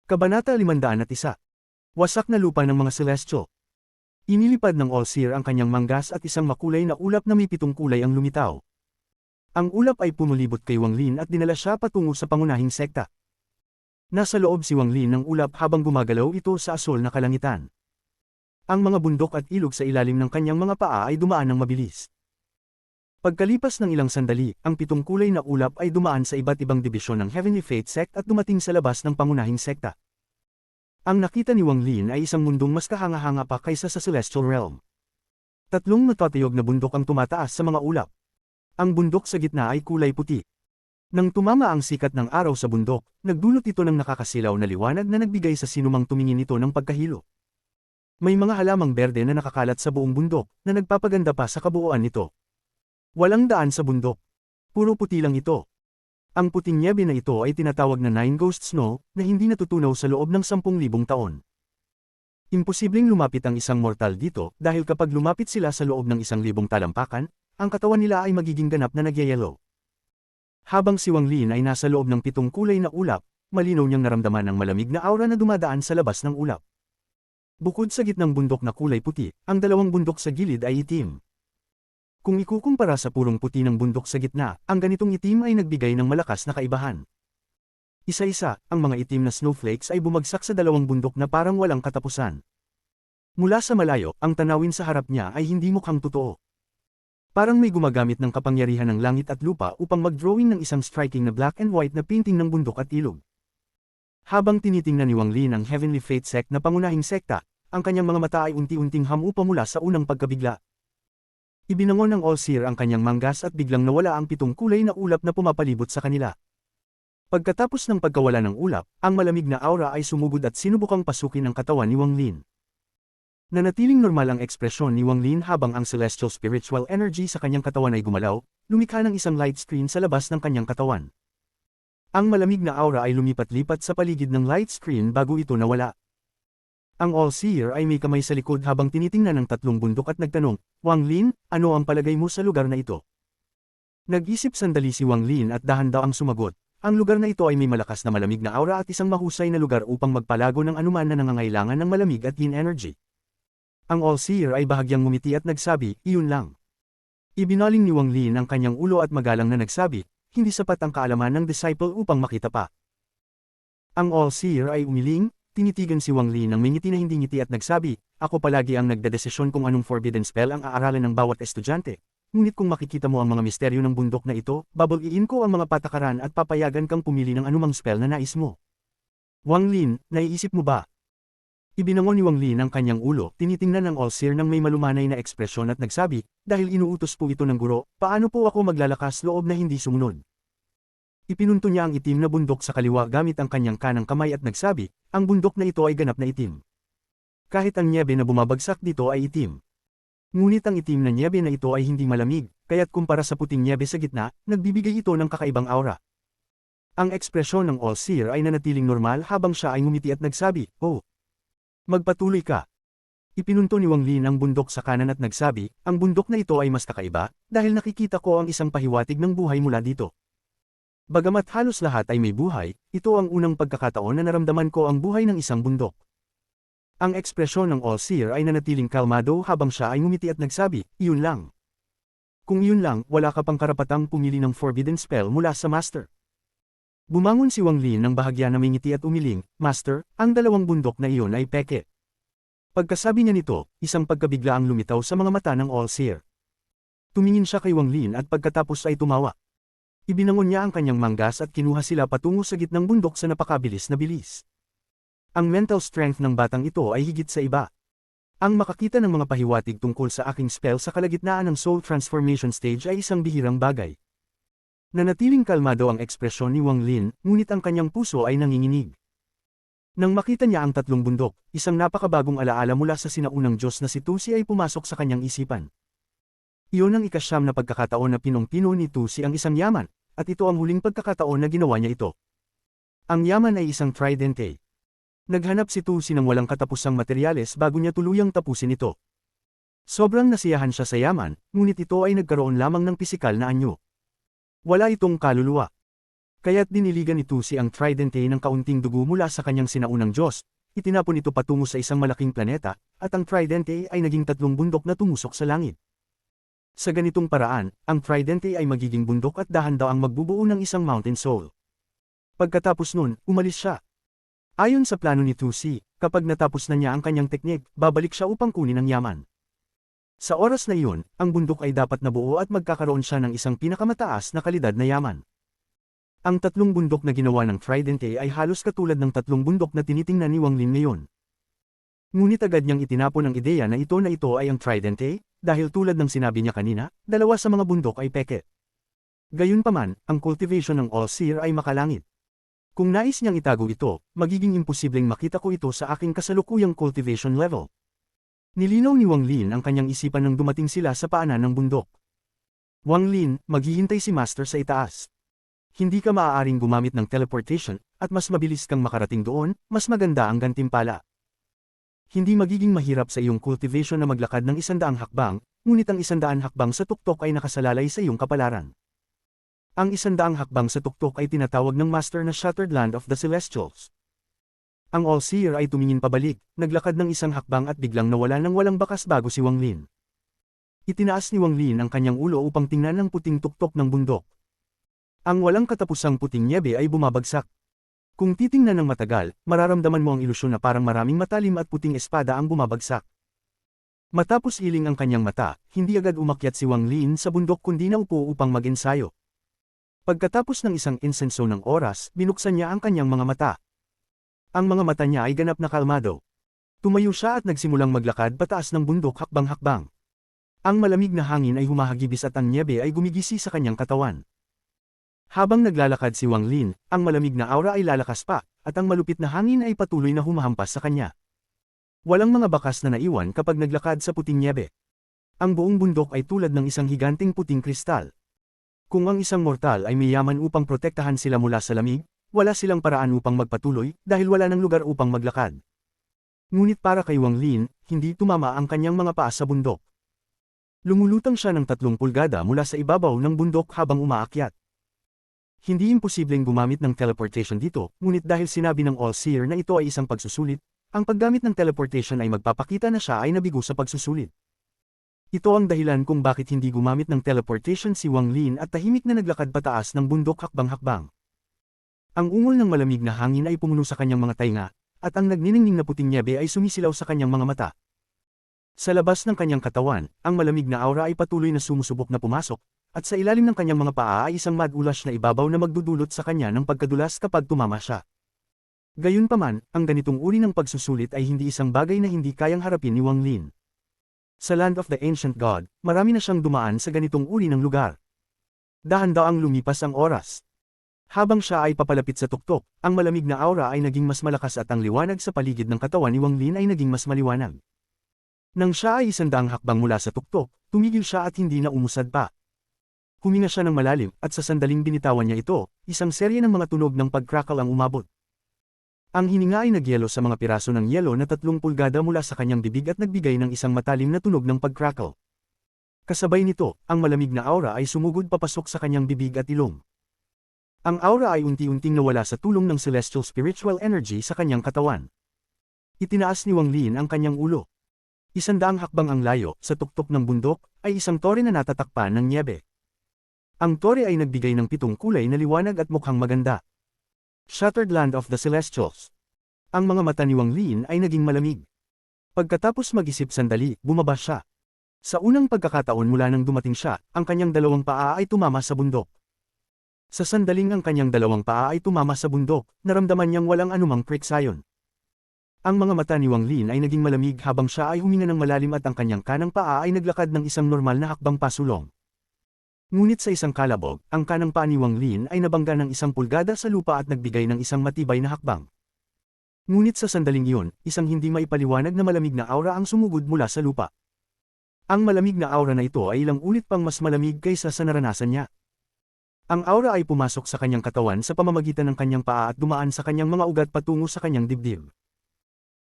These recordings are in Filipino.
Kabanata 501. Wasak na lupa ng mga Celestial. Inilipad ng All-Seer ang kanyang manggas at isang makulay na ulap na may 7 kulay ang lumitaw. Ang ulap ay pumulibot kay Wang Lin at dinala siya patungo sa pangunahing sekta. Nasa loob si Wang Lin ng ulap habang gumagalaw ito sa asol na kalangitan. Ang mga bundok at ilog sa ilalim ng kanyang mga paa ay dumaan ng mabilis. Pagkalipas ng ilang sandali, ang 7 kulay na ulap ay dumaan sa iba't ibang dibisyon ng Heavenly Fate Sect at dumating sa labas ng pangunahing sekta. Ang nakita ni Wang Lin ay isang mundong mas kahanga-hanga pa kaysa sa Celestial Realm. 3 natatayog na bundok ang tumataas sa mga ulap. Ang bundok sa gitna ay kulay puti. Nang tumama ang sikat ng araw sa bundok, nagdulot ito ng nakakasilaw na liwanag na nagbigay sa sinumang tumingin ito ng pagkahilo. May mga halamang berde na nakakalat sa buong bundok, na nagpapaganda pa sa kabuuan nito. Walang daan sa bundok. Puro puti lang ito. Ang puting nyebe na ito ay tinatawag na Nine Ghost Snow, na hindi natutunaw sa loob ng 10,000 taon. Imposibleng lumapit ang isang mortal dito, dahil kapag lumapit sila sa loob ng 1,000 talampakan, ang katawan nila ay magiging ganap na nagyayelo. Habang si Wang Lin ay nasa loob ng 7 kulay na ulap, malinaw niyang naramdaman ang malamig na aura na dumadaan sa labas ng ulap. Bukod sa gitnang bundok na kulay puti, ang 2 bundok sa gilid ay itim. Kung ikukumpara sa purong puti ng bundok sa gitna, ang ganitong itim ay nagbigay ng malakas na kaibahan. Isa-isa, ang mga itim na snowflakes ay bumagsak sa 2 bundok na parang walang katapusan. Mula sa malayo, ang tanawin sa harap niya ay hindi mukhang totoo. Parang may gumagamit ng kapangyarihan ng langit at lupa upang mag-drawing ng isang striking na black and white na painting ng bundok at ilog. Habang tinitingnan ni Wang Lin ang Heavenly Fate Sect na pangunahing sekta, ang kanyang mga mata ay unti-unting hamupa mula sa unang pagkabigla. Ibinangon ng All-Seer ang kanyang manggas at biglang nawala ang 7 kulay na ulap na pumapalibot sa kanila. Pagkatapos ng pagkawala ng ulap, ang malamig na aura ay sumugod at sinubukang pasukin ang katawan ni Wang Lin. Nanatiling normal ang ekspresyon ni Wang Lin habang ang celestial spiritual energy sa kanyang katawan ay gumalaw, lumikha ng isang light screen sa labas ng kanyang katawan. Ang malamig na aura ay lumipat-lipat sa paligid ng light screen bago ito nawala. Ang All-Seer ay may kamay sa likod habang tinitingnan ng 3 bundok at nagtanong, Wang Lin, ano ang palagay mo sa lugar na ito? Nag-isip sandali si Wang Lin at dahan-daw ang sumagot, ang lugar na ito ay may malakas na malamig na aura at isang mahusay na lugar upang magpalago ng anuman na nangangailangan ng malamig at yin energy. Ang All-Seer ay bahagyang ngumiti at nagsabi, iyon lang. Ibinaling ni Wang Lin ang kanyang ulo at magalang na nagsabi, hindi sapat ang kaalaman ng disciple upang makita pa. Ang All-Seer ay umiling, tinitigan si Wang Lin ng may ngiti na hindi ngiti at nagsabi, ako palagi ang nagdedesisyon kung anong forbidden spell ang aaralan ng bawat estudyante. Ngunit kung makikita mo ang mga misteryo ng bundok na ito, babaliin ko ang mga patakaran at papayagan kang pumili ng anumang spell na nais mo. Wang Lin, naiisip mo ba? Ibinangon ni Wang Lin ang kanyang ulo, tinitingnan ng All-Seer ng may malumanay na ekspresyon at nagsabi, dahil inuutos po ito ng guro, paano po ako maglalakas loob na hindi sumunod? Ipinunto niya ang itim na bundok sa kaliwa gamit ang kanyang kanang kamay at nagsabi, ang bundok na ito ay ganap na itim. Kahit ang nyebe na bumabagsak dito ay itim. Ngunit ang itim na nyebe na ito ay hindi malamig, kaya't kumpara sa puting nyebe sa gitna, nagbibigay ito ng kakaibang aura. Ang ekspresyon ng All-Seer ay nanatiling normal habang siya ay ngumiti at nagsabi, oh. Magpatuloy ka. Ipinunto ni Wang Lin ang bundok sa kanan at nagsabi, ang bundok na ito ay mas kakaiba, dahil nakikita ko ang isang pahiwatig ng buhay mula dito. Bagamat halos lahat ay may buhay, ito ang unang pagkakataon na naramdaman ko ang buhay ng isang bundok. Ang ekspresyon ng All-Seer ay nanatiling kalmado habang siya ay ngumiti at nagsabi, iyon lang. Kung iyon lang, wala ka pang karapatang pumili ng forbidden spell mula sa Master. Bumangon si Wang Lin ng bahagya na may ngiti at umiling, Master, ang 2 bundok na iyon ay peke. Pagkasabi niya nito, isang pagkabigla ang lumitaw sa mga mata ng All-Seer. Tumingin siya kay Wang Lin at pagkatapos ay tumawa. Ibinangon niya ang kanyang manggas at kinuha sila patungo sa gitnang bundok sa napakabilis na bilis. Ang mental strength ng batang ito ay higit sa iba. Ang makakita ng mga pahiwatig tungkol sa aking spell sa kalagitnaan ng soul transformation stage ay isang bihirang bagay. Nanatiling kalmado ang ekspresyon ni Wang Lin, ngunit ang kanyang puso ay nanginginig. Nang makita niya ang 3 bundok, isang napakabagong alaala mula sa sinaunang Diyos na si Tusi ay pumasok sa kanyang isipan. Iyon ang ika-9 na pagkakataon na pinong-pino ni Tusi ang isang yaman, at ito ang huling pagkakataon na ginawa niya ito. Ang yaman ay isang tridente. Naghanap si Tusi ng walang katapusang materyales bago niya tuluyang tapusin ito. Sobrang nasiyahan siya sa yaman, ngunit ito ay nagkaroon lamang ng pisikal na anyo. Wala itong kaluluwa. Kaya't diniligan ni Tusi ang tridente ng kaunting dugo mula sa kanyang sinaunang Diyos, itinapon ito patungo sa isang malaking planeta, at ang tridente ay naging 3 bundok na tumusok sa langit. Sa ganitong paraan, ang tridente ay magiging bundok at dahan daw ang magbubuo ng isang mountain soul. Pagkatapos nun, umalis siya. Ayon sa plano ni Tusi, kapag natapos na niya ang kanyang teknik, babalik siya upang kunin ang yaman. Sa oras na iyon, ang bundok ay dapat nabuo at magkakaroon siya ng isang pinakamataas na kalidad na yaman. Ang 3 bundok na ginawa ng tridente ay halos katulad ng 3 bundok na tinitingnan ni Wang Lin ngayon. Ngunit agad niyang itinapon ang ideya na ito ay ang tridente, dahil tulad ng sinabi niya kanina, 2 sa mga bundok ay peke. Gayunpaman, ang cultivation ng All-Seer ay makalangit. Kung nais niyang itago ito, magiging imposibleng makita ko ito sa aking kasalukuyang cultivation level. Nilinaw ni Wang Lin ang kanyang isipan nang dumating sila sa paanan ng bundok. Wang Lin, maghihintay si Master sa itaas. Hindi ka maaaring gumamit ng teleportation, at mas mabilis kang makarating doon, mas maganda ang gantimpala. Hindi magiging mahirap sa iyong cultivation na maglakad ng 100 hakbang, ngunit ang 100 hakbang sa tuktok ay nakasalalay sa iyong kapalaran. Ang 100 hakbang sa tuktok ay tinatawag ng Master na Shattered Land of the Celestials. Ang All-Seer ay tumingin pabalik, naglakad ng 1 hakbang at biglang nawala ng walang bakas bago si Wang Lin. Itinaas ni Wang Lin ang kanyang ulo upang tingnan ang puting tuktok ng bundok. Ang walang katapusang puting nyebe ay bumabagsak. Kung titingnan ng matagal, mararamdaman mo ang ilusyon na parang maraming matalim at puting espada ang bumabagsak. Matapos iling ang kanyang mata, hindi agad umakyat si Wang Lin sa bundok kundi naupo upang mag-ensayo. Pagkatapos ng isang insenso ng oras, binuksan niya ang kanyang mga mata. Ang mga mata niya ay ganap na kalmado. Tumayo siya at nagsimulang maglakad pataas ng bundok hakbang-hakbang. Ang malamig na hangin ay humahagibis at ang nyebe ay gumigisi sa kanyang katawan. Habang naglalakad si Wang Lin, ang malamig na aura ay lalakas pa, at ang malupit na hangin ay patuloy na humahampas sa kanya. Walang mga bakas na naiwan kapag naglakad sa puting nyebe. Ang buong bundok ay tulad ng isang higanting puting kristal. Kung ang isang mortal ay may yaman upang protektahan sila mula sa lamig, wala silang paraan upang magpatuloy dahil wala ng lugar upang maglakad. Ngunit para kay Wang Lin, hindi tumama ang kanyang mga paa sa bundok. Lumulutang siya ng 3 pulgada mula sa ibabaw ng bundok habang umaakyat. Hindi imposibleng gumamit ng teleportation dito, ngunit dahil sinabi ng All-Seer na ito ay isang pagsusulit, ang paggamit ng teleportation ay magpapakita na siya ay nabigo sa pagsusulit. Ito ang dahilan kung bakit hindi gumamit ng teleportation si Wang Lin at tahimik na naglakad pataas ng bundok hakbang-hakbang. Ang ungol ng malamig na hangin ay pumuno sa kanyang mga tainga, at ang nagniningning na puting nyebe ay sumisilaw sa kanyang mga mata. Sa labas ng kanyang katawan, ang malamig na aura ay patuloy na sumusubok na pumasok, at sa ilalim ng kanyang mga paa ay isang madulas na ibabaw na magdudulot sa kanya ng pagkadulas kapag tumama siya. Gayunpaman, ang ganitong uri ng pagsusulit ay hindi isang bagay na hindi kayang harapin ni Wang Lin. Sa Land of the Ancient God, marami na siyang dumaan sa ganitong uri ng lugar. Dahan-daang lumipas ang oras. Habang siya ay papalapit sa tuktok, ang malamig na aura ay naging mas malakas at ang liwanag sa paligid ng katawan ni Wang Lin ay naging mas maliwanag. Nang siya ay 100 hakbang mula sa tuktok, tumigil siya at hindi na umusad pa. Huminga siya ng malalim, at sa sandaling binitawan niya ito, isang serye ng mga tunog ng pag-crackle ang umabot. Ang hininga ay nagyelo sa mga piraso ng yelo na 3 pulgada mula sa kanyang bibig at nagbigay ng isang matalim na tunog ng pag-crackle. Kasabay nito, ang malamig na aura ay sumugod papasok sa kanyang bibig at ilong. Ang aura ay unti-unting nawala sa tulong ng celestial spiritual energy sa kanyang katawan. Itinaas ni Wang Lin ang kanyang ulo. 100 hakbang ang layo, sa tuktok ng bundok, ay isang tore na natatakpan ng nyebe. Ang tore ay nagbigay ng 7 kulay na liwanag at mukhang maganda. Shattered Land of the Celestials. Ang mga mata ni Wang Lin ay naging malamig. Pagkatapos mag-isip sandali, bumaba siya. Sa unang pagkakataon mula nang dumating siya, ang kanyang 2 paa ay tumama sa bundok. Sa sandaling ang kanyang 2 paa ay tumama sa bundok, naramdaman niyang walang anumang friksayon. Ang mga mata ni Wang Lin ay naging malamig habang siya ay huminga ng malalim at ang kanyang kanang paa ay naglakad ng isang normal na hakbang pasulong. Ngunit sa isang kalabog, ang kanang paa ni Wang Lin ay nabangga ng 1 pulgada sa lupa at nagbigay ng isang matibay na hakbang. Ngunit sa sandaling iyon, isang hindi maipaliwanag na malamig na aura ang sumugod mula sa lupa. Ang malamig na aura na ito ay ilang ulit pang mas malamig kaysa sa naranasan niya. Ang aura ay pumasok sa kanyang katawan sa pamamagitan ng kanyang paa at dumaan sa kanyang mga ugat patungo sa kanyang dibdib.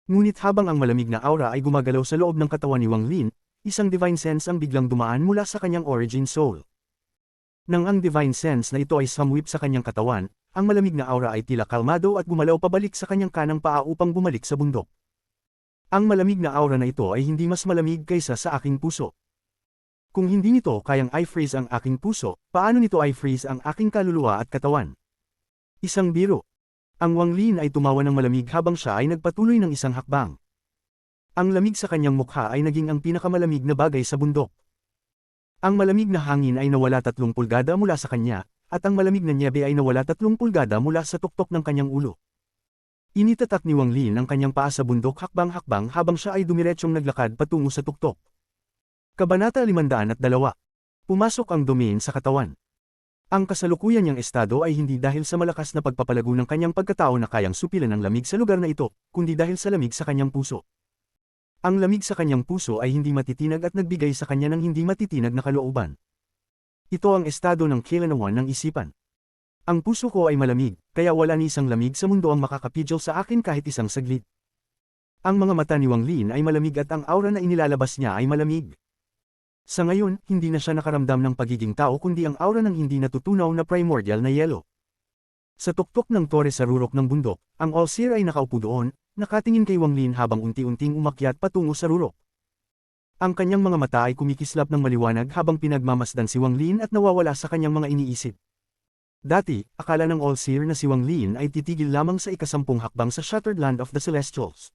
Ngunit habang ang malamig na aura ay gumagalaw sa loob ng katawan ni Wang Lin, isang divine sense ang biglang dumaan mula sa kanyang origin soul. Nang ang divine sense na ito ay sumwip sa kanyang katawan, ang malamig na aura ay tila kalmado at gumalaw pabalik sa kanyang kanang paa upang bumalik sa bundok. Ang malamig na aura na ito ay hindi mas malamig kaysa sa aking puso. Kung hindi nito kayang i-freeze ang aking puso, paano nito i-freeze ang aking kaluluwa at katawan? Isang biro. Ang Wang Lin ay tumawa ng malamig habang siya ay nagpatuloy ng isang hakbang. Ang lamig sa kanyang mukha ay naging ang pinakamalamig na bagay sa bundok. Ang malamig na hangin ay nawala 3 pulgada mula sa kanya, at ang malamig na nyebe ay nawala 3 pulgada mula sa tuktok ng kanyang ulo. Initatak ni Wang Lin ang kanyang paa sa bundok hakbang-hakbang habang siya ay dumiretsyong naglakad patungo sa tuktok. Kabanata 502. Pumasok ang domain sa katawan. Ang kasalukuyan niyang estado ay hindi dahil sa malakas na pagpapalago ng kanyang pagkatao na kayang supilan ng lamig sa lugar na ito, kundi dahil sa lamig sa kanyang puso. Ang lamig sa kanyang puso ay hindi matitinag at nagbigay sa kanya ng hindi matitinag na kalooban. Ito ang estado ng kailanawan ng isipan. Ang puso ko ay malamig, kaya wala ni isang lamig sa mundo ang makakapigil sa akin kahit isang saglit. Ang mga mata ni Wang Lin ay malamig at ang aura na inilalabas niya ay malamig. Sa ngayon, hindi na siya nakaramdam ng pagiging tao kundi ang aura ng hindi natutunaw na primordial na yelo. Sa tuktok ng tore sa rurok ng bundok, ang All-Seer ay nakaupo doon, nakatingin kay Wang Lin habang unti-unting umakyat patungo sa rurok. Ang kanyang mga mata ay kumikislap ng maliwanag habang pinagmamasdan si Wang Lin at nawawala sa kanyang mga iniisip. Dati, akala ng All-Seer na si Wang Lin ay titigil lamang sa ikasampung hakbang sa Shattered Land of the Celestials.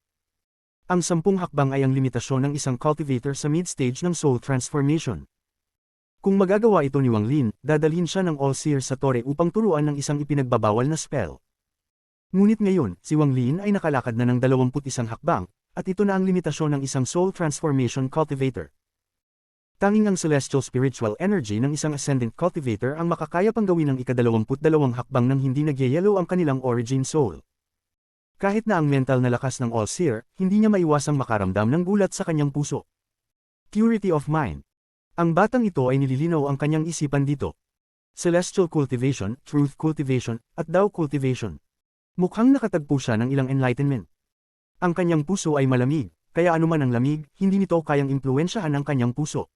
Ang 10 hakbang ay ang limitasyon ng isang cultivator sa mid-stage ng soul transformation. Kung magagawa ito ni Wang Lin, dadalhin siya ng All-Seer sa tore upang turuan ng isang ipinagbabawal na spell. Ngunit ngayon, si Wang Lin ay nakalakad na ng 21 hakbang, at ito na ang limitasyon ng isang soul transformation cultivator. Tanging ang celestial spiritual energy ng isang ascendant cultivator ang makakaya pang gawin ng ika-22 hakbang nang hindi nagyayelo ang kanilang origin soul. Kahit na ang mental na lakas ng All-Seer, hindi niya maiwasang makaramdam ng gulat sa kanyang puso. Purity of mind. Ang batang ito ay nililinaw ang kanyang isipan dito. Celestial cultivation, truth cultivation, at Tao cultivation. Mukhang nakatagpo siya ng ilang enlightenment. Ang kanyang puso ay malamig, kaya anuman ang lamig, hindi nito kayang impluwensyahan ang kanyang puso.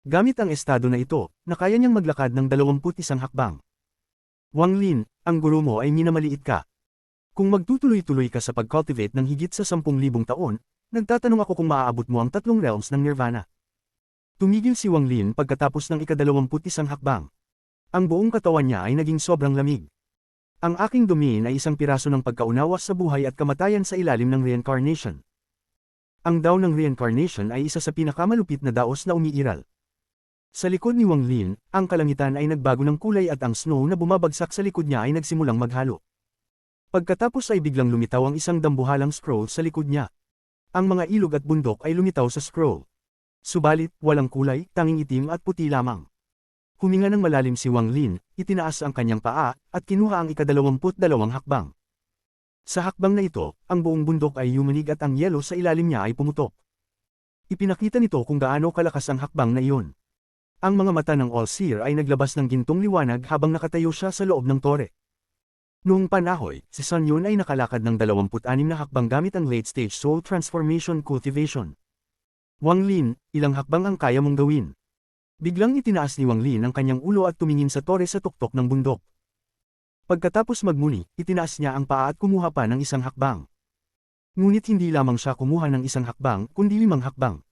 Gamit ang estado na ito, nakaya niyang maglakad ng 21 hakbang. Wang Lin, ang guro mo ay minamaliit ka. Kung magtutuloy-tuloy ka sa pag-cultivate ng higit sa 10,000 taon, nagtatanong ako kung maaabot mo ang 3 realms ng Nirvana. Tumigil si Wang Lin pagkatapos ng ika-21 hakbang. Ang buong katawan niya ay naging sobrang lamig. Ang aking domain ay isang piraso ng pagkaunawa sa buhay at kamatayan sa ilalim ng reincarnation. Ang Tao ng reincarnation ay isa sa pinakamalupit na daos na umiiral. Sa likod ni Wang Lin, ang kalangitan ay nagbago ng kulay at ang snow na bumabagsak sa likod niya ay nagsimulang maghalo. Pagkatapos ay biglang lumitaw ang isang dambuhalang scroll sa likod niya. Ang mga ilog at bundok ay lumitaw sa scroll. Subalit, walang kulay, tanging itim at puti lamang. Huminga ng malalim si Wang Lin, itinaas ang kanyang paa, at kinuha ang ika-22 hakbang. Sa hakbang na ito, ang buong bundok ay yumanig at ang yelo sa ilalim niya ay pumutok. Ipinakita nito kung gaano kalakas ang hakbang na iyon. Ang mga mata ng All-Seer ay naglabas ng gintong liwanag habang nakatayo siya sa loob ng tore. Noong panahoy, si Sun Yun ay nakalakad ng 26 na hakbang gamit ang late-stage soul transformation cultivation. Wang Lin, ilang hakbang ang kaya mong gawin? Biglang itinaas ni Wang Lin ang kanyang ulo at tumingin sa tore sa tuktok ng bundok. Pagkatapos magmuni, itinaas niya ang paa at kumuha pa ng isang hakbang. Ngunit hindi lamang siya kumuha ng isang hakbang, kundi 5 hakbang.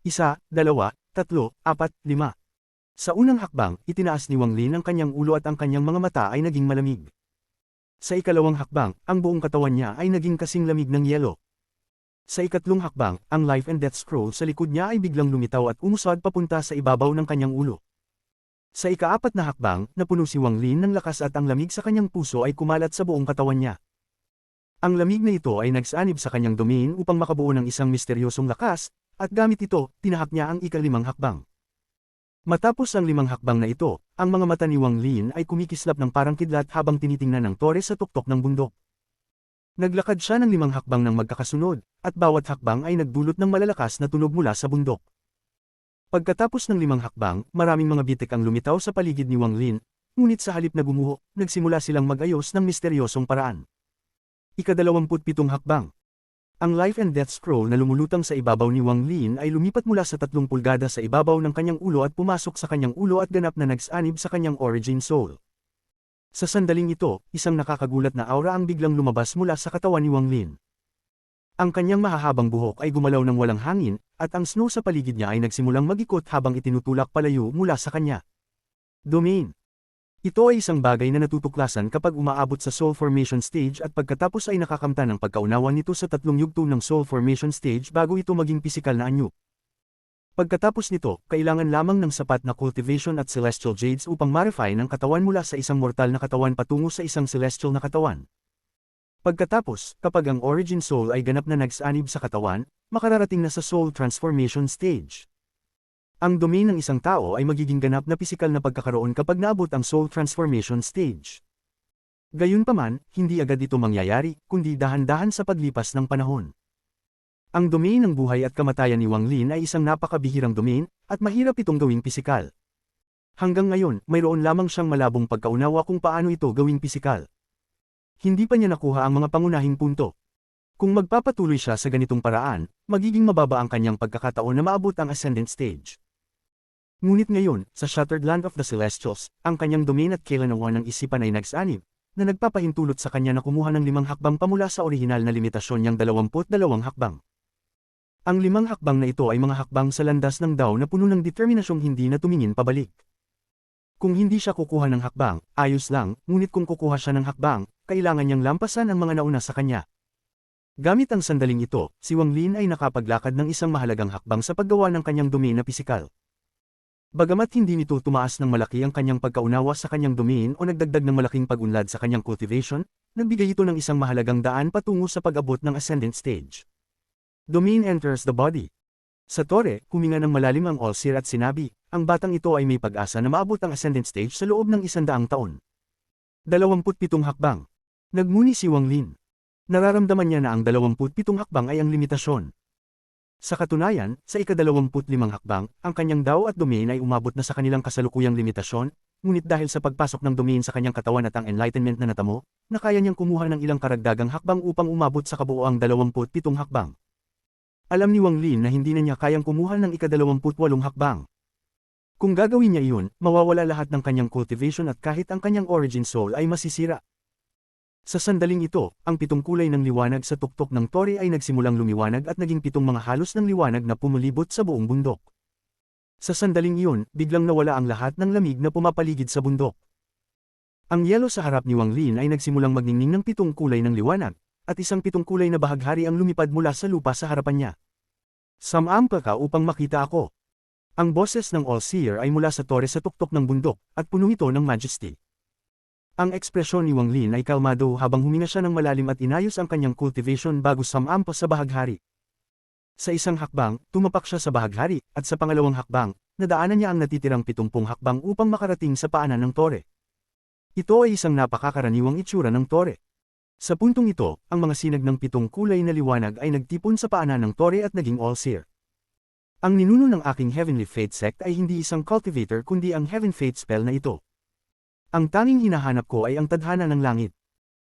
1, 2, 3, 4, 5. Sa unang hakbang, itinaas ni Wang Lin ang kanyang ulo at ang kanyang mga mata ay naging malamig. Sa ikalawang hakbang, ang buong katawan niya ay naging kasing lamig ng yelo. Sa ikatlong hakbang, ang Life and Death Scroll sa likod niya ay biglang lumitaw at umusad papunta sa ibabaw ng kanyang ulo. Sa ika-4 na hakbang, napuno si Wang Lin ng lakas at ang lamig sa kanyang puso ay kumalat sa buong katawan niya. Ang lamig na ito ay nagsanib sa kanyang domain upang makabuo ng isang misteryosong lakas, at gamit ito, tinahak niya ang ika-5 hakbang. Matapos ang 5 hakbang na ito, ang mga mata ni Wang Lin ay kumikislap ng parang kidlat habang tinitingnan ng tore sa tuktok ng bundok. Naglakad siya ng 5 hakbang ng magkakasunod, at bawat hakbang ay nagdulot ng malalakas na tunog mula sa bundok. Pagkatapos ng 5 hakbang, maraming mga bitik ang lumitaw sa paligid ni Wang Lin, ngunit sa halip na gumuho, nagsimula silang mag-ayos ng misteryosong paraan. Ika-27 hakbang. Ang Life and Death Scroll na lumulutang sa ibabaw ni Wang Lin ay lumipat mula sa 3 pulgada sa ibabaw ng kanyang ulo at pumasok sa kanyang ulo at ganap na nagsanib sa kanyang origin soul. Sa sandaling ito, isang nakakagulat na aura ang biglang lumabas mula sa katawan ni Wang Lin. Ang kanyang mahahabang buhok ay gumalaw ng walang hangin, at ang snow sa paligid niya ay nagsimulang mag-ikot habang itinutulak palayo mula sa kanya. Domain. Ito ay isang bagay na natutuklasan kapag umaabot sa Soul Formation Stage at pagkatapos ay nakakamta ng pagkaunawa nito sa tatlong yugto ng Soul Formation Stage bago ito maging pisikal na anyo. Pagkatapos nito, kailangan lamang ng sapat na cultivation at celestial jades upang ma-refine ang katawan mula sa isang mortal na katawan patungo sa isang celestial na katawan. Pagkatapos, kapag ang origin soul ay ganap na nagsanib sa katawan, makararating na sa soul transformation stage. Ang domain ng isang tao ay magiging ganap na pisikal na pagkakaroon kapag naabot ang soul transformation stage. Gayunpaman, hindi agad ito mangyayari, kundi dahan-dahan sa paglipas ng panahon. Ang domain ng buhay at kamatayan ni Wang Lin ay isang napakabihirang domain, at mahirap itong gawing pisikal. Hanggang ngayon, mayroon lamang siyang malabong pagkaunawa kung paano ito gawing pisikal. Hindi pa niya nakuha ang mga pangunahing punto. Kung magpapatuloy siya sa ganitong paraan, magiging mababa ang kanyang pagkakataon na maabot ang ascendant stage. Ngunit ngayon, sa Shattered Land of the Celestials, ang kanyang domain at kailanawan ng isipan ay nagsanib, na nagpapahintulot sa kanya na kumuha ng 5 hakbang pamula sa orihinal na limitasyon niyang 22 hakbang. Ang 5 hakbang na ito ay mga hakbang sa landas ng Dao na puno ng determinasyong hindi na tumingin pabalik. Kung hindi siya kukuha ng hakbang, ayos lang, ngunit kung kukuha siya ng hakbang, kailangan niyang lampasan ang mga nauna sa kanya. Gamit ang sandaling ito, si Wang Lin ay nakapaglakad ng isang mahalagang hakbang sa paggawa ng kanyang domain na pisikal. Bagamat hindi nito tumaas ng malaki ang kanyang pagkaunawa sa kanyang domain o nagdagdag ng malaking pag-unlad sa kanyang cultivation, nagbigay ito ng isang mahalagang daan patungo sa pag-abot ng ascendant stage. Domain enters the body. Sa tore, huminga ng malalim ang All-Seer at sinabi, ang batang ito ay may pag-asa na maabot ang ascendant stage sa loob ng 100 taon. 27 hakbang. Nagmuni si Wang Lin. Nararamdaman niya na ang 27 hakbang ay ang limitasyon. Sa katunayan, sa ika-25 hakbang, ang kanyang Dao at domain ay umabot na sa kanilang kasalukuyang limitasyon, ngunit dahil sa pagpasok ng domain sa kanyang katawan at ang enlightenment na natamo, nakaya niyang kumuha ng ilang karagdagang hakbang upang umabot sa kabuoang 27 hakbang. Alam ni Wang Lin na hindi na niya kayang kumuha ng ika-28 hakbang. Kung gagawin niya iyon, mawawala lahat ng kanyang cultivation at kahit ang kanyang origin soul ay masisira. Sa sandaling ito, ang 7 kulay ng liwanag sa tuktok ng tore ay nagsimulang lumiwanag at naging 7 mga halos ng liwanag na pumulibot sa buong bundok. Sa sandaling iyon, biglang nawala ang lahat ng lamig na pumapaligid sa bundok. Ang yelo sa harap ni Wang Lin ay nagsimulang magningning ng 7 kulay ng liwanag, at isang 7 kulay na bahaghari ang lumipad mula sa lupa sa harapan niya. Sumampa ka upang makita ako. Ang boses ng All-Seer ay mula sa tore sa tuktok ng bundok, at puno ito ng majesty. Ang ekspresyon ni Wang Lin ay kalmado habang huminga siya ng malalim at inayos ang kanyang cultivation bago sumampa sa bahaghari. Sa isang hakbang, tumapak siya sa bahaghari, at sa pangalawang hakbang, nadaanan niya ang natitirang 70 hakbang upang makarating sa paanan ng tore. Ito ay isang napakakaraniwang itsura ng tore. Sa puntong ito, ang mga sinag ng 7 kulay na liwanag ay nagtipon sa paanan ng tore at naging All-Seer. Ang ninuno ng aking Heavenly Fate sect ay hindi isang cultivator kundi ang Heaven Fate spell na ito. Ang tanging hinahanap ko ay ang tadhana ng langit.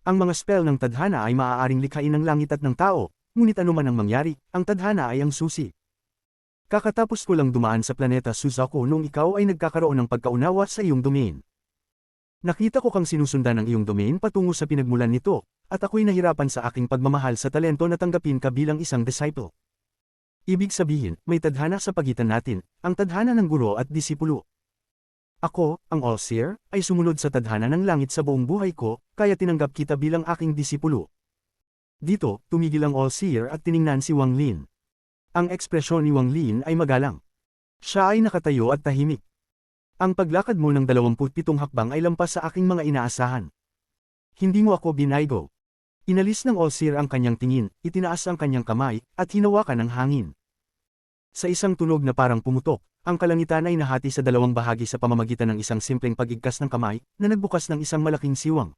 Ang mga spell ng tadhana ay maaaring likhain ng langit at ng tao, ngunit anuman ang mangyari, ang tadhana ay ang susi. Kakatapos ko lang dumaan sa planeta Suzaku noong ikaw ay nagkakaroon ng pagkaunawa sa iyong domain. Nakita ko kang sinusundan ng iyong domain patungo sa pinagmulan nito, at ako'y nahirapan sa aking pagmamahal sa talento na tanggapin ka bilang isang disciple. Ibig sabihin, may tadhana sa pagitan natin, ang tadhana ng guro at disipulo. Ako, ang All-Seer, ay sumunod sa tadhana ng langit sa buong buhay ko, kaya tinanggap kita bilang aking disipulo. Dito, tumigil ang All-Seer at tiningnan si Wang Lin. Ang ekspresyon ni Wang Lin ay magalang. Siya ay nakatayo at tahimik. Ang paglakad mo ng 27 hakbang ay lampas sa aking mga inaasahan. Hindi mo ako binaygo. Inalis ng All-Seer ang kanyang tingin, itinaas ang kanyang kamay, at hinawakan ng hangin. Sa isang tunog na parang pumutok, ang kalangitan ay nahati sa 2 bahagi sa pamamagitan ng isang simpleng pagigkas ng kamay, na nagbukas ng isang malaking siwang.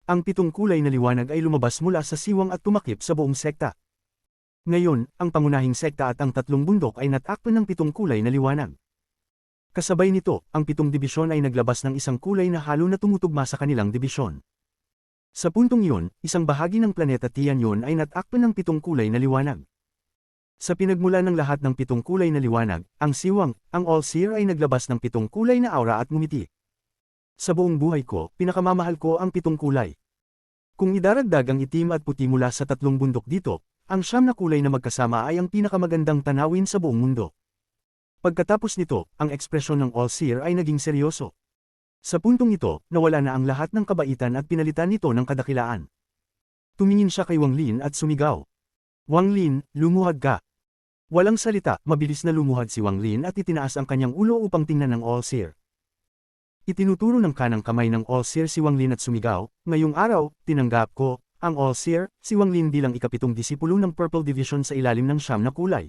Ang 7 kulay na liwanag ay lumabas mula sa siwang at tumakip sa buong sekta. Ngayon, ang pangunahing sekta at ang 3 bundok ay natakpan ng 7 kulay na liwanag. Kasabay nito, ang 7 dibisyon ay naglabas ng isang kulay na halo na tumutugma sa kanilang dibisyon. Sa puntong iyon, isang bahagi ng planeta Tianyon ay natakpan ng 7 kulay na liwanag. Sa pinagmulan ng lahat ng 7 kulay na liwanag, ang siwang, ang All-Seer ay naglabas ng 7 kulay na aura at ngumiti. Sa buong buhay ko, pinakamamahal ko ang 7 kulay. Kung idaragdag ang itim at puti mula sa 3 bundok dito, ang 9 na kulay na magkasama ay ang pinakamagandang tanawin sa buong mundo. Pagkatapos nito, ang ekspresyon ng All-Seer ay naging seryoso. Sa puntong ito, nawala na ang lahat ng kabaitan at pinalitan nito ng kadakilaan. Tumingin siya kay Wang Lin at sumigaw. Wang Lin, lumuhad ka. Walang salita, mabilis na lumuhad si Wang Lin at itinaas ang kanyang ulo upang tingnan ng All-Seer. Itinuturo ng kanang kamay ng All-Seer si Wang Lin at sumigaw, ngayong araw, tinanggap ko, ang All-Seer, si Wang Lin bilang ika-7 disipulo ng Purple Division sa ilalim ng 9 na kulay.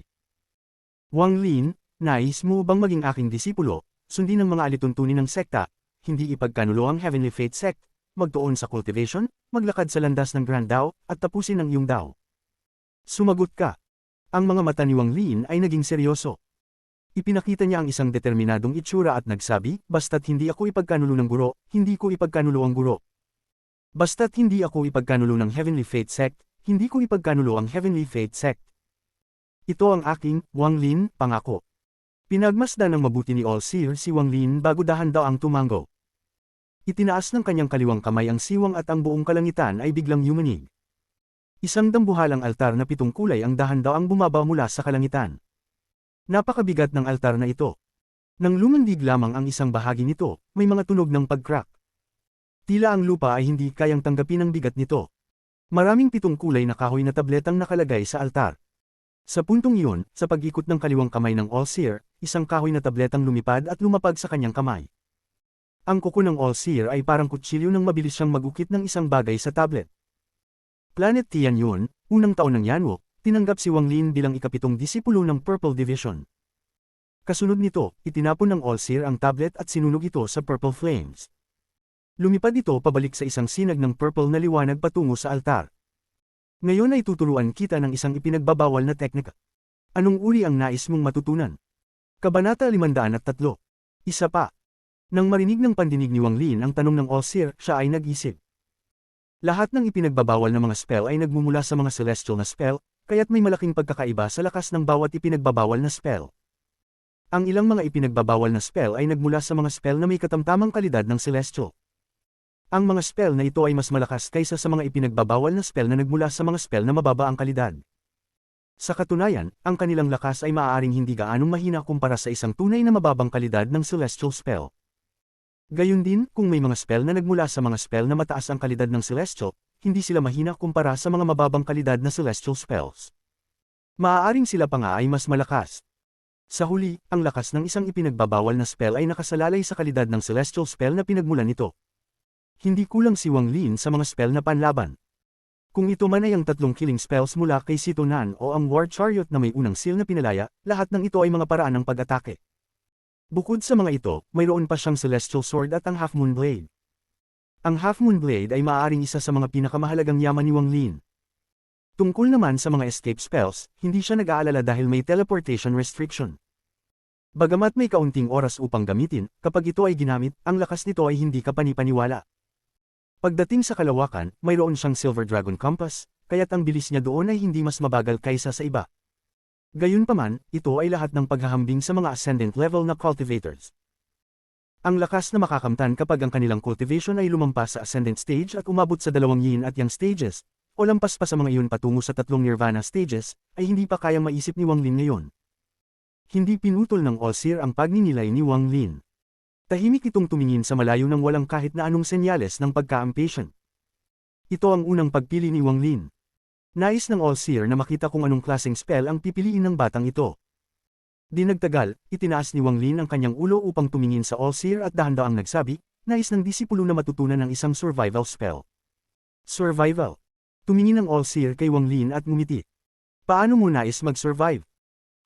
Wang Lin, nais mo bang maging aking disipulo, sundin ang mga alituntunin ng sekta, hindi ipagkanulo ang Heavenly Fate Sect, magtuon sa cultivation, maglakad sa landas ng Grand Dao, at tapusin ang iyong Dao. Sumagot ka. Ang mga mata ni Wang Lin ay naging seryoso. Ipinakita niya ang isang determinadong itsura at nagsabi, basta't hindi ako ipagkanulo ng guro, hindi ko ipagkanulo ang guro. Basta't hindi ako ipagkanulo ng Heavenly Fate Sect, hindi ko ipagkanulo ang Heavenly Fate Sect. Ito ang aking, Wang Lin, pangako. Pinagmasdan ng mabuti ni All-Seer si Wang Lin bago dahan-daang tumango. Itinaas ng kanyang kaliwang kamay ang siwang at ang buong kalangitan ay biglang yumanig. Isang dambuhalang altar na 7 kulay ang dahan-daang bumaba mula sa kalangitan. Napakabigat ng altar na ito. Nang lumandig lamang ang isang bahagi nito, may mga tunog ng pag-crack. Tila ang lupa ay hindi kayang tanggapin ang bigat nito. Maraming 7 kulay na kahoy na tabletang nakalagay sa altar. Sa puntong iyon, sa pag-ikot ng kaliwang kamay ng All-Seer, isang kahoy na tabletang lumipad at lumapag sa kanyang kamay. Ang kuko ng All-Seer ay parang kutsilyo nang mabilis siyang magukit ng isang bagay sa tablet. Planet Tianyun, unang taon ng Yanwo, tinanggap si Wang Lin bilang ika-7 disipulo ng Purple Division. Kasunod nito, itinapon ng All-Seer ang tablet at sinunog ito sa Purple Flames. Lumipad ito pabalik sa isang sinag ng purple na liwanag patungo sa altar. Ngayon ay tuturuan kita ng isang ipinagbabawal na teknika. Anong uri ang nais mong matutunan? Kabanata 503. Isa pa. Nang marinig ng pandinig ni Wang Lin ang tanong ng All-Seer, siya ay nag-isip. Lahat ng ipinagbabawal na mga spell ay nagmumula sa mga celestial na spell, kaya't may malaking pagkakaiba sa lakas ng bawat ipinagbabawal na spell. Ang ilang mga ipinagbabawal na spell ay nagmula sa mga spell na may katamtamang kalidad ng celestial. Ang mga spell na ito ay mas malakas kaysa sa mga ipinagbabawal na spell na nagmula sa mga spell na mababa ang kalidad. Sa katunayan, ang kanilang lakas ay maaaring hindi gaanong mahina kumpara sa isang tunay na mababang kalidad ng celestial spell. Gayun din, kung may mga spell na nagmula sa mga spell na mataas ang kalidad ng celestial, hindi sila mahina kumpara sa mga mababang kalidad na celestial spells. Maaaring sila pa nga ay mas malakas. Sa huli, ang lakas ng isang ipinagbabawal na spell ay nakasalalay sa kalidad ng celestial spell na pinagmulan nito. Hindi kulang si Wang Lin sa mga spell na panlaban. Kung ito man ay ang 3 killing spells mula kay Sito Nan o ang War Chariot na may unang seal na pinalaya, lahat ng ito ay mga paraan ng pag-atake. Bukod sa mga ito, mayroon pa siyang Celestial Sword at ang Half Moon Blade. Ang Half Moon Blade ay maaaring isa sa mga pinakamahalagang yaman ni Wang Lin. Tungkol naman sa mga escape spells, hindi siya nag-aalala dahil may teleportation restriction. Bagamat may kaunting oras upang gamitin, kapag ito ay ginamit, ang lakas nito ay hindi kapani-paniwala. Pagdating sa kalawakan, mayroon siyang Silver Dragon Compass, kaya't ang bilis niya doon ay hindi mas mabagal kaysa sa iba. Gayunpaman, ito ay lahat ng paghahambing sa mga ascendant level na cultivators. Ang lakas na makakamtan kapag ang kanilang cultivation ay lumampas sa ascendant stage at umabot sa 2 yin at yang stages, o lampas pa sa mga iyon patungo sa 3 nirvana stages, ay hindi pa kayang maisip ni Wang Lin ngayon. Hindi pinutol ng All-Seer ang pagninilay ni Wang Lin. Tahimik itong tumingin sa malayo nang walang kahit na anong senyales ng pagka-impatient. Ito ang unang pagpili ni Wang Lin. Nais ng All-Seer na makita kung anong klaseng spell ang pipiliin ng batang ito. Di nagtagal, itinaas ni Wang Lin ang kanyang ulo upang tumingin sa All-Seer at dahan-daang nagsabi, nais ng disipulo na matutunan ng isang survival spell. Survival. Tumingin ang All-Seer kay Wang Lin at ngumiti. Paano mo nais mag-survive?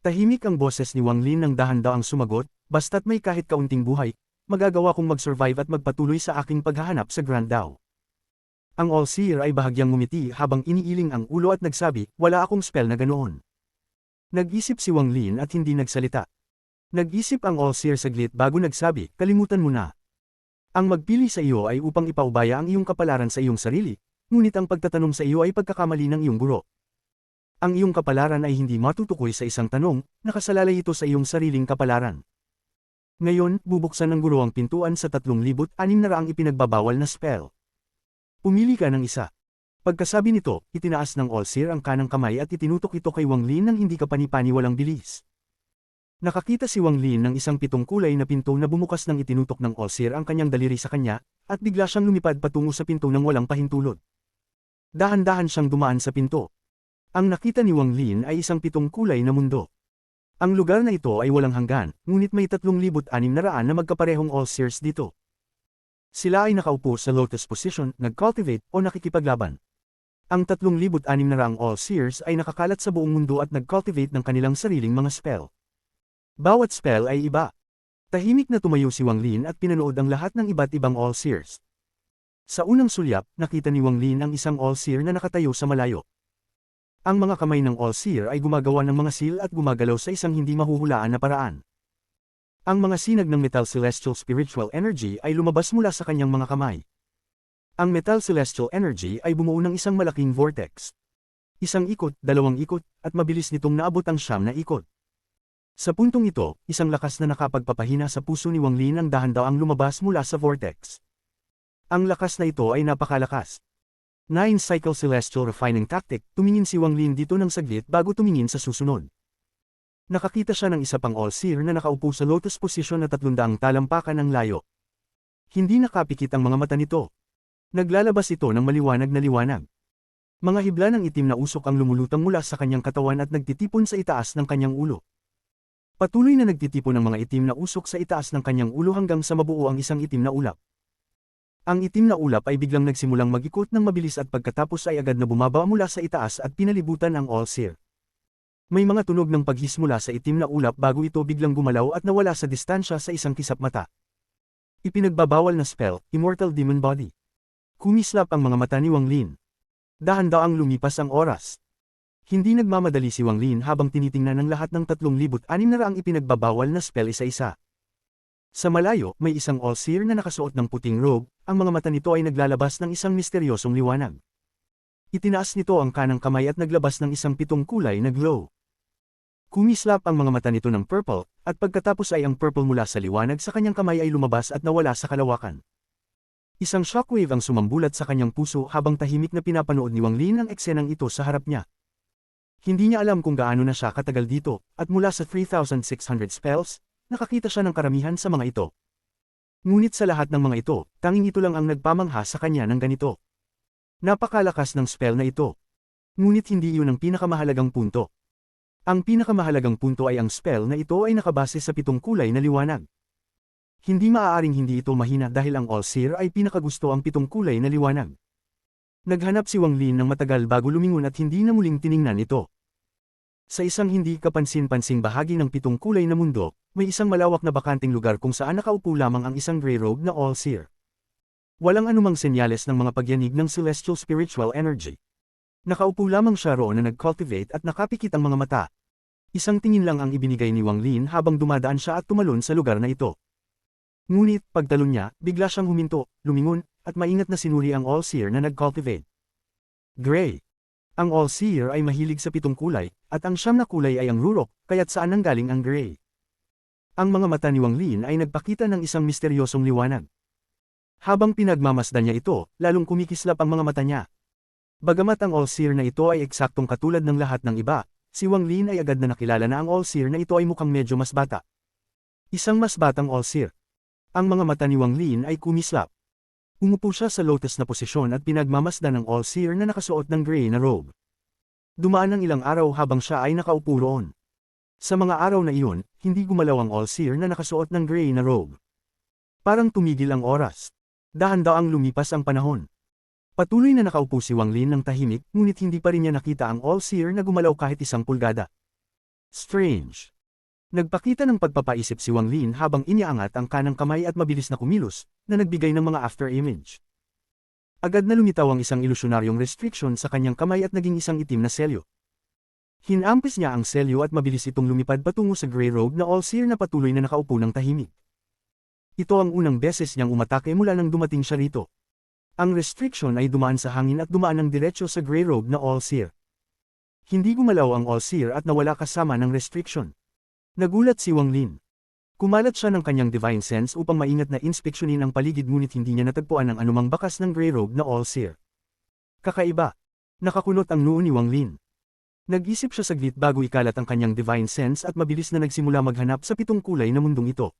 Tahimik ang boses ni Wang Lin nang dahan-daang sumagot, basta't may kahit kaunting buhay, magagawa kong mag-survive at magpatuloy sa aking paghahanap sa Grand Dao. Ang All-Seer ay bahagyang ngumiti habang iniiling ang ulo at nagsabi, wala akong spell na ganoon. Nag-isip si Wang Lin at hindi nagsalita. Nag-isip ang All-Seer saglit bago nagsabi, kalimutan mo na. Ang magpili sa iyo ay upang ipaubaya ang iyong kapalaran sa iyong sarili, ngunit ang pagtatanong sa iyo ay pagkakamali ng iyong guro. Ang iyong kapalaran ay hindi matutukoy sa isang tanong, nakasalalay ito sa iyong sariling kapalaran. Ngayon, bubuksan ng guro ang pintuan sa 3,600 ipinagbabawal na spell. Pumili ka ng isa. Pagkasabi nito, itinaas ng All-Seer ang kanang kamay at itinutok ito kay Wang Lin nang hindi kapani-pani walang bilis. Nakakita si Wang Lin ng isang 7 kulay na pinto na bumukas nang itinutok ng All-Seer ang kanyang daliri sa kanya, at bigla siyang lumipad patungo sa pinto nang walang pahintulot. Dahan-dahan siyang dumaan sa pinto. Ang nakita ni Wang Lin ay isang 7 kulay na mundo. Ang lugar na ito ay walang hanggan, ngunit may 3,600 na magkaparehong All-Seers dito. Sila ay nakaupo sa lotus position, nag-cultivate o nakikipaglaban. Ang 3,600 All-Seers ay nakakalat sa buong mundo at nag-cultivate ng kanilang sariling mga spell. Bawat spell ay iba. Tahimik na tumayo si Wang Lin at pinanood ang lahat ng iba't ibang All-Seers. Sa unang sulyap, nakita ni Wang Lin ang isang All-Seer na nakatayo sa malayo. Ang mga kamay ng All-Seer ay gumagawa ng mga seal at gumagalaw sa isang hindi mahuhulaan na paraan. Ang mga sinag ng Metal Celestial Spiritual Energy ay lumabas mula sa kanyang mga kamay. Ang Metal Celestial Energy ay bumuo ng isang malaking vortex. Isang ikot, 2 ikot, at mabilis nitong naabot ang 9 na ikot. Sa puntong ito, isang lakas na nakapagpapahina sa puso ni Wang Lin ang dahan-daang lumabas mula sa vortex. Ang lakas na ito ay napakalakas. 9 Cycle Celestial Refining Tactic, tumingin si Wang Lin dito ng saglit bago tumingin sa susunod. Nakakita siya ng isa pang All-Seer na nakaupo sa lotus position na 300 talampakan ang layo. Hindi nakapikit ang mga mata nito. Naglalabas ito ng maliwanag na liwanag. Mga hibla ng itim na usok ang lumulutang mula sa kanyang katawan at nagtitipon sa itaas ng kanyang ulo. Patuloy na nagtitipon ng mga itim na usok sa itaas ng kanyang ulo hanggang sa mabuo ang isang itim na ulap. Ang itim na ulap ay biglang nagsimulang mag-ikot ng mabilis at pagkatapos ay agad na bumaba mula sa itaas at pinalibutan ang All-Seer. May mga tunog ng paghis mula sa itim na ulap bago ito biglang gumalaw at nawala sa distansya sa isang kisap mata. Ipinagbabawal na spell, Immortal Demon Body. Kumislap ang mga mata ni Wang Lin. Dahan-daang lumipas ang oras. Hindi nagmamadali si Wang Lin habang tinitingnan ng lahat ng 3,600 ipinagbabawal na spell isa-isa. Sa malayo, may isang All-Seer na nakasuot ng puting robe, ang mga mata nito ay naglalabas ng isang misteryosong liwanag. Itinaas nito ang kanang kamay at naglabas ng isang 7 kulay na glow. Kumislap ang mga mata nito ng purple, at pagkatapos ay ang purple mula sa liwanag sa kanyang kamay ay lumabas at nawala sa kalawakan. Isang shockwave ang sumambulat sa kanyang puso habang tahimik na pinapanood ni Wang Lin ang eksenang ito sa harap niya. Hindi niya alam kung gaano na siya katagal dito, at mula sa 3,600 spells, nakakita siya ng karamihan sa mga ito. Ngunit sa lahat ng mga ito, tanging ito lang ang nagpamangha sa kanya ng ganito. Napakalakas ng spell na ito. Ngunit hindi iyon ang pinakamahalagang punto. Ang pinakamahalagang punto ay ang spell na ito ay nakabase sa 7 kulay na liwanag. Hindi maaaring hindi ito mahina dahil ang All-Seer ay pinakagusto ang 7 kulay na liwanag. Naghanap si Wang Lin ng matagal bago lumingon at hindi na muling tiningnan ito. Sa isang hindi kapansin-pansing bahagi ng 7 kulay na mundo, may isang malawak na bakanting lugar kung saan nakaupo lamang ang isang gray robe na All-Seer. Walang anumang senyales ng mga pagyanig ng Celestial Spiritual Energy. Nakaupo lamang siya roon na nag-cultivate at nakapikit ang mga mata. Isang tingin lang ang ibinigay ni Wang Lin habang dumadaan siya at tumalon sa lugar na ito. Ngunit, pagtalon niya, bigla siyang huminto, lumingon, at maingat na sinuri ang All-Seer na nag-cultivate. Gray. Ang All-Seer ay mahilig sa 7 kulay, at ang 9 na kulay ay ang rurok, kaya't saan nanggaling ang gray? Ang mga mata ni Wang Lin ay nagpakita ng isang misteryosong liwanag. Habang pinagmamasdan niya ito, lalong kumikislap ang mga mata niya. Bagamat ang All-Seer na ito ay eksaktong katulad ng lahat ng iba, si Wang Lin ay agad na nakilala na ang All-Seer na ito ay mukhang medyo mas bata. Isang mas batang All-Seer. Ang mga mata ni Wang Lin ay kumislap. Umupo siya sa lotus na posisyon at pinagmamasdan ng All-Seer na nakasuot ng gray na robe. Dumaan ang ilang araw habang siya ay nakaupo roon. Sa mga araw na iyon, hindi gumalaw ang All-Seer na nakasuot ng gray na robe. Parang tumigil ang oras. Dahan-daang lumipas ang panahon. Patuloy na nakaupo si Wang Lin ng tahimik, ngunit hindi pa rin niya nakita ang All-Seer na gumalaw kahit 1 pulgada. Strange. Nagpakita ng pagpapaisip si Wang Lin habang iniangat ang kanang kamay at mabilis na kumilos, na nagbigay ng mga after-image. Agad na lumitaw ang isang ilusyonaryong restriction sa kanyang kamay at naging isang itim na selyo. Hinampis niya ang selyo at mabilis itong lumipad patungo sa gray robe na All-Seer na patuloy na nakaupo ng tahimik. Ito ang unang beses niyang umatake mula nang dumating siya rito. Ang restriction ay dumaan sa hangin at dumaan ng diretsyo sa gray robe na All-Seer. Hindi gumalaw ang All-Seer at nawala kasama ng restriction. Nagulat si Wang Lin. Kumalat siya ng kanyang divine sense upang maingat na inspeksyonin ang paligid ngunit hindi niya natagpuan ang anumang bakas ng Grey Robe na All-Seer. Kakaiba. Nakakulot ang noo ni Wang Lin. Nag-isip siya saglit bago ikalat ang kanyang divine sense at mabilis na nagsimula maghanap sa 7 kulay na mundong ito.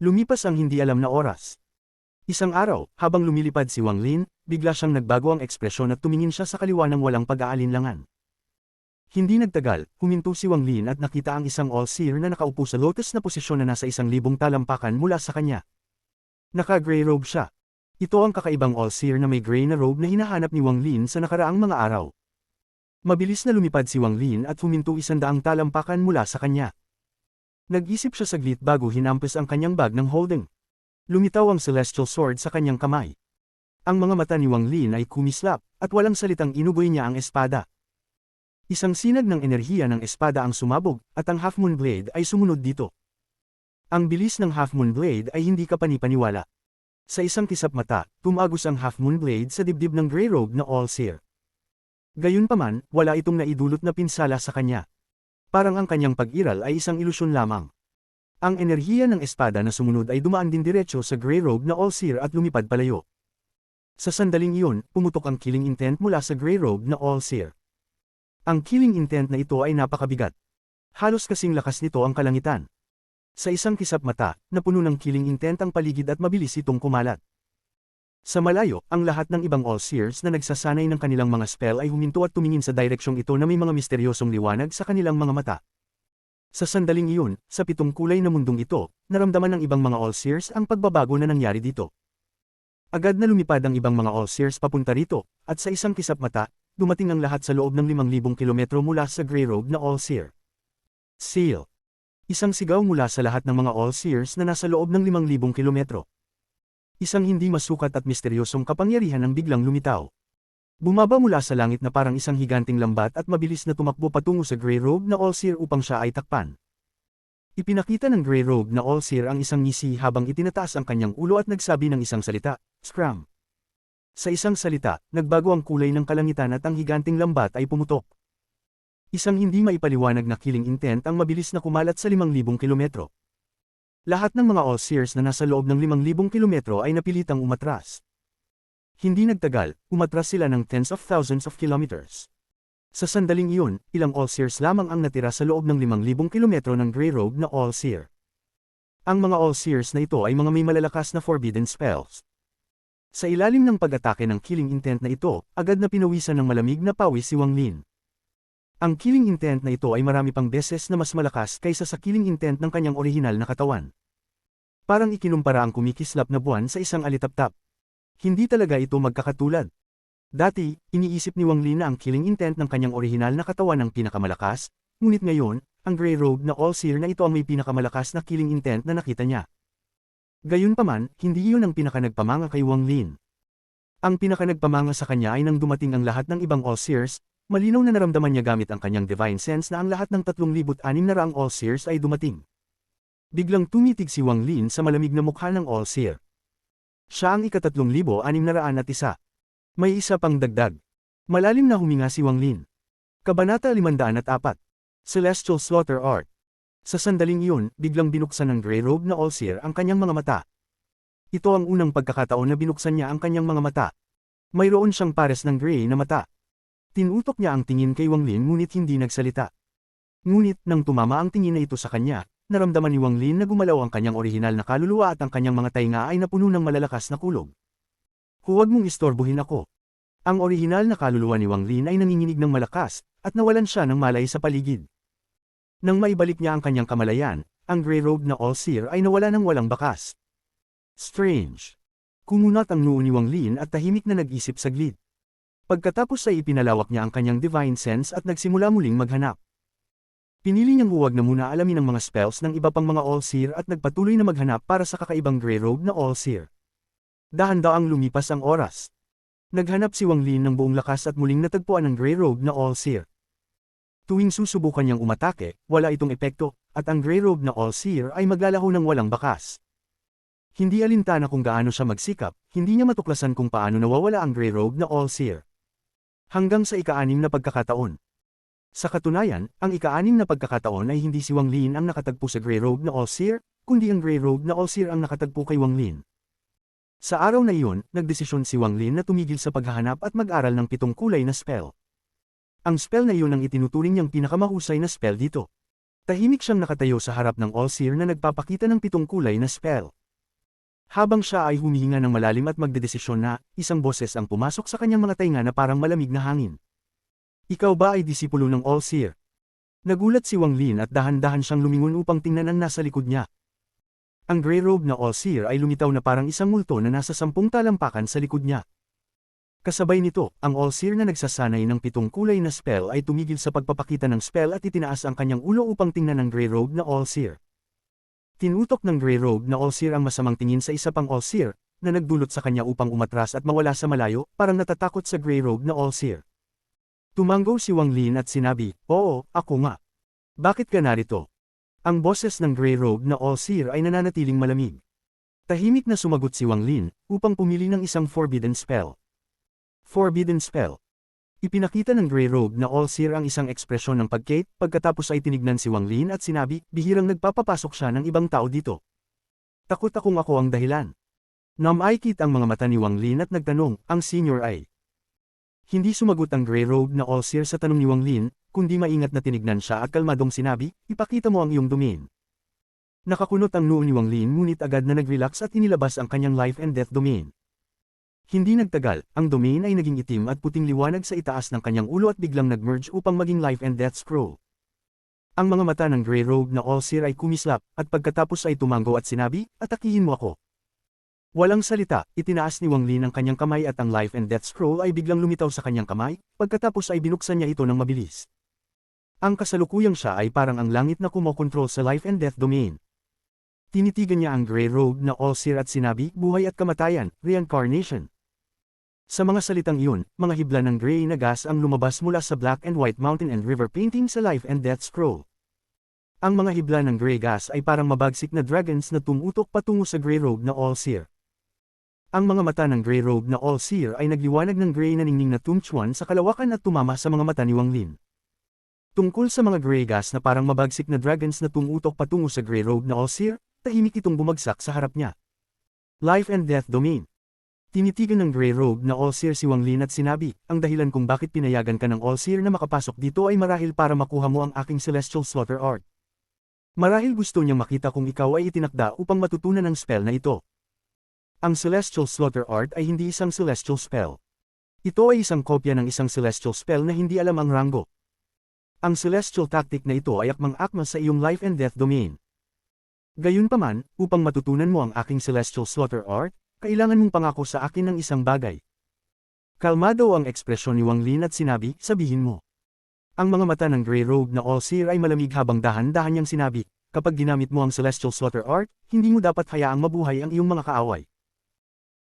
Lumipas ang hindi alam na oras. Isang araw, habang lumilipad si Wang Lin, bigla siyang nagbago ang ekspresyon at tumingin siya sa kaliwa ng walang pag-aalinlangan. Hindi nagtagal, huminto si Wang Lin at nakita ang isang All-Seer na nakaupo sa lotus na posisyon na nasa 1,000 talampakan mula sa kanya. Naka-gray robe siya. Ito ang kakaibang All-Seer na may gray na robe na hinahanap ni Wang Lin sa nakaraang mga araw. Mabilis na lumipad si Wang Lin at huminto 100 talampakan mula sa kanya. Nag-isip siya saglit bago hinampas ang kanyang bag ng holding. Lumitaw ang celestial sword sa kanyang kamay. Ang mga mata ni Wang Lin ay kumislap, at walang salitang inuboy niya ang espada. Isang sinag ng enerhiya ng espada ang sumabog, at ang Half Moon Blade ay sumunod dito. Ang bilis ng Half Moon Blade ay hindi kapani-paniwala. Sa isang kisap mata, tumagos ang Half Moon Blade sa dibdib ng Grey Robe na All-Seer. Gayunpaman, wala itong naidulot na pinsala sa kanya. Parang ang kanyang pag-iral ay isang ilusyon lamang. Ang enerhiya ng espada na sumunod ay dumaan din diretso sa Grey Robe na All-Seer at lumipad palayo. Sa sandaling iyon, pumutok ang killing intent mula sa Grey Robe na All-Seer. Ang killing intent na ito ay napakabigat. Halos kasing lakas nito ang kalangitan. Sa isang kisap mata, napuno ng killing intent ang paligid at mabilis itong kumalat. Sa malayo, ang lahat ng ibang All-Seers na nagsasanay ng kanilang mga spell ay huminto at tumingin sa direksyong ito na may mga misteryosong liwanag sa kanilang mga mata. Sa sandaling iyon, sa 7 kulay na mundong ito, naramdaman ng ibang mga All-Seers ang pagbabago na nangyari dito. Agad na lumipad ang ibang mga All-Seers papunta rito, at sa isang kisap mata, dumating ang lahat sa loob ng 5,000 kilometro mula sa Grey Robe na All-Seer. Seal. Isang sigaw mula sa lahat ng mga All-Seers na nasa loob ng 5,000 kilometro. Isang hindi masukat at misteryosong kapangyarihan ang biglang lumitaw. Bumaba mula sa langit na parang isang higanting lambat at mabilis na tumakbo patungo sa Grey Robe na All-Seer upang siya ay takpan. Ipinakita ng Grey Robe na All-Seer ang isang ngisi habang itinataas ang kanyang ulo at nagsabi ng isang salita, "Scram." Sa isang salita, nagbago ang kulay ng kalangitan at ang higanting lambat ay pumutok. Isang hindi maipaliwanag na killing intent ang mabilis na kumalat sa 5,000 kilometro. Lahat ng mga All-Seers na nasa loob ng 5,000 kilometro ay napilitang umatras. Hindi nagtagal, umatras sila ng tens of thousands of kilometers. Sa sandaling iyon, ilang All-Seers lamang ang natira sa loob ng 5,000 kilometro ng Grey Robe na All-Seer. Ang mga All-Seers na ito ay mga may malalakas na forbidden spells. Sa ilalim ng pag-atake ng killing intent na ito, agad na pinawisan ng malamig na pawis si Wang Lin. Ang killing intent na ito ay marami pang beses na mas malakas kaysa sa killing intent ng kanyang orihinal na katawan. Parang ikinumpara ang kumikislap na buwan sa isang alitaptap. Hindi talaga ito magkakatulad. Dati, iniisip ni Wang Lin na ang killing intent ng kanyang orihinal na katawan ang pinakamalakas, ngunit ngayon, ang Grey Robe na All-Seer na ito ang may pinakamalakas na killing intent na nakita niya. Gayunpaman, hindi iyon ang pinakanagpamanga kay Wang Lin. Ang pinakanagpamanga sa kanya ay nang dumating ang lahat ng ibang All-Seers, malinaw na naramdaman niya gamit ang kanyang divine sense na ang lahat ng 3,600 All-Seers ay dumating. Biglang tumitig si Wang Lin sa malamig na mukha ng All-Seer. Siya ang ika-3,601. May isa pang dagdag. Malalim na huminga si Wang Lin. Kabanata 504. Celestial Slaughter Art. Sa sandaling iyon, biglang binuksan ng Grey Robe na All-Seer ang kanyang mga mata. Ito ang unang pagkakataon na binuksan niya ang kanyang mga mata. Mayroon siyang pares ng gray na mata. Tinutok niya ang tingin kay Wang Lin ngunit hindi nagsalita. Ngunit nang tumama ang tingin na ito sa kanya, naramdaman ni Wang Lin na gumalaw ang kanyang orihinal na kaluluwa at ang kanyang mga tainga ay napuno ng malalakas na kulog. Huwag mong istorbohin ako. Ang orihinal na kaluluwa ni Wang Lin ay nanginginig ng malakas, at nawalan siya ng malay sa paligid. Nang maibalik niya ang kanyang kamalayan, ang Grey Robe na All-Seer ay nawala ng walang bakas. Strange. Kumunat ang noo ni Wang Lin at tahimik na nag-isip saglit. Pagkatapos ay ipinalawak niya ang kanyang divine sense at nagsimula muling maghanap. Pinili niyang huwag na muna alamin ang mga spells ng iba pang mga All-Seer at nagpatuloy na maghanap para sa kakaibang Grey Robe na All-Seer. Dahan-daang lumipas ang oras. Naghanap si Wang Lin ng buong lakas at muling natagpuan ang Grey Robe na All-Seer. Tuwing susubukan niyang umatake, wala itong epekto, at ang Grey Robe na All-Seer ay maglalaho ng walang bakas. Hindi alintana kung gaano siya magsikap, hindi niya matuklasan kung paano nawawala ang Grey Robe na All-Seer. Hanggang sa ika-6 na pagkakataon. Sa katunayan, ang ika-6 na pagkakataon ay hindi si Wang Lin ang nakatagpo sa Grey Robe na All-Seer, kundi ang Grey Robe na All-Seer ang nakatagpo kay Wang Lin. Sa araw na iyon, nagdesisyon si Wang Lin na tumigil sa paghahanap at mag-aral ng 7 kulay na spell. Ang spell na iyon ang itinuturing niyang pinakamahusay na spell dito. Tahimik siyang nakatayo sa harap ng All-Seer na nagpapakita ng 7 kulay na spell. Habang siya ay humihinga ng malalim at magdedesisyon na, isang boses ang pumasok sa kanyang mga tainga na parang malamig na hangin. Ikaw ba ay disipulo ng All-Seer? Nagulat si Wang Lin at dahan-dahan siyang lumingon upang tingnan ang nasa likod niya. Ang Grey Robe na All-Seer ay lumitaw na parang isang multo na nasa 10 talampakan sa likod niya. Kasabay nito, ang All-Seer na nagsasanay ng 7 kulay na spell ay tumigil sa pagpapakita ng spell at itinaas ang kanyang ulo upang tingnan ang Grey Robe na All-Seer. Tinutok ng Grey Robe na All-Seer ang masamang tingin sa isa pang All-Seer, na nagdulot sa kanya upang umatras at mawala sa malayo, parang natatakot sa Grey Robe na All-Seer. Tumango si Wang Lin at sinabi, "Oo, ako nga. Bakit ka narito?" Ang boses ng Grey Robe na All-Seer ay nananatiling malamig. Tahimik na sumagot si Wang Lin, upang pumili ng isang forbidden spell. Forbidden spell. Ipinakita ng Grey Robe na All-Seer ang isang ekspresyon ng pagkait, pagkatapos ay tinignan si Wang Lin at sinabi, "Bihirang nagpapapasok siya ng ibang tao dito. Takot akong ako ang dahilan." Namaikit ang mga mata ni Wang Lin at nagtanong, "Ang senior ay?" Hindi sumagot ang Grey Robe na All-Seer sa tanong ni Wang Lin, kundi maingat na tinignan siya at kalmadong sinabi, "Ipakita mo ang iyong domain." Nakakunot ang noo ni Wang Lin ngunit agad na nag-relax at inilabas ang kanyang life and death domain. Hindi nagtagal, ang domain ay naging itim at puting liwanag sa itaas ng kanyang ulo at biglang nag-merge upang maging life and death scroll. Ang mga mata ng Grey Robe na All-Seer ay kumislap, at pagkatapos ay tumango at sinabi, "Atakihin mo ako." Walang salita, itinaas ni Wang Lin ang kanyang kamay at ang life and death scroll ay biglang lumitaw sa kanyang kamay, pagkatapos ay binuksan niya ito ng mabilis. Ang kasalukuyang siya ay parang ang langit na kumokontrol sa life and death domain. Tinitigan niya ang Grey Robe na All-Seer at sinabi, "Buhay at kamatayan, reincarnation." Sa mga salitang iyon, mga hibla ng gray na gas ang lumabas mula sa Black and White Mountain and River painting sa Life and Death Scroll. Ang mga hibla ng gray gas ay parang mabagsik na dragons na tumutok patungo sa Grey Robe na All-Seer. Ang mga mata ng Grey Robe na All-Seer ay nagliwanag ng gray na ningning na tumchuan sa kalawakan at tumama sa mga mata ni Wang Lin. Tungkol sa mga gray gas na parang mabagsik na dragons na tumutok patungo sa Grey Robe na All-Seer, tahimik itong bumagsak sa harap niya. Life and Death Domain. Tinitigan ng Grey Robe na All-Seer si Wang Lin at sinabi, "Ang dahilan kung bakit pinayagan ka ng All-Seer na makapasok dito ay marahil para makuha mo ang aking Celestial Slaughter Art. Marahil gusto niyang makita kung ikaw ay itinakda upang matutunan ang spell na ito." Ang Celestial Slaughter Art ay hindi isang celestial spell. Ito ay isang kopya ng isang celestial spell na hindi alam ang ranggo. Ang celestial tactic na ito ay akmang-akma sa iyong life and death domain. Gayunpaman, upang matutunan mo ang aking Celestial Slaughter Art, kailangan mong pangako sa akin ng isang bagay. Kalmado ang ekspresyon ni Wang Lin at sinabi, "Sabihin mo." Ang mga mata ng Grey Robe na All-Seer ay malamig habang dahan-dahan niyang sinabi, "Kapag ginamit mo ang Celestial Slaughter Art, hindi mo dapat hayaang mabuhay ang iyong mga kaaway.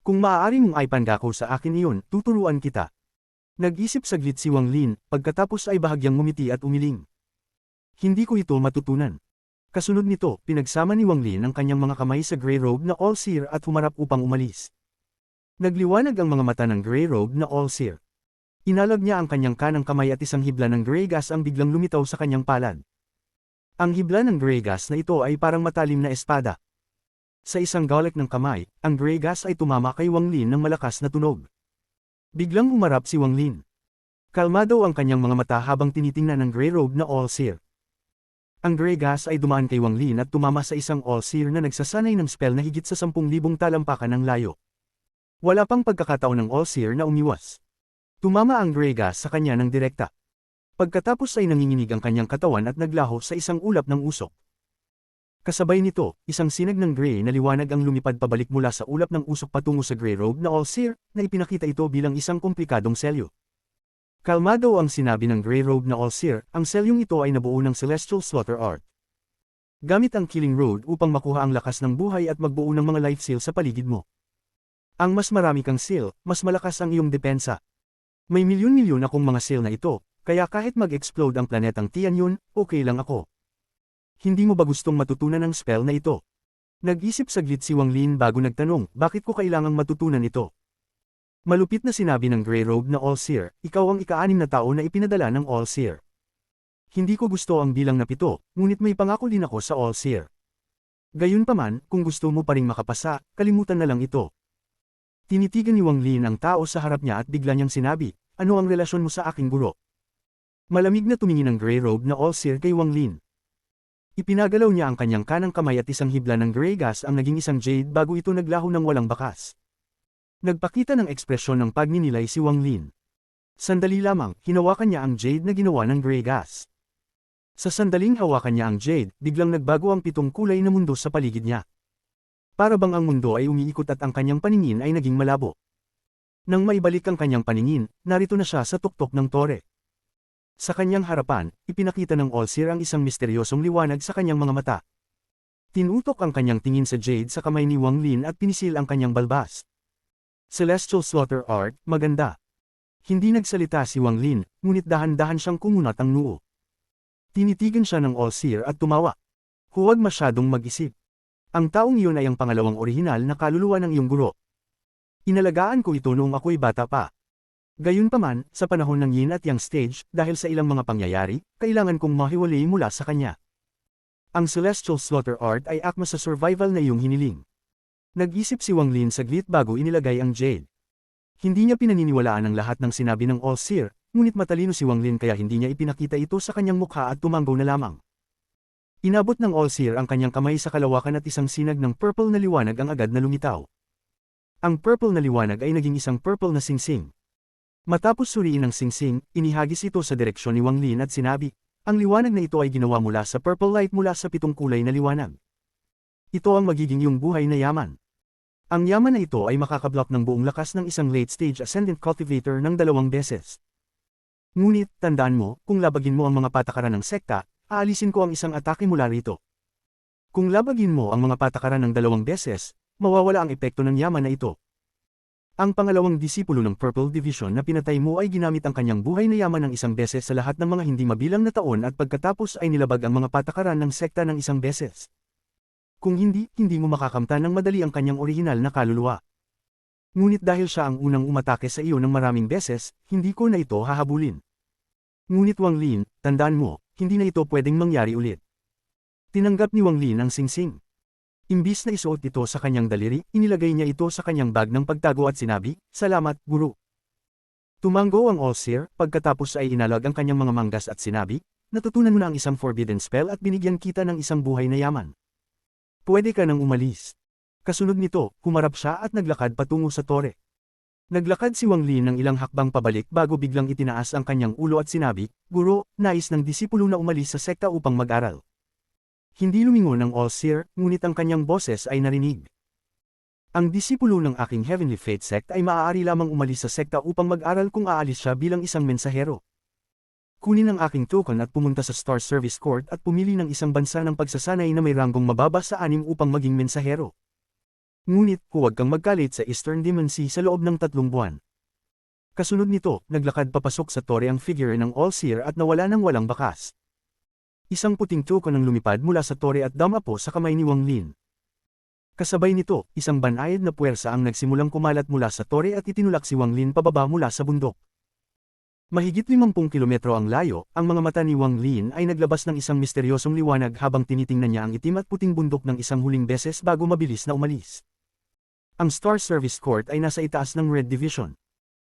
Kung maaari mong ipangako sa akin iyon, tuturuan kita." Nag-isip saglit si Wang Lin, pagkatapos ay bahagyang ngumiti at umiling. "Hindi ko ito matutunan." Kasunod nito, pinagsama ni Wang Lin ang kanyang mga kamay sa Grey Robe na All-Seer at humarap upang umalis. Nagliwanag ang mga mata ng Grey Robe na All-Seer. Inalag niya ang kanyang kanang kamay at isang hibla ng gray gas ang biglang lumitaw sa kanyang palad. Ang hibla ng gray gas na ito ay parang matalim na espada. Sa isang gawlik ng kamay, ang gray gas ay tumama kay Wang Lin ng malakas na tunog. Biglang humarap si Wang Lin. Kalmado ang kanyang mga mata habang tinitingnan ng Grey Robe na All-Seer. Ang gray gas ay dumaan kay Wang Lin at tumama sa isang All-Seer na nagsasanay ng spell na higit sa 10,000 talampakan ng layo. Wala pang pagkakataon ng All-Seer na umiwas. Tumama ang gray gas sa kanya ng direkta. Pagkatapos ay nanginginig ang kanyang katawan at naglaho sa isang ulap ng usok. Kasabay nito, isang sinag ng gray na liwanag ang lumipad pabalik mula sa ulap ng usok patungo sa Grey Robe na All-Seer, na ipinakita ito bilang isang komplikadong selyo. Kalmado ang sinabi ng Grey Robe na All-Seer, "Ang selyong ito ay nabuo ng Celestial Slaughter Art. Gamit ang Killing Road upang makuha ang lakas ng buhay at magbuo ng mga life seal sa paligid mo. Ang mas marami kang seal, mas malakas ang iyong depensa. May milyon-milyon akong mga seal na ito, kaya kahit mag-explode ang planetang Tianyun, okay lang ako. Hindi mo ba gustong matutunan ang spell na ito?" Nag-isip saglit si Wang Lin bago nagtanong, "Bakit ko kailangang matutunan ito?" Malupit na sinabi ng Grey Robe na All-Seer, "Ikaw ang ika-6 na tao na ipinadala ng All-Seer. Hindi ko gusto ang bilang na 7, ngunit may pangako din ako sa All-Seer. Gayunpaman, kung gusto mo pa ring makapasa, kalimutan na lang ito. Tinitigan ni Wang Lin ang tao sa harap niya at bigla niyang sinabi, ano ang relasyon mo sa aking guro? Malamig na tumingin ang gray robe na all-seer kay Wang Lin. Ipinagalaw niya ang kanyang kanang kamay at isang hibla ng gray gas ang naging isang jade bago ito naglaho ng walang bakas. Nagpakita ng ekspresyon ng pagninilay si Wang Lin. Sandali lamang, hinawakan niya ang jade na ginawa ng gray gas. Sa sandaling hawakan niya ang jade, biglang nagbago ang 7 kulay na mundo sa paligid niya. Para bang ang mundo ay umiikot at ang kanyang paningin ay naging malabo. Nang maibalik ang kanyang paningin, narito na siya sa tuktok ng tore. Sa kanyang harapan, ipinakita ng all-seer ang isang misteryosong liwanag sa kanyang mga mata. Tinutok ang kanyang tingin sa jade sa kamay ni Wang Lin at pinisil ang kanyang balbas. Celestial Slaughter Art, maganda. Hindi nagsalita si Wang Lin, ngunit dahan-dahan siyang kumunat ang noo. Tinitigan siya ng all-seer at tumawa. Huwag masyadong mag-isip. Ang taong iyon ay ang pangalawang orihinal na kaluluwa ng iyong guro. Inalagaan ko ito noong ako'y bata pa. Gayunpaman, sa panahon ng yin at yang stage, dahil sa ilang mga pangyayari, kailangan kong mahiwalay mula sa kanya. Ang Celestial Slaughter Art ay akma sa survival na iyong hiniling. Nag-isip si Wang Lin saglit bago inilagay ang jade. Hindi niya pinaniniwalaan ang lahat ng sinabi ng all-seer, ngunit matalino si Wang Lin kaya hindi niya ipinakita ito sa kanyang mukha at tumanggaw na lamang. Inabot ng all-seer ang kanyang kamay sa kalawakan at isang sinag ng purple na liwanag ang agad na lumitaw. Ang purple na liwanag ay naging isang purple na singsing. Matapos suriin ang singsing, inihagis ito sa direksyon ni Wang Lin at sinabi, ang liwanag na ito ay ginawa mula sa purple light mula sa 7 kulay na liwanag. Ito ang magiging iyong buhay na yaman. Ang yaman na ito ay makakablock ng buong lakas ng isang late-stage ascendant cultivator ng 2 beses. Ngunit, tandaan mo, kung labagin mo ang mga patakaran ng sekta, aalisin ko ang isang atake mula rito. Kung labagin mo ang mga patakaran ng 2 beses, mawawala ang epekto ng yaman na ito. Ang pangalawang disipulo ng Purple Division na pinatay mo ay ginamit ang kanyang buhay na yaman ng 1 beses sa lahat ng mga hindi mabilang na taon at pagkatapos ay nilabag ang mga patakaran ng sekta ng 1 beses. Kung hindi, hindi mo makakamtan ng madali ang kanyang orihinal na kaluluwa. Ngunit dahil siya ang unang umatake sa iyo ng maraming beses, hindi ko na ito hahabulin. Ngunit Wang Lin, tandaan mo, hindi na ito pwedeng mangyari ulit. Tinanggap ni Wang Lin ang singsing. Imbis na isuot ito sa kanyang daliri, inilagay niya ito sa kanyang bag ng pagtago at sinabi, salamat, guru. Tumanggo ang all-seer, pagkatapos ay inalag ang kanyang mga manggas at sinabi, natutunan mo na ang isang forbidden spell at binigyan kita ng isang buhay na yaman. Pwede ka nang umalis. Kasunod nito, humarap siya at naglakad patungo sa tore. Naglakad si Wang Lin ng ilang hakbang pabalik bago biglang itinaas ang kanyang ulo at sinabi, Guro, nais ng disipulo na umalis sa sekta upang mag-aral. Hindi lumingon ang all-seer, ngunit ang kanyang boses ay narinig. Ang disipulo ng aking Heavenly Fate sect ay maaari lamang umalis sa sekta upang mag-aral kung aalis siya bilang isang mensahero. Kunin ang aking token at pumunta sa Star Service Court at pumili ng isang bansa ng pagsasanay na may ranggong mababa sa 6 upang maging mensahero. Ngunit, huwag kang magkalit sa Eastern Demon Sea sa loob ng 3 buwan. Kasunod nito, naglakad papasok sa tore ang figure ng all-seer at nawala ng walang bakas. Isang puting token ang lumipad mula sa tore at damapo sa kamay ni Wang Lin. Kasabay nito, isang banayad na puwersa ang nagsimulang kumalat mula sa tore at itinulak si Wang Lin pababa mula sa bundok. Mahigit 50 kilometro ang layo, ang mga mata ni Wang Lin ay naglabas ng isang misteryosong liwanag habang tinitingnan niya ang itim at puting bundok ng isang huling beses bago mabilis na umalis. Ang Star Service Court ay nasa itaas ng Red Division.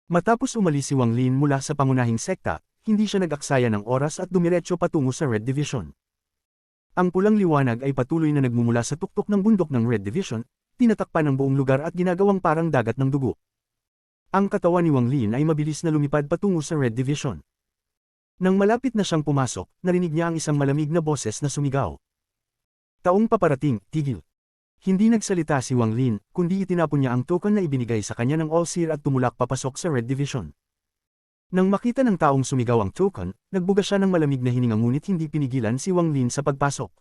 Matapos umalis si Wang Lin mula sa pangunahing sekta, hindi siya nag-aksaya ng oras at dumiretso patungo sa Red Division. Ang pulang liwanag ay patuloy na nagmumula sa tuktok ng bundok ng Red Division, tinatakpan ng buong lugar at ginagawang parang dagat ng dugo. Ang katawan ni Wang Lin ay mabilis na lumipad patungo sa Red Division. Nang malapit na siyang pumasok, narinig niya ang isang malamig na boses na sumigaw. Taong paparating, tigil. Hindi nagsalita si Wang Lin, kundi itinapon niya ang token na ibinigay sa kanya ng all-seer at tumulak papasok sa Red Division. Nang makita ng taong sumigaw ang token, nagbuga siya ng malamig na hininga ngunit hindi pinigilan si Wang Lin sa pagpasok.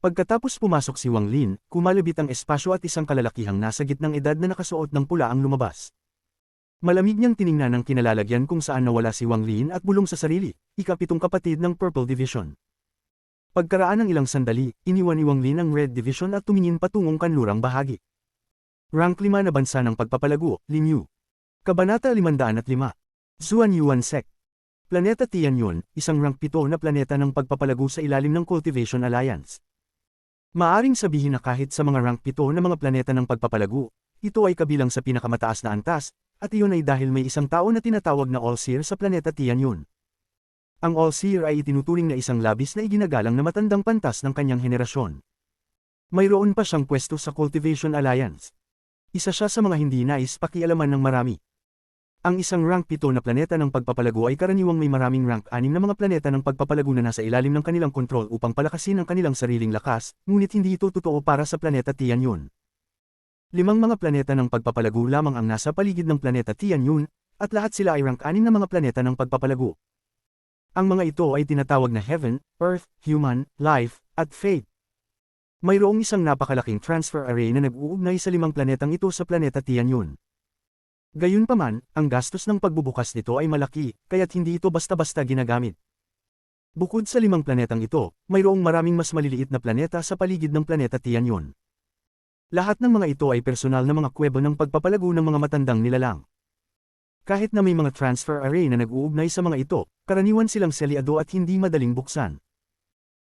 Pagkatapos pumasok si Wang Lin, kumalabit ang espasyo at isang kalalakihang nasa gitnang edad na nakasuot ng pula ang lumabas. Malamig niyang tiningnan ang kinalalagyan kung saan nawala si Wang Lin at bulong sa sarili, ika-7 kapatid ng Purple Division. Pagkaraan ng ilang sandali, iniwan ni Wang Lin ang Red Division at tumingin patungong kanlurang bahagi. Rank 5 na bansa ng pagpapalago, Linyu. Kabanata 505. Zuan Yuan Sect. Planeta Tianyun, isang rank 7 na planeta ng pagpapalago sa ilalim ng Cultivation Alliance. Maaring sabihin na kahit sa mga rank 7 na mga planeta ng pagpapalago, ito ay kabilang sa pinakamataas na antas, at iyon ay dahil may isang tao na tinatawag na All-Seer sa planeta Tianyun. Ang All-Seer ay itinuturing na isang labis na iginagalang na matandang pantas ng kanyang henerasyon. Mayroon pa siyang pwesto sa Cultivation Alliance. Isa siya sa mga hindi nais pakialaman ng marami. Ang isang rank 7 na planeta ng pagpapalago ay karaniwang may maraming rank 6 na mga planeta ng pagpapalago na nasa ilalim ng kanilang kontrol upang palakasin ang kanilang sariling lakas, ngunit hindi ito totoo para sa planeta Tianyun. 5 mga planeta ng pagpapalago lamang ang nasa paligid ng planeta Tianyun, at lahat sila ay rank 6 na mga planeta ng pagpapalago. Ang mga ito ay tinatawag na Heaven, Earth, Human, Life, at Fate. Mayroong isang napakalaking transfer array na nag-uugnay sa 5 planetang ito sa planeta Tianyun. Gayunpaman, ang gastos ng pagbubukas nito ay malaki, kaya't hindi ito basta-basta ginagamit. Bukod sa 5 planetang ito, mayroong maraming mas maliliit na planeta sa paligid ng planeta Tianyun. Lahat ng mga ito ay personal na mga kuweba ng pagpapalago ng mga matandang nilalang. Kahit na may mga transfer array na nag-uugnay sa mga ito, karaniwan silang selyado at hindi madaling buksan.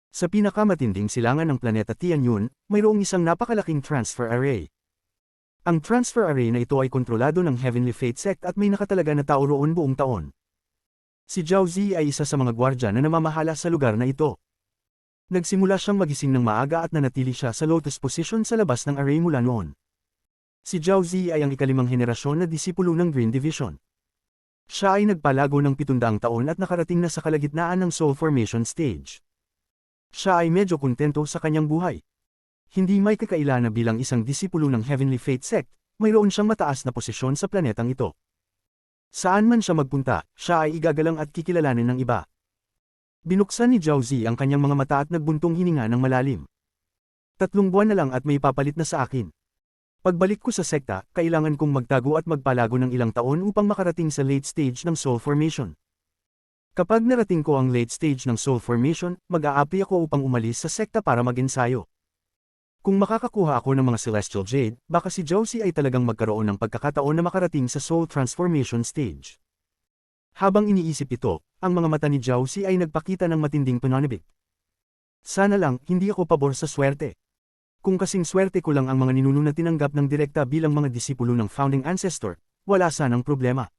Sa pinakamatinding silangan ng planeta Tianyun, mayroong isang napakalaking transfer array. Ang transfer array na ito ay kontrolado ng Heavenly Fate Sect at may nakatalaga na tao roon buong taon. Si Zhao Zi ay isa sa mga gwardya na namamahala sa lugar na ito. Nagsimula siyang magising ng maaga at nanatili siya sa lotus position sa labas ng array mula noon. Si Zhao Zi ay ang ikalimang henerasyon na disipulo ng Green Division. Siya ay nagpalago ng 700 taon at nakarating na sa kalagitnaan ng Soul Formation Stage. Siya ay medyo kontento sa kanyang buhay. Hindi may kakaila na bilang isang disipulo ng Heavenly Fate Sect, mayroon siyang mataas na posisyon sa planetang ito. Saan man siya magpunta, siya ay igagalang at kikilalanin ng iba. Binuksan ni Zhao Zi ang kanyang mga mata at nagbuntong hininga ng malalim. 3 buwan na lang at may papalit na sa akin. Pagbalik ko sa sekta, kailangan kong magtago at magpalago ng ilang taon upang makarating sa late stage ng Soul Formation. Kapag narating ko ang late stage ng Soul Formation, mag-aapi ako upang umalis sa sekta para mag-ensayo. Kung makakakuha ako ng mga Celestial Jade, baka si Zhao Zi ay talagang magkaroon ng pagkakataon na makarating sa Soul Transformation Stage. Habang iniisip ito, ang mga mata ni Zhao Zi ay nagpakita ng matinding pananabik. Sana lang, hindi ako pabor sa swerte. Kung kasing swerte ko lang ang mga ninuno na tinanggap ng direkta bilang mga disipulo ng Founding Ancestor, wala sanang problema.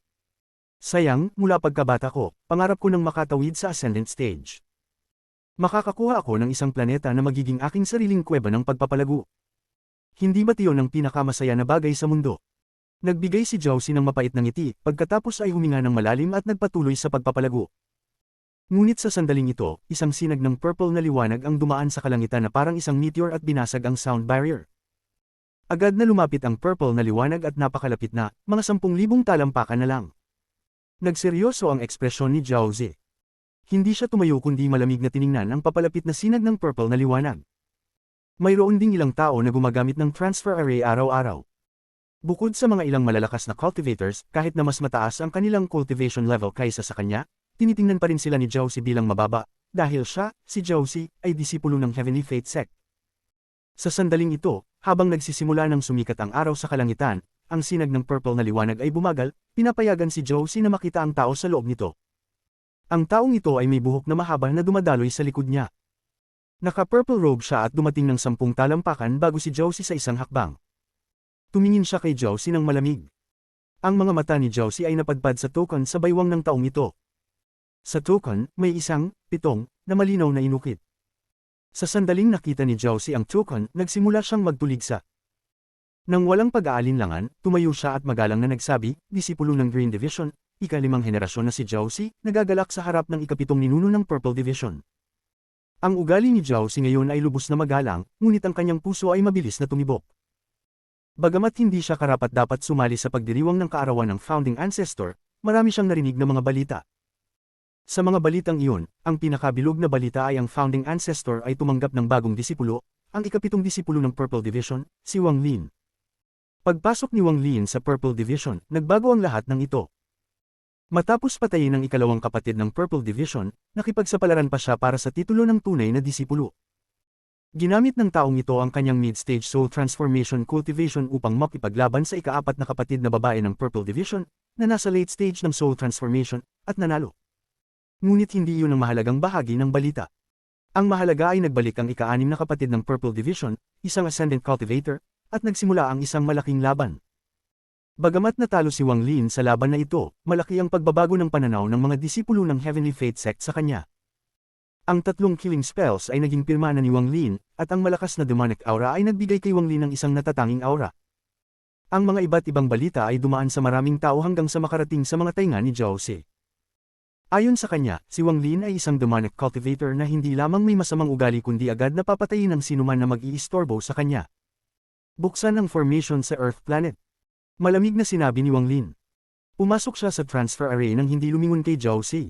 Sayang, mula pagkabata ko, pangarap ko nang makatawid sa Ascendant Stage. Makakakuha ako ng isang planeta na magiging aking sariling kuweba ng pagpapalago. Hindi ba tiyon ang pinakamasaya na bagay sa mundo? Nagbigay si Zhao Zi ng mapait na ngiti, pagkatapos ay huminga ng malalim at nagpatuloy sa pagpapalago. Ngunit sa sandaling ito, isang sinag ng purple na liwanag ang dumaan sa kalangitan na parang isang meteor at binasag ang sound barrier. Agad na lumapit ang purple na liwanag at napakalapit na, mga 10,000 talampakan na lang. Nagseryoso ang ekspresyon ni Zhao Zi. Hindi siya tumayo kundi malamig na tiningnan ang papalapit na sinag ng purple na liwanag. Mayroon ding ilang tao na gumagamit ng transfer array araw-araw. Bukod sa mga ilang malalakas na cultivators, kahit na mas mataas ang kanilang cultivation level kaysa sa kanya, tinitingnan pa rin sila ni Zhao Zi bilang mababa, dahil siya, si Zhao Zi, ay disipulo ng Heavenly Fate Sect. Sa sandaling ito, habang nagsisimula ng sumikat ang araw sa kalangitan, ang sinag ng purple na liwanag ay bumagal, pinapayagan si Zhao Zi na makita ang tao sa loob nito. Ang taong ito ay may buhok na mahaba na dumadaloy sa likod niya. Naka-purple robe siya at dumating ng 10 talampakan bago si Zhao Zi sa isang hakbang. Tumingin siya kay Zhao Zi ng malamig. Ang mga mata ni Zhao Zi ay napadpad sa token sa baywang ng taong ito. Sa token, may isang, 7, na malinaw na inukit. Sa sandaling nakita ni Zhao Zi ang token, nagsimula siyang magtuligsa. Nang walang pag-aalinlangan, tumayo siya at magalang na nagsabi, disipulo ng Green Division, ika-5 henerasyon na si Zhao Zi, nagagalak sa harap ng ika-7 ninuno ng Purple Division. Ang ugali ni Zhao Zi ngayon ay lubos na magalang, ngunit ang kanyang puso ay mabilis na tumibok. Bagamat hindi siya karapat-dapat sumali sa pagdiriwang ng kaarawan ng Founding Ancestor, marami siyang narinig na mga balita. Sa mga balitang iyon, ang pinakabilog na balita ay ang Founding Ancestor ay tumanggap ng bagong disipulo, ang ika-7 disipulo ng Purple Division, si Wang Lin. Pagpasok ni Wang Lin sa Purple Division, nagbago ang lahat ng ito. Matapos patayin ng ikalawang kapatid ng Purple Division, nakipagsapalaran pa siya para sa titulo ng tunay na disipulo. Ginamit ng taong ito ang kanyang mid-stage soul transformation cultivation upang makipaglaban sa ika-4 na kapatid na babae ng Purple Division, na nasa late stage ng soul transformation, at nanalo. Ngunit hindi iyon ang mahalagang bahagi ng balita. Ang mahalaga ay nagbalik ang ika-6 na kapatid ng Purple Division, isang Ascendant Cultivator, at nagsimula ang isang malaking laban. Bagamat natalo si Wang Lin sa laban na ito, malaki ang pagbabago ng pananaw ng mga disipulo ng Heavenly Fate Sect sa kanya. Ang 3 killing spells ay naging pirmana ni Wang Lin, at ang malakas na demonic aura ay nagbigay kay Wang Lin ng isang natatanging aura. Ang mga iba't ibang balita ay dumaan sa maraming tao hanggang sa makarating sa mga tainga ni Zhao Si. Ayon sa kanya, si Wang Lin ay isang demonic cultivator na hindi lamang may masamang ugali kundi agad na papatayin ang sinuman na mag-iistorbo sa kanya. Buksan ang formation sa Earth Planet. Malamig na sinabi ni Wang Lin. Pumasok siya sa transfer array nang hindi lumingon kay Zhao Si.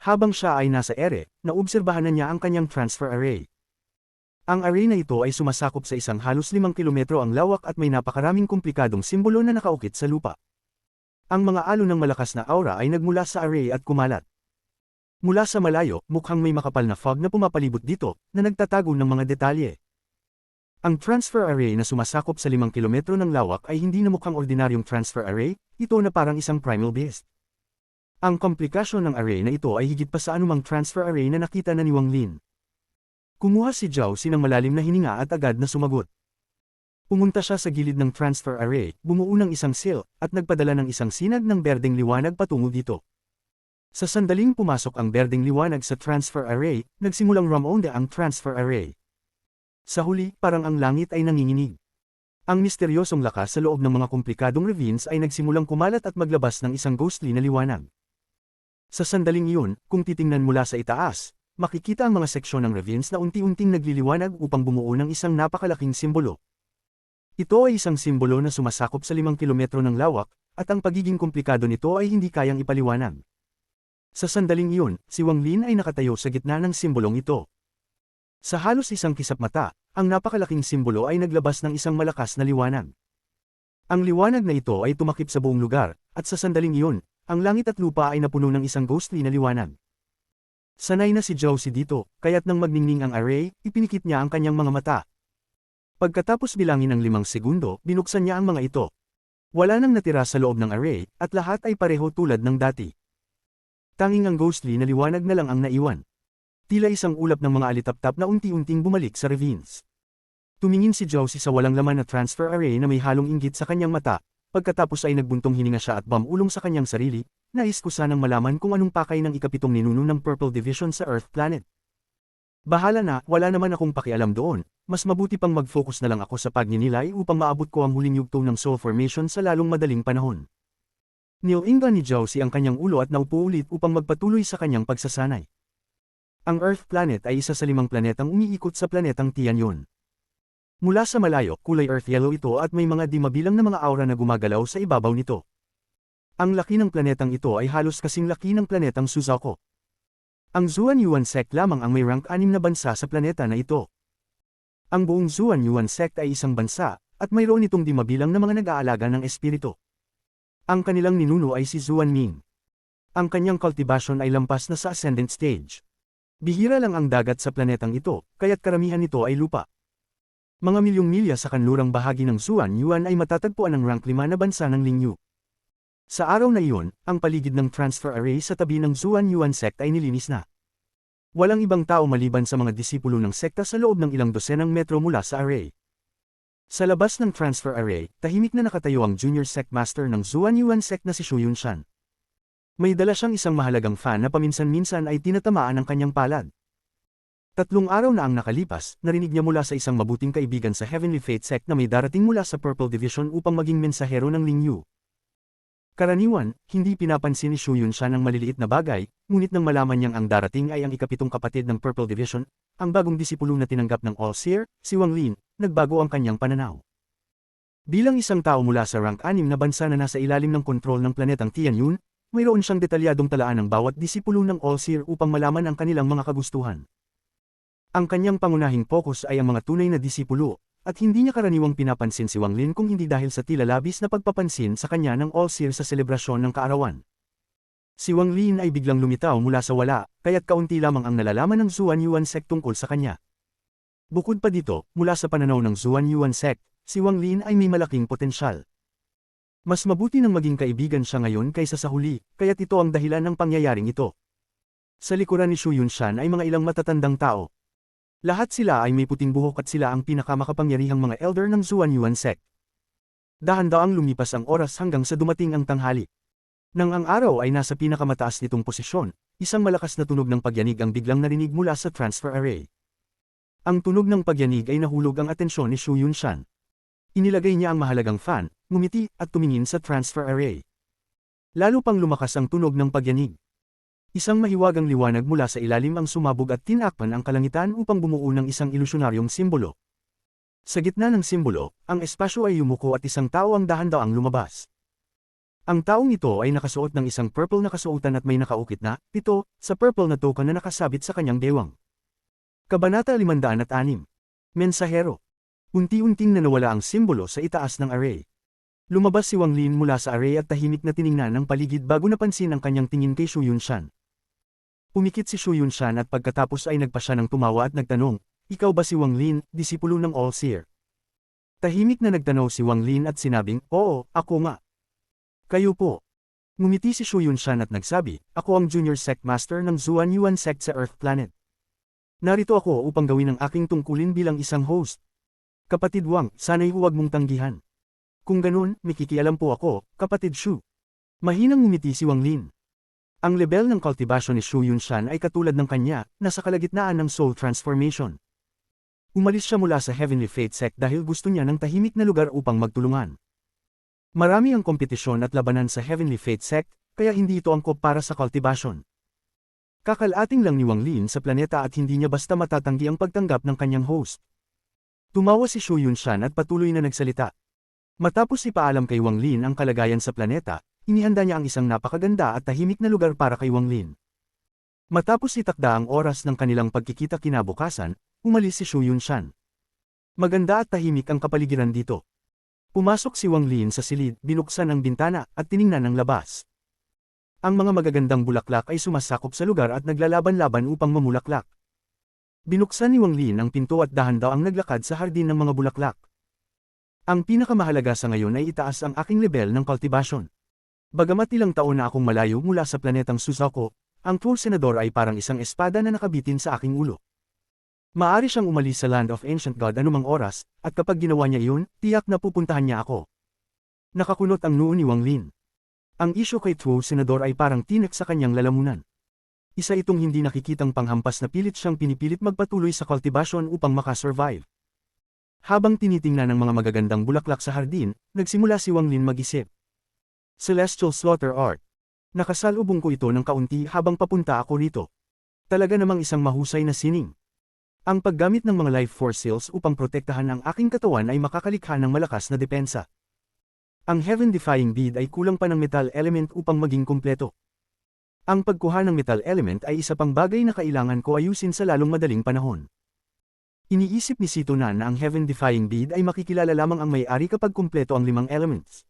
Habang siya ay nasa ere, naobserbahan na niya ang kanyang transfer array. Ang array na ito ay sumasakop sa isang halos 5 kilometro ang lawak at may napakaraming komplikadong simbolo na nakaukit sa lupa. Ang mga alon ng malakas na aura ay nagmula sa array at kumalat. Mula sa malayo, mukhang may makapal na fog na pumapalibot dito, na nagtatago ng mga detalye. Ang transfer array na sumasakop sa 5 kilometro ng lawak ay hindi na mukhang ordinaryong transfer array, ito na parang isang primal beast. Ang komplikasyon ng array na ito ay higit pa sa anumang transfer array na nakita na ni Wang Lin. Kumuha si Zhao Si ng malalim na hininga at agad na sumagot. Pumunta siya sa gilid ng transfer array, bumuo ng isang seal, at nagpadala ng isang sinag ng berdeng liwanag patungo dito. Sa sandaling pumasok ang berdeng liwanag sa transfer array, nagsimulang rumonda ang transfer array. Sa huli, parang ang langit ay nanginginig. Ang misteryosong lakas sa loob ng mga komplikadong ravines ay nagsimulang kumalat at maglabas ng isang ghostly na liwanag. Sa sandaling iyon, kung titingnan mula sa itaas, makikita ang mga seksyon ng ravines na unti-unting nagliliwanag upang bumuo ng isang napakalaking simbolo. Ito ay isang simbolo na sumasakop sa 5 kilometro ng lawak, at ang pagiging komplikado nito ay hindi kayang ipaliwanag. Sa sandaling iyon, si Wang Lin ay nakatayo sa gitna ng simbolong ito. Sa halos isang kisap mata, ang napakalaking simbolo ay naglabas ng isang malakas na liwanag. Ang liwanag na ito ay tumakip sa buong lugar, at sa sandaling iyon, ang langit at lupa ay napuno ng isang ghostly na liwanag. Sanay na si Zhao Si dito, kaya't nang magningning ang array, ipinikit niya ang kanyang mga mata. Pagkatapos bilangin ng 5 segundo, binuksan niya ang mga ito. Wala nang natira sa loob ng array, at lahat ay pareho tulad ng dati. Tanging ang ghostly na liwanag na lang ang naiwan. Tila isang ulap ng mga alitaptap na unti-unting bumalik sa ravines. Tumingin si Zhao Si sa walang laman na transfer array na may halong inggit sa kanyang mata, pagkatapos ay nagbuntong hininga siya at bumulong sa kanyang sarili, nais ko sanang malaman kung anong pakay ng ika-7 ninuno ng Purple Division sa Earth Planet. Bahala na, wala naman akong pakialam doon, mas mabuti pang mag-focus na lang ako sa pagninilay upang maabot ko ang huling yugto ng Soul Formation sa lalong madaling panahon. Nilinga ni Zhao Si ang kanyang ulo at naupo ulit upang magpatuloy sa kanyang pagsasanay. Ang Earth Planet ay isa sa 5 planetang umiikot sa planetang Tianyun. Mula sa malayo, kulay earth yellow ito at may mga di mabilang na mga aura na gumagalaw sa ibabaw nito. Ang laki ng planetang ito ay halos kasing laki ng planetang Suzaku. Ang Zuan Yuan Sect lamang ang may rank 6 na bansa sa planeta na ito. Ang buong Zuan Yuan Sect ay isang bansa, at mayroon itong di mabilang na mga nag-aalaga ng espiritu. Ang kanilang ninuno ay si Zuan Ming. Ang kanyang cultivation ay lampas na sa ascendant stage. Bihira lang ang dagat sa planetang ito, kaya't karamihan nito ay lupa. Mga milyong milya sa kanlurang bahagi ng Zuan Yuan ay matatagpuan ang rank 5 na bansa ng Lingyu. Sa araw na iyon, ang paligid ng transfer array sa tabi ng Zuan Yuan Sect ay nilinis na. Walang ibang tao maliban sa mga disipulo ng sekta sa loob ng ilang dosenang metro mula sa array. Sa labas ng transfer array, tahimik na nakatayo ang junior sect master ng Zuan Yuan Sect na si Shu Yunshan. May dala siyang isang mahalagang fan na paminsan-minsan ay tinatamaan ng kanyang palad. 3 araw na ang nakalipas, narinig niya mula sa isang mabuting kaibigan sa Heavenly Fate Sect na may darating mula sa Purple Division upang maging mensahero ng Lingyu. Karaniwan, hindi pinapansin ni Shu Yunshan ang maliliit na bagay, ngunit nang malaman niyang ang darating ay ang ika-7 kapatid ng Purple Division, ang bagong disipulo na tinanggap ng All-Seer, si Wang Lin, nagbago ang kanyang pananaw. Bilang isang tao mula sa rank 6 na bansa na nasa ilalim ng kontrol ng planetang Tianyun, mayroon siyang detalyadong talaan ng bawat disipulo ng All-Seer upang malaman ang kanilang mga kagustuhan. Ang kanyang pangunahing focus ay ang mga tunay na disipulo, at hindi niya karaniwang pinapansin si Wang Lin kung hindi dahil sa tila labis na pagpapansin sa kanya ng All-Seer sa selebrasyon ng kaarawan. Si Wang Lin ay biglang lumitaw mula sa wala, kaya't kaunti lamang ang nalalaman ng Zuan Yuan Sect tungkol sa kanya. Bukod pa dito, mula sa pananaw ng Zuan Yuan Sect, si Wang Lin ay may malaking potensyal. Mas mabuti nang maging kaibigan siya ngayon kaysa sa huli, kaya't ito ang dahilan ng pangyayaring ito. Sa likuran ni Shu Yunshan ay mga ilang matatandang tao, Lahat sila ay may puting buhok at sila ang pinakamakapangyarihang mga elder ng Zuanyuan sect. Dahan-daang lumipas ang oras hanggang sa dumating ang tanghali. Nang ang araw ay nasa pinakamataas nitong posisyon, isang malakas na tunog ng pagyanig ang biglang narinig mula sa transfer array. Ang tunog ng pagyanig ay nahulog ang atensyon ni Shu Yunshan. Inilagay niya ang mahalagang fan, ngumiti, at tumingin sa transfer array. Lalo pang lumakas ang tunog ng pagyanig. Isang mahiwagang liwanag mula sa ilalim ang sumabog at tinakpan ang kalangitan upang bumuo ng isang ilusyonaryong simbolo. Sa gitna ng simbolo, ang espasyo ay yumuko at isang tao ang dahan-daang lumabas. Ang taong ito ay nakasuot ng isang purple na kasuotan at may nakaukit na, 7, sa purple na token na nakasabit sa kanyang bewang. Kabanata 506. Mensahero. Unti-unting nanawala ang simbolo sa itaas ng array. Lumabas si Wang Lin mula sa array at tahimik na tiningnan ang paligid bago napansin ang kanyang tingin kay Shu Yunshan. Pumikit si Shu Yunshan at pagkatapos ay nagpa siya ng tumawa at nagtanong, "Ikaw ba si Wang Lin, disipulo ng All-Seer?" Tahimik na nagtanaw si Wang Lin at sinabing, "Oo, ako nga." "Kayo po." Ngumiti si Shu Yunshan at nagsabi, "Ako ang Junior Sect Master ng Zuanyuan Sect sa Earth Planet. Narito ako upang gawin ang aking tungkulin bilang isang host. Kapatid Wang, sana'y huwag mong tanggihan. Kung ganun, mikikialam po ako, kapatid Shu." Mahinang ngumiti si Wang Lin. Ang level ng cultivation ni Shu Yunshan ay katulad ng kanya, nasa kalagitnaan ng soul transformation. Umalis siya mula sa Heavenly Fate Sect dahil gusto niya ng tahimik na lugar upang magtulungan. Marami ang kompetisyon at labanan sa Heavenly Fate Sect, kaya hindi ito angkop para sa cultivation. Kakalating lang ni Wang Lin sa planeta at hindi niya basta matatanggi ang pagtanggap ng kanyang host. Tumawa si Shu Yunshan at patuloy na nagsalita. Matapos ipaalam kay Wang Lin ang kalagayan sa planeta, inihanda niya ang isang napakaganda at tahimik na lugar para kay Wang Lin. Matapos itakda ang oras ng kanilang pagkikita kinabukasan, umalis si Shu Yunshan. Maganda at tahimik ang kapaligiran dito. Pumasok si Wang Lin sa silid, binuksan ang bintana, at tiningnan ang labas. Ang mga magagandang bulaklak ay sumasakop sa lugar at naglalaban-laban upang mamulaklak. Binuksan ni Wang Lin ang pinto at dahan-daang naglakad sa hardin ng mga bulaklak. Ang pinakamahalaga sa ngayon ay itaas ang aking level ng cultivation. Bagamat ilang taon na akong malayo mula sa planetang Suzaku, ang True Senador ay parang isang espada na nakabitin sa aking ulo. Maari siyang umalis sa Land of Ancient God anumang oras, at kapag ginawa niya iyon, tiyak na pupuntahan niya ako. Nakakunot ang noo ni Wang Lin. Ang isyo kay True Senador ay parang tinik sa kanyang lalamunan. Isa itong hindi nakikitang panghampas na pilit siyang pinipilit magpatuloy sa cultivation upang makasurvive. Habang tinitingnan ng mga magagandang bulaklak sa hardin, nagsimula si Wang Lin mag-isip. Celestial Slaughter Art. Nakasalubong ko ito ng kaunti habang papunta ako rito. Talaga namang isang mahusay na sining. Ang paggamit ng mga life force cells upang protektahan ang aking katawan ay makakalikha ng malakas na depensa. Ang Heaven-defying bead ay kulang pa ng metal element upang maging kumpleto. Ang pagkuha ng metal element ay isa pang bagay na kailangan ko ayusin sa lalong madaling panahon. Iniisip ni Sito na ang Heaven-defying bead ay makikilala lamang ang may-ari kapag kumpleto ang 5 elements.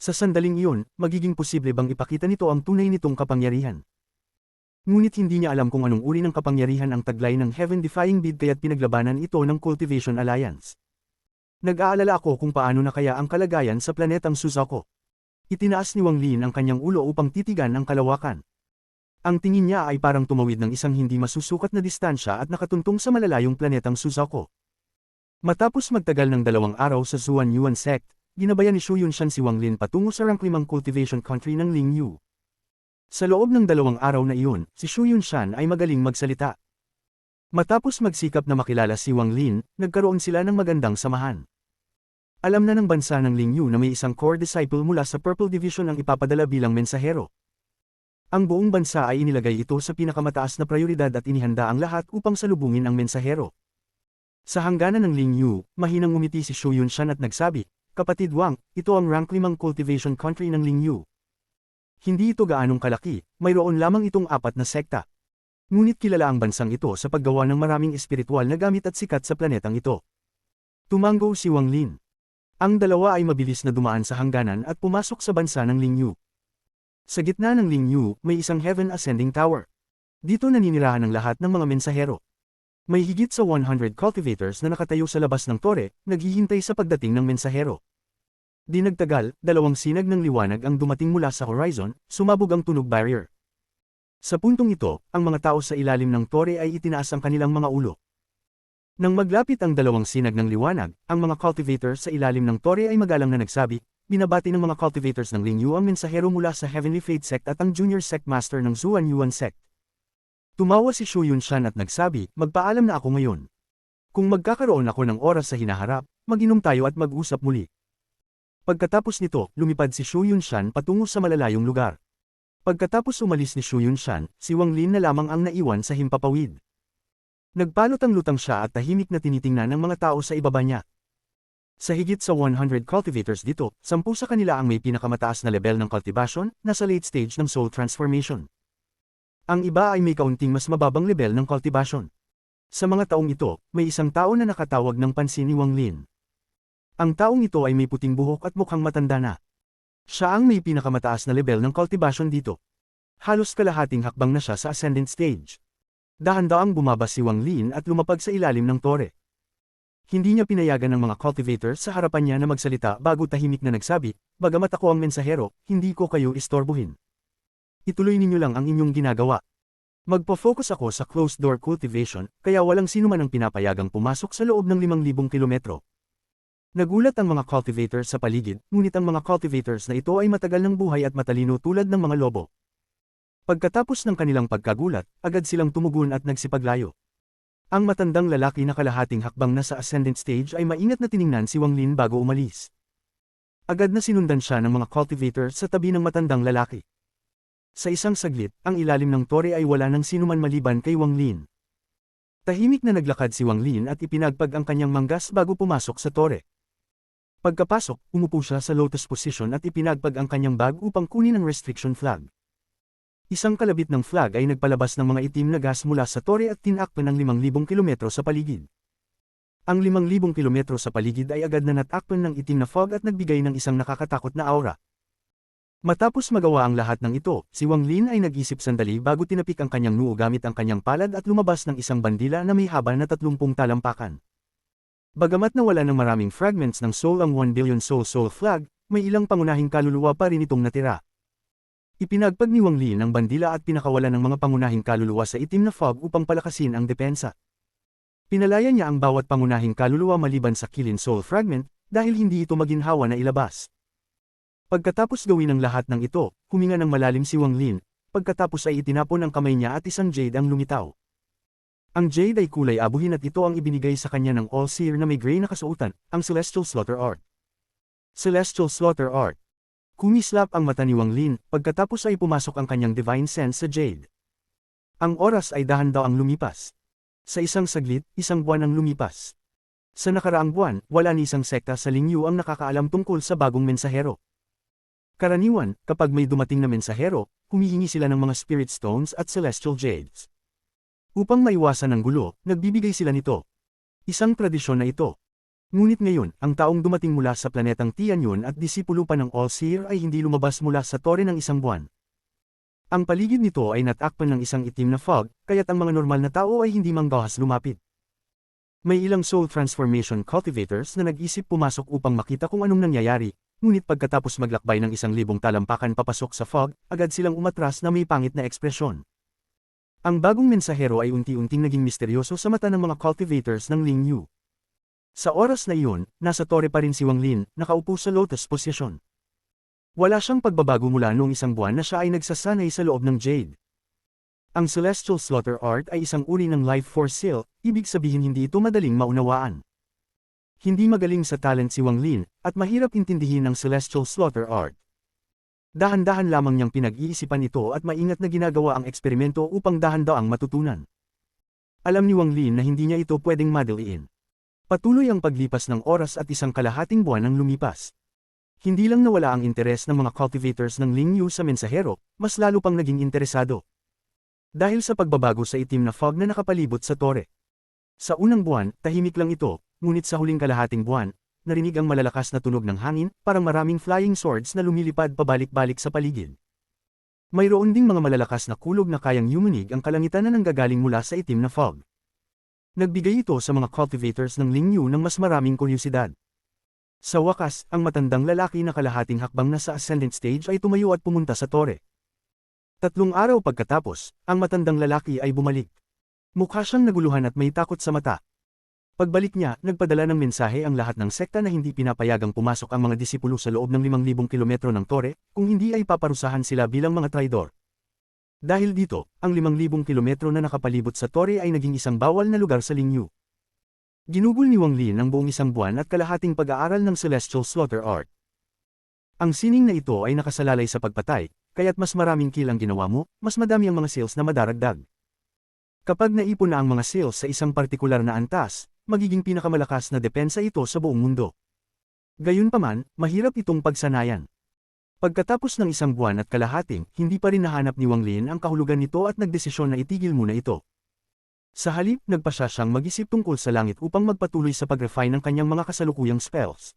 Sa sandaling iyon, magiging posible bang ipakita nito ang tunay nitong kapangyarihan? Ngunit hindi niya alam kung anong uri ng kapangyarihan ang taglay ng Heaven-defying bead kaya't pinaglabanan ito ng Cultivation Alliance. Nag-aalala ako kung paano na kaya ang kalagayan sa planetang Suzaku. Itinaas ni Wang Lin ang kanyang ulo upang titigan ang kalawakan. Ang tingin niya ay parang tumawid ng isang hindi masusukat na distansya at nakatuntong sa malalayong planetang Suzaku. Matapos magtagal ng 2 araw sa Zuanyuan Sect, ginabayan ni Shu Yunshan si Wang Lin patungo sa rank 5 cultivation country ng Lingyu. Sa loob ng 2 araw na iyon, si Shu Yunshan ay magaling magsalita. Matapos magsikap na makilala si Wang Lin, nagkaroon sila ng magandang samahan. Alam na ng bansa ng Lingyu na may isang core disciple mula sa Purple Division ang ipapadala bilang mensahero. Ang buong bansa ay inilagay ito sa pinakamataas na prioridad at inihanda ang lahat upang salubungin ang mensahero. Sa hangganan ng Lingyu, mahinang ngumiti si Shu Yunshan at nagsabi, "Kapatid Wang, ito ang rank 5 cultivation country ng Lingyu. Hindi ito gaanong kalaki, mayroon lamang itong 4 na sekta. Ngunit kilala ang bansang ito sa paggawa ng maraming espiritual na gamit at sikat sa planetang ito." Tumango si Wang Lin. Ang dalawa ay mabilis na dumaan sa hangganan at pumasok sa bansa ng Lingyu. Sa gitna ng Lingyu, may isang Heaven Ascending Tower. Dito naninirahan ang lahat ng mga mensahero. May higit sa 100 cultivators na nakatayo sa labas ng tore, naghihintay sa pagdating ng mensahero. Di nagtagal, 2 sinag ng liwanag ang dumating mula sa horizon, sumabog ang tunog barrier. Sa puntong ito, ang mga tao sa ilalim ng tore ay itinaas ang kanilang mga ulo. Nang maglapit ang dalawang sinag ng liwanag, ang mga cultivators sa ilalim ng tore ay magalang na nagsabi, binabati ng mga cultivators ng Lingyu ang mensahero mula sa Heavenly Fate Sect at ang Junior Sect Master ng Zuan Yuan Sect. Tumawa si Shu Yunshan at nagsabi, magpaalam na ako ngayon. Kung magkakaroon ako ng oras sa hinaharap, mag-inom tayo at mag-usap muli. Pagkatapos nito, lumipad si Shu Yunshan patungo sa malalayong lugar. Pagkatapos umalis ni Shu Yunshan, si Wang Lin na lamang ang naiwan sa himpapawid. Nagpalutang-lutang siya at tahimik na tinitingnan ng mga tao sa ibaba niya. Sa higit sa 100 cultivators dito, 10 sa kanila ang may pinakamataas na level ng cultivation, nasa late stage ng soul transformation. Ang iba ay may kaunting mas mababang level ng cultivation. Sa mga taong ito, may isang tao na nakatawag ng pansin ni Wang Lin. Ang taong ito ay may puting buhok at mukhang matanda na. Siya ang may pinakamataas na level ng cultivation dito. Halos kalahating hakbang na siya sa ascendant stage. Dahan-daang bumaba si Wang Lin at lumapag sa ilalim ng tore. Hindi niya pinayagan ng mga cultivators sa harapan niya na magsalita bago tahimik na nagsabi, bagamat ako ang mensahero, hindi ko kayo istorbohin. Ituloy ninyo lang ang inyong ginagawa. Magpo-focus ako sa closed-door cultivation, kaya walang sino man ang pinapayagang pumasok sa loob ng 5,000 kilometro. Nagulat ang mga cultivators sa paligid, ngunit ang mga cultivators na ito ay matagal ng buhay at matalino tulad ng mga lobo. Pagkatapos ng kanilang pagkagulat, agad silang tumugon at nagsipaglayo. Ang matandang lalaki na kalahating hakbang na sa ascendant stage ay maingat na tiningnan si Wang Lin bago umalis. Agad na sinundan siya ng mga cultivators sa tabi ng matandang lalaki. Sa isang saglit, ang ilalim ng tore ay wala ng sinuman maliban kay Wang Lin. Tahimik na naglakad si Wang Lin at ipinagpag ang kanyang manggas bago pumasok sa tore. Pagkapasok, umupo siya sa lotus position at ipinagpag ang kanyang bag upang kunin ang restriction flag. Isang kalabit ng flag ay nagpalabas ng mga itim na gas mula sa tore at tinakpan ng 5,000 kilometro sa paligid. Ang 5,000 kilometro sa paligid ay agad na natakpan ng itim na fog at nagbigay ng isang nakakatakot na aura. Matapos magawa ang lahat ng ito, si Wang Lin ay nag-isip sandali bago tinapik ang kanyang noo gamit ang kanyang palad at lumabas ng isang bandila na may haba na 30 talampakan. Bagamat nawala ng maraming fragments ng soul ang 1 billion soul flag, may ilang pangunahing kaluluwa pa rin itong natira. Ipinagpag ni Wang Lin ang bandila at pinakawalan ng mga pangunahing kaluluwa sa itim na fog upang palakasin ang depensa. Pinalaya niya ang bawat pangunahing kaluluwa maliban sa killing soul fragment, dahil hindi ito maginhawa na ilabas. Pagkatapos gawin ang lahat ng ito, huminga ng malalim si Wang Lin, pagkatapos ay itinapon ang kamay niya at isang jade ang lumitaw. Ang jade ay kulay abuhin at ito ang ibinigay sa kanya ng All-Seer na may gray na kasuotan, ang Celestial Slaughter Art. Celestial Slaughter Art. Kumislap ang mata ni Wang Lin, pagkatapos ay pumasok ang kanyang Divine Sense sa jade. Ang oras ay dahan-daang lumipas. Sa isang saglit, isang buwan ang lumipas. Sa nakaraang buwan, wala ni isang sekta sa Lingyu ang nakakaalam tungkol sa bagong mensahero. Karaniwan, kapag may dumating na mensahero, humihingi sila ng mga Spirit Stones at Celestial Jades. Upang maiwasan ang gulo, nagbibigay sila nito. Isang tradisyon na ito. Ngunit ngayon, ang taong dumating mula sa planetang Tianyun at disipulo pa ng All-Seer ay hindi lumabas mula sa tore ng isang buwan. Ang paligid nito ay natakpan ng isang itim na fog, kaya't ang mga normal na tao ay hindi manggahas lumapit. May ilang soul transformation cultivators na nag-isip pumasok upang makita kung anong nangyayari, ngunit pagkatapos maglakbay ng 1,000 talampakan papasok sa fog, agad silang umatras na may pangit na ekspresyon. Ang bagong mensahero ay unti-unting naging misteryoso sa mata ng mga cultivators ng Lingyu. Sa oras na iyon, nasa tore pa rin si Wang Lin, nakaupo sa lotus position. Wala siyang pagbabago mula noong isang buwan na siya ay nagsasanay sa loob ng jade. Ang Celestial Slaughter Art ay isang uri ng life force seal, ibig sabihin hindi ito madaling maunawaan. Hindi magaling sa talent si Wang Lin, at mahirap intindihin ang Celestial Slaughter Art. Dahan-dahan lamang niyang pinag-iisipan ito at maingat na ginagawa ang eksperimento upang dahan-daang matutunan. Alam ni Wang Lin na hindi niya ito pwedeng madaliin. Patuloy ang paglipas ng oras at isang kalahating buwan ang lumipas. Hindi lang nawala ang interes ng mga cultivators ng Lingyu sa mensahero, mas lalo pang naging interesado. Dahil sa pagbabago sa itim na fog na nakapalibot sa tore. Sa unang buwan, tahimik lang ito, ngunit sa huling kalahating buwan, narinig ang malalakas na tunog ng hangin, parang maraming flying swords na lumilipad pabalik-balik sa paligid. Mayroon ding mga malalakas na kulog na kayang yumanig ang kalangitan na nanggagaling mula sa itim na fog. Nagbigay ito sa mga cultivators ng Lingyu ng mas maraming kuryosidad. Sa wakas, ang matandang lalaki na kalahating hakbang na sa ascendant stage ay tumayo at pumunta sa tore. 3 araw pagkatapos, ang matandang lalaki ay bumalik. Mukha siyang naguluhan at may takot sa mata. Pagbalik niya, nagpadala ng mensahe ang lahat ng sekta na hindi pinapayagang pumasok ang mga disipulo sa loob ng 5,000 kilometro ng tore, kung hindi ay paparusahan sila bilang mga traidor. Dahil dito, ang 5,000 kilometro na nakapalibot sa tore ay naging isang bawal na lugar sa Lingyu. Ginugol ni Wang Lin ang buong isang buwan at kalahating pag-aaral ng Celestial Slaughter Art. Ang sining na ito ay nakasalalay sa pagpatay, kaya't mas maraming kill ang ginawa mo, mas madami ang mga sales na madaragdag. Kapag naipon na ang mga sales sa isang partikular na antas, magiging pinakamalakas na depensa ito sa buong mundo. Gayunpaman, mahirap itong pagsanayan. Pagkatapos ng isang buwan at kalahating, hindi pa rin nahanap ni Wang Lin ang kahulugan nito at nagdesisyon na itigil muna ito. Sa halip, nagpasya siyang mag-isip tungkol sa langit upang magpatuloy sa pag-refine ng kanyang mga kasalukuyang spells.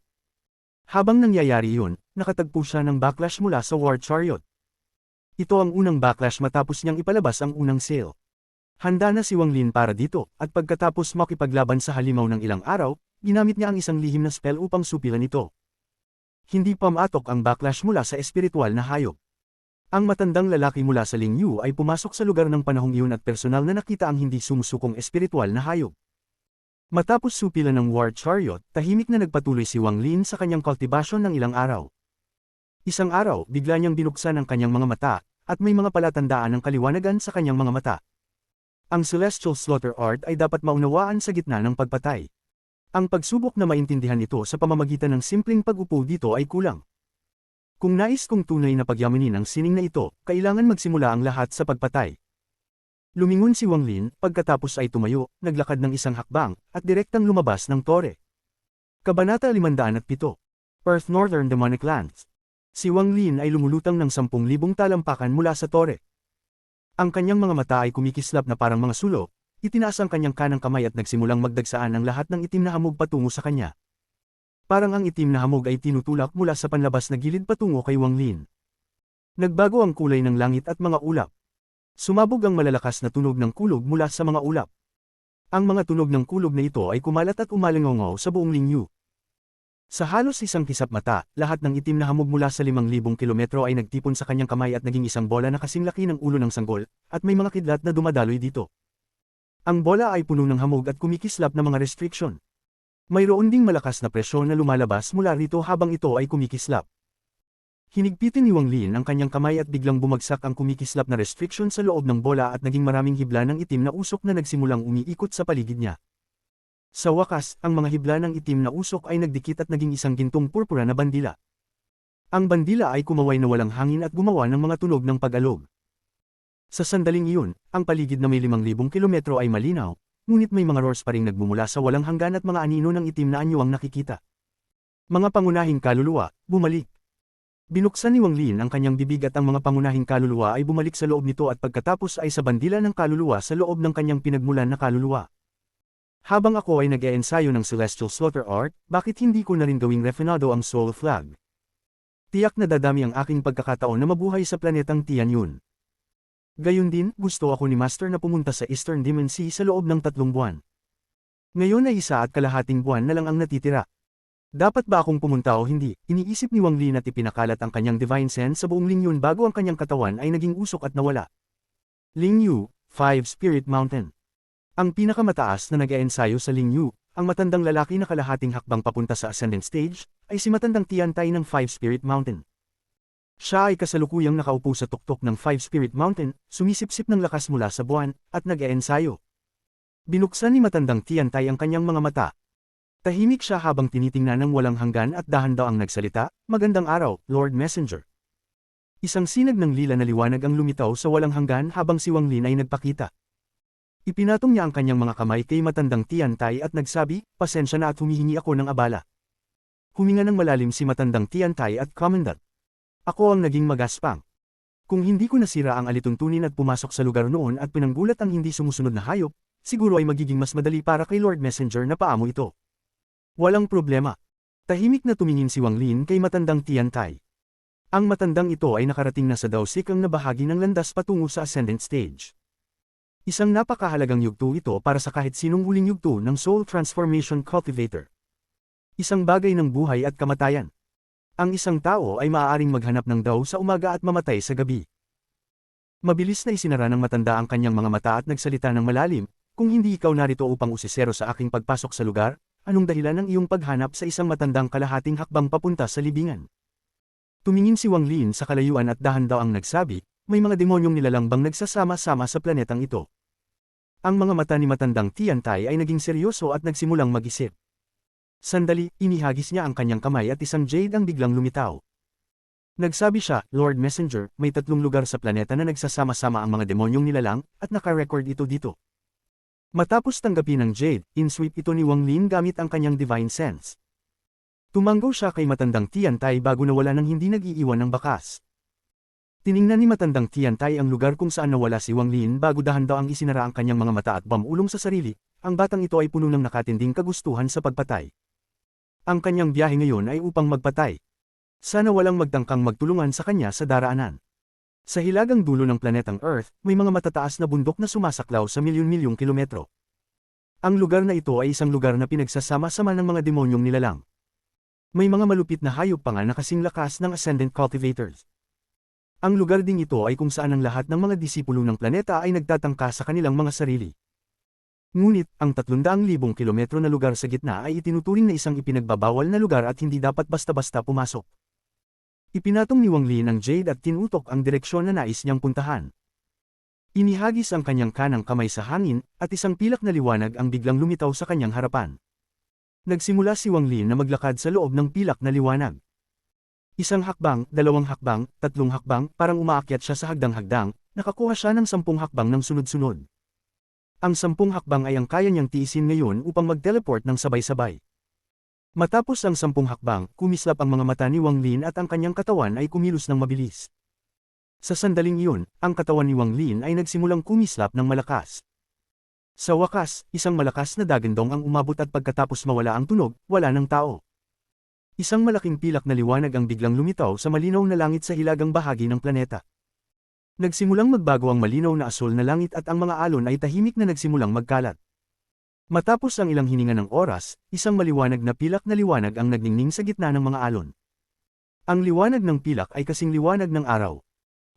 Habang nangyayari yun, nakatagpo siya ng backlash mula sa War Chariot. Ito ang unang backlash matapos niyang ipalabas ang unang sale. Handa na si Wang Lin para dito, at pagkatapos makipaglaban sa halimaw ng ilang araw, ginamit niya ang isang lihim na spell upang supilan ito. Hindi pamatok ang backlash mula sa espiritual na hayop. Ang matandang lalaki mula sa Lingyu ay pumasok sa lugar ng panahong iyon at personal na nakita ang hindi sumusukong espiritual na hayop. Matapos supilan ng War Chariot, tahimik na nagpatuloy si Wang Lin sa kanyang kultibasyon ng ilang araw. Isang araw, bigla niyang binuksan ang kanyang mga mata, at may mga palatandaan ng kaliwanagan sa kanyang mga mata. Ang Celestial Slaughter Art ay dapat maunawaan sa gitna ng pagpatay. Ang pagsubok na maintindihan ito sa pamamagitan ng simpleng pag-upo dito ay kulang. Kung nais kong tunay na pagyamanin ang sining na ito, kailangan magsimula ang lahat sa pagpatay. Lumingon si Wang Lin, pagkatapos ay tumayo, naglakad ng isang hakbang, at direktang lumabas ng tore. Kabanata 507. Earth Northern Demonic Lands. Si Wang Lin ay lumulutang ng 10,000 talampakan mula sa tore. Ang kanyang mga mata ay kumikislap na parang mga sulo, itinaas ang kanyang kanang kamay at nagsimulang magdagsaan ang lahat ng itim na hamog patungo sa kanya. Parang ang itim na hamog ay tinutulak mula sa panlabas na gilid patungo kay Wang Lin. Nagbago ang kulay ng langit at mga ulap. Sumabog ang malalakas na tunog ng kulog mula sa mga ulap. Ang mga tunog ng kulog na ito ay kumalat at umalingaw sa buong Lingyu. Sa halos isang kisap mata, lahat ng itim na hamog mula sa 5,000 kilometro ay nagtipon sa kanyang kamay at naging isang bola na kasing laki ng ulo ng sanggol, at may mga kidlat na dumadaloy dito. Ang bola ay puno ng hamog at kumikislap na mga restriction. Mayroon ding malakas na presyon na lumalabas mula rito habang ito ay kumikislap. Hinigpitin ni Wang Lin ang kanyang kamay at biglang bumagsak ang kumikislap na restriction sa loob ng bola at naging maraming hibla ng itim na usok na nagsimulang umiikot sa paligid niya. Sa wakas, ang mga hibla ng itim na usok ay nagdikit at naging isang gintong purpura na bandila. Ang bandila ay kumaway na walang hangin at gumawa ng mga tunog ng pag-alog. Sa sandaling iyon, ang paligid na may 5,000 kilometro ay malinaw, ngunit may mga roars pa ring nagmumula sa walang hanggan at mga anino ng itim na anyo ang nakikita. Mga pangunahing kaluluwa, bumalik. Binuksan ni Wang Lin ang kanyang bibig at ang mga pangunahing kaluluwa ay bumalik sa loob nito at pagkatapos ay sa bandila ng kaluluwa sa loob ng kanyang pinagmulan na kaluluwa. Habang ako ay nag-e-ensayo ng Celestial Slaughter Art, bakit hindi ko na rin gawing refinado ang Soul Flag? Tiyak na dadami ang aking pagkakataon na mabuhay sa planetang Tianyun. Gayun din, gusto ako ni Master na pumunta sa Eastern Demon Sea sa loob ng 3 buwan. Ngayon ay 1 at kalahating buwan na lang ang natitira. Dapat ba akong pumunta o hindi? Iniisip ni Wang Lin at ipinakalat ang kanyang Divine Sense sa buong Lingyun bago ang kanyang katawan ay naging usok at nawala. Lingyu, 5 Spirit Mountain. Ang pinakamataas na nag-e-ensayo sa Lingyu, ang matandang lalaki na kalahating hakbang papunta sa Ascendant Stage, ay si matandang Tiantai ng 5 Spirit Mountain. Siya ay kasalukuyang nakaupo sa tuktok ng 5 Spirit Mountain, sumisipsip ng lakas mula sa buwan, at nag-e-ensayo. Binuksan ni matandang Tiantai ang kanyang mga mata. Tahimik siya habang tinitingnan ng walang hanggan at dahan-daw ang nagsalita, "Magandang araw, Lord Messenger." Isang sinag ng lila na liwanag ang lumitaw sa walang hanggan habang si Wang Lin ay nagpakita. Ipinatong niya ang kanyang mga kamay kay matandang Tiantai at nagsabi, "Pasensya na at humihingi ako ng abala." Huminga ng malalim si matandang Tiantai at Commandant. "Ako ang naging magaspang. Kung hindi ko nasira ang alituntunin at pumasok sa lugar noon at pinanggulat ang hindi sumusunod na hayop, siguro ay magiging mas madali para kay Lord Messenger na paamo ito." "Walang problema." Tahimik na tumingin si Wang Lin kay matandang Tiantai. Ang matandang ito ay nakarating na sa dausikang na bahagi ng landas patungo sa Ascendant Stage. Isang napakahalagang yugto ito para sa kahit sinong huling yugto ng Soul Transformation Cultivator. Isang bagay ng buhay at kamatayan. Ang isang tao ay maaaring maghanap ng daw sa umaga at mamatay sa gabi. Mabilis na isinara ng matanda ang kanyang mga mata at nagsalita ng malalim, kung hindi ikaw narito upang usisero sa aking pagpasok sa lugar, anong dahilan ng iyong paghanap sa isang matandang kalahating hakbang papunta sa libingan? Tumingin si Wang Lin sa kalayuan at dahan-daw ang nagsabi, may mga demonyong nilalang bang nagsasama-sama sa planetang ito. Ang mga mata ni matandang Tiantai ay naging seryoso at nagsimulang mag-isip. Sandali, inihagis niya ang kanyang kamay at isang jade ang biglang lumitaw. Nagsabi siya, Lord Messenger, may 3 lugar sa planeta na nagsasama-sama ang mga demonyong nilalang, at naka-record ito dito. Matapos tanggapin ng jade, in-sweep ito ni Wang Lin gamit ang kanyang divine sense. Tumanggo siya kay matandang Tiantai bago nawala ng hindi nag-iiwan ng bakas. Tiningnan ni matandang Tiantai ang lugar kung saan nawala si Wang Lin bago dahan-daw ang isinara ang kanyang mga mata at bamulong sa sarili, ang batang ito ay puno ng nakatinding kagustuhan sa pagpatay. Ang kanyang biyahe ngayon ay upang magpatay. Sana walang magtangkang magtulungan sa kanya sa daraanan. Sa hilagang dulo ng planetang Earth, may mga matataas na bundok na sumasaklaw sa milyon-milyong kilometro. Ang lugar na ito ay isang lugar na pinagsasama-sama ng mga demonyong nilalang. May mga malupit na hayop pa nga na kasing lakas ng Ascendant Cultivators. Ang lugar ding ito ay kung saan ang lahat ng mga disipulo ng planeta ay nagtatangka sa kanilang mga sarili. Ngunit, ang 300,000 kilometro na lugar sa gitna ay itinuturing na isang ipinagbabawal na lugar at hindi dapat basta-basta pumasok. Ipinatong ni Wang Lin ang jade at tinutok ang direksyon na nais niyang puntahan. Inihagis ang kanyang kanang kamay sa hangin, at isang pilak na liwanag ang biglang lumitaw sa kanyang harapan. Nagsimula si Wang Lin na maglakad sa loob ng pilak na liwanag. Isang hakbang, 2 hakbang, 3 hakbang, parang umaakyat siya sa hagdang-hagdang, nakakuha siya ng 10 hakbang ng sunod-sunod. Ang 10 hakbang ay ang kaya niyang tiisin ngayon upang mag-teleport ng sabay-sabay. Matapos ang 10 hakbang, kumislap ang mga mata ni Wang Lin at ang kanyang katawan ay kumilos ng mabilis. Sa sandaling iyon, ang katawan ni Wang Lin ay nagsimulang kumislap ng malakas. Sa wakas, isang malakas na dagandong ang umabot at pagkatapos mawala ang tunog, wala ng tao. Isang malaking pilak na liwanag ang biglang lumitaw sa malinaw na langit sa hilagang bahagi ng planeta. Nagsimulang magbago ang malinaw na asul na langit at ang mga alon ay tahimik na nagsimulang magkalat. Matapos ang ilang hininga ng oras, isang maliwanag na pilak na liwanag ang nagningning sa gitna ng mga alon. Ang liwanag ng pilak ay kasing liwanag ng araw.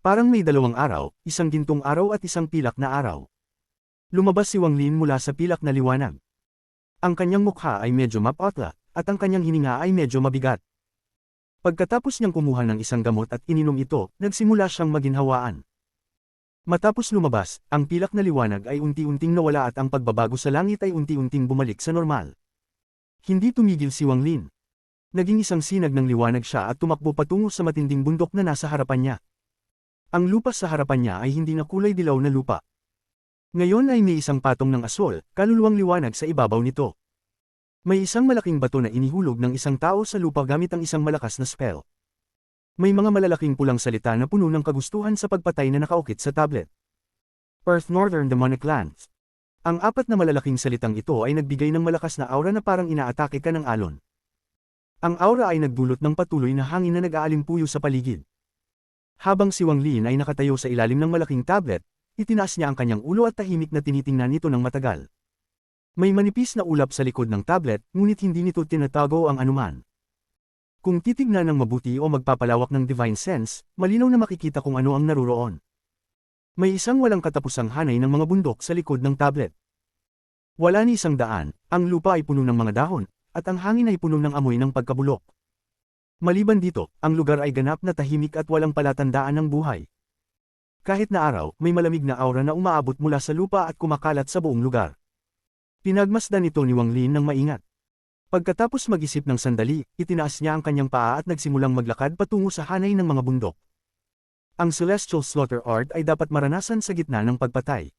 Parang may 2 araw, isang gintong araw at isang pilak na araw. Lumabas si Wang Lin mula sa pilak na liwanag. Ang kanyang mukha ay medyo mapotla, at ang kanyang hininga ay medyo mabigat. Pagkatapos niyang kumuha ng isang gamot at ininom ito, nagsimula siyang maginhawaan. Matapos lumabas, ang pilak na liwanag ay unti-unting nawala at ang pagbabago sa langit ay unti-unting bumalik sa normal. Hindi tumigil si Wang Lin. Naging isang sinag ng liwanag siya at tumakbo patungo sa matinding bundok na nasa harapan niya. Ang lupa sa harapan niya ay hindi na kulay dilaw na lupa. Ngayon ay may isang patong ng asol, kaluluwang liwanag sa ibabaw nito. May isang malaking bato na inihulog ng isang tao sa lupa gamit ang isang malakas na spell. May mga malalaking pulang salita na puno ng kagustuhan sa pagpatay na nakaukit sa tablet. Earth Northern Demonic Lands. Ang 4 na malalaking salitang ito ay nagbigay ng malakas na aura na parang inaatake ka ng alon. Ang aura ay nagdulot ng patuloy na hangin na nag-aalimpuyo sa paligid. Habang si Wang Lin ay nakatayo sa ilalim ng malaking tablet, itinaas niya ang kanyang ulo at tahimik na tinitingnan nito ng matagal. May manipis na ulap sa likod ng tablet, ngunit hindi nito tinatago ang anuman. Kung titignan ng mabuti o magpapalawak ng divine sense, malinaw na makikita kung ano ang naruroon. May isang walang katapusang hanay ng mga bundok sa likod ng tablet. Wala ni isang daan, ang lupa ay puno ng mga dahon, at ang hangin ay puno ng amoy ng pagkabulok. Maliban dito, ang lugar ay ganap na tahimik at walang palatandaan ng buhay. Kahit na araw, may malamig na aura na umaabot mula sa lupa at kumakalat sa buong lugar. Pinagmasdan ito ni Wang Lin ng maingat. Pagkatapos mag-isip ng sandali, itinaas niya ang kanyang paa at nagsimulang maglakad patungo sa hanay ng mga bundok. Ang Celestial Slaughter Art ay dapat maranasan sa gitna ng pagpatay.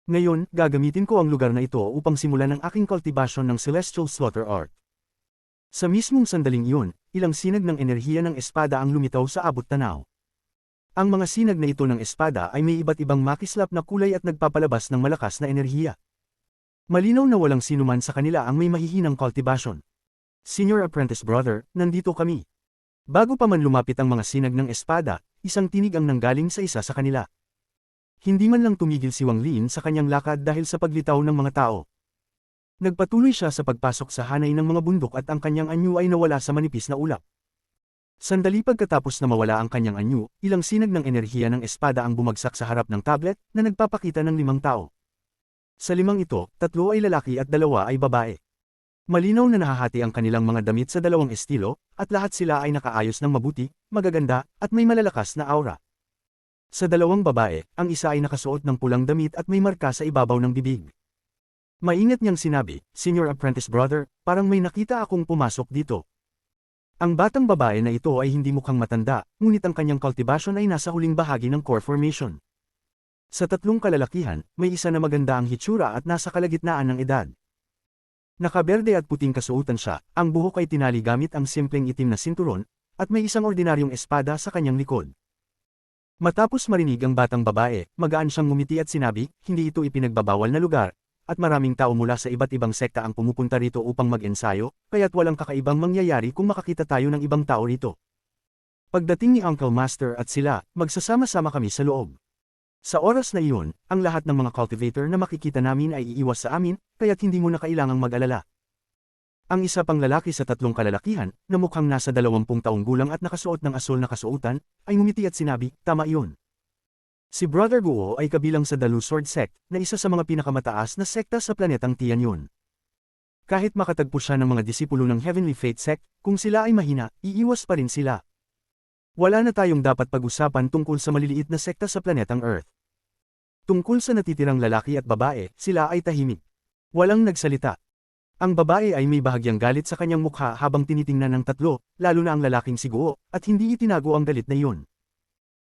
Ngayon, gagamitin ko ang lugar na ito upang simulan ang aking cultivation ng Celestial Slaughter Art. Sa mismong sandaling iyon, ilang sinag ng enerhiya ng espada ang lumitaw sa abot tanaw. Ang mga sinag na ito ng espada ay may iba't ibang makislap na kulay at nagpapalabas ng malakas na enerhiya. Malinaw na walang sinuman sa kanila ang may mahihinang cultivation. Senior Apprentice Brother, nandito kami. Bago pa man lumapit ang mga sinag ng espada, isang tinig ang nanggaling sa isa sa kanila. Hindi man lang tumigil si Wang Lin sa kanyang lakad dahil sa paglitaw ng mga tao. Nagpatuloy siya sa pagpasok sa hanay ng mga bundok at ang kanyang anyo ay nawala sa manipis na ulap. Sandali pagkatapos na mawala ang kanyang anyo, ilang sinag ng enerhiya ng espada ang bumagsak sa harap ng tablet na nagpapakita ng 5 tao. Sa limang ito, 3 ay lalaki at 2 ay babae. Malinaw na nahahati ang kanilang mga damit sa dalawang estilo, at lahat sila ay nakaayos ng mabuti, magaganda, at may malalakas na aura. Sa dalawang babae, ang isa ay nakasuot ng pulang damit at may marka sa ibabaw ng bibig. Maingat niyang sinabi, "Senior Apprentice Brother, parang may nakita akong pumasok dito." Ang batang babae na ito ay hindi mukhang matanda, ngunit ang kanyang cultivation ay nasa huling bahagi ng core formation. Sa tatlong kalalakihan, may isa na maganda ang hitsura at nasa kalagitnaan ng edad. Nakaberde at puting kasuotan siya, ang buhok ay tinali gamit ang simpleng itim na sinturon, at may isang ordinaryong espada sa kanyang likod. Matapos marinig ang batang babae, magaan siyang ngumiti at sinabi, "Hindi ito ipinagbabawal na lugar, at maraming tao mula sa iba't ibang sekta ang pumupunta rito upang mag-ensayo, kaya't walang kakaibang mangyayari kung makakita tayo ng ibang tao rito." Pagdating ni Uncle Master at sila, magsasama-sama kami sa loob. Sa oras na iyon, ang lahat ng mga cultivator na makikita namin ay iiwas sa amin, kaya't hindi mo na kailangang mag-alala. Ang isa pang lalaki sa tatlong kalalakihan, na mukhang nasa 20 taong gulang at nakasuot ng asul na kasuotan, ay ngumiti at sinabi, "Tama iyon." Si Brother Guo ay kabilang sa Dalu Sword Sect, na isa sa mga pinakamataas na sekta sa planetang Tianyun. Kahit makatagpo siya ng mga disipulo ng Heavenly Fate Sect, kung sila ay mahina, iiwas pa rin sila. Wala na tayong dapat pag-usapan tungkol sa maliliit na sekta sa planetang Earth. Tungkol sa natitirang lalaki at babae, sila ay tahimik. Walang nagsalita. Ang babae ay may bahagyang galit sa kanyang mukha habang tinitingnan ng tatlo, lalo na ang lalaking si Guo, at hindi itinago ang galit na iyon.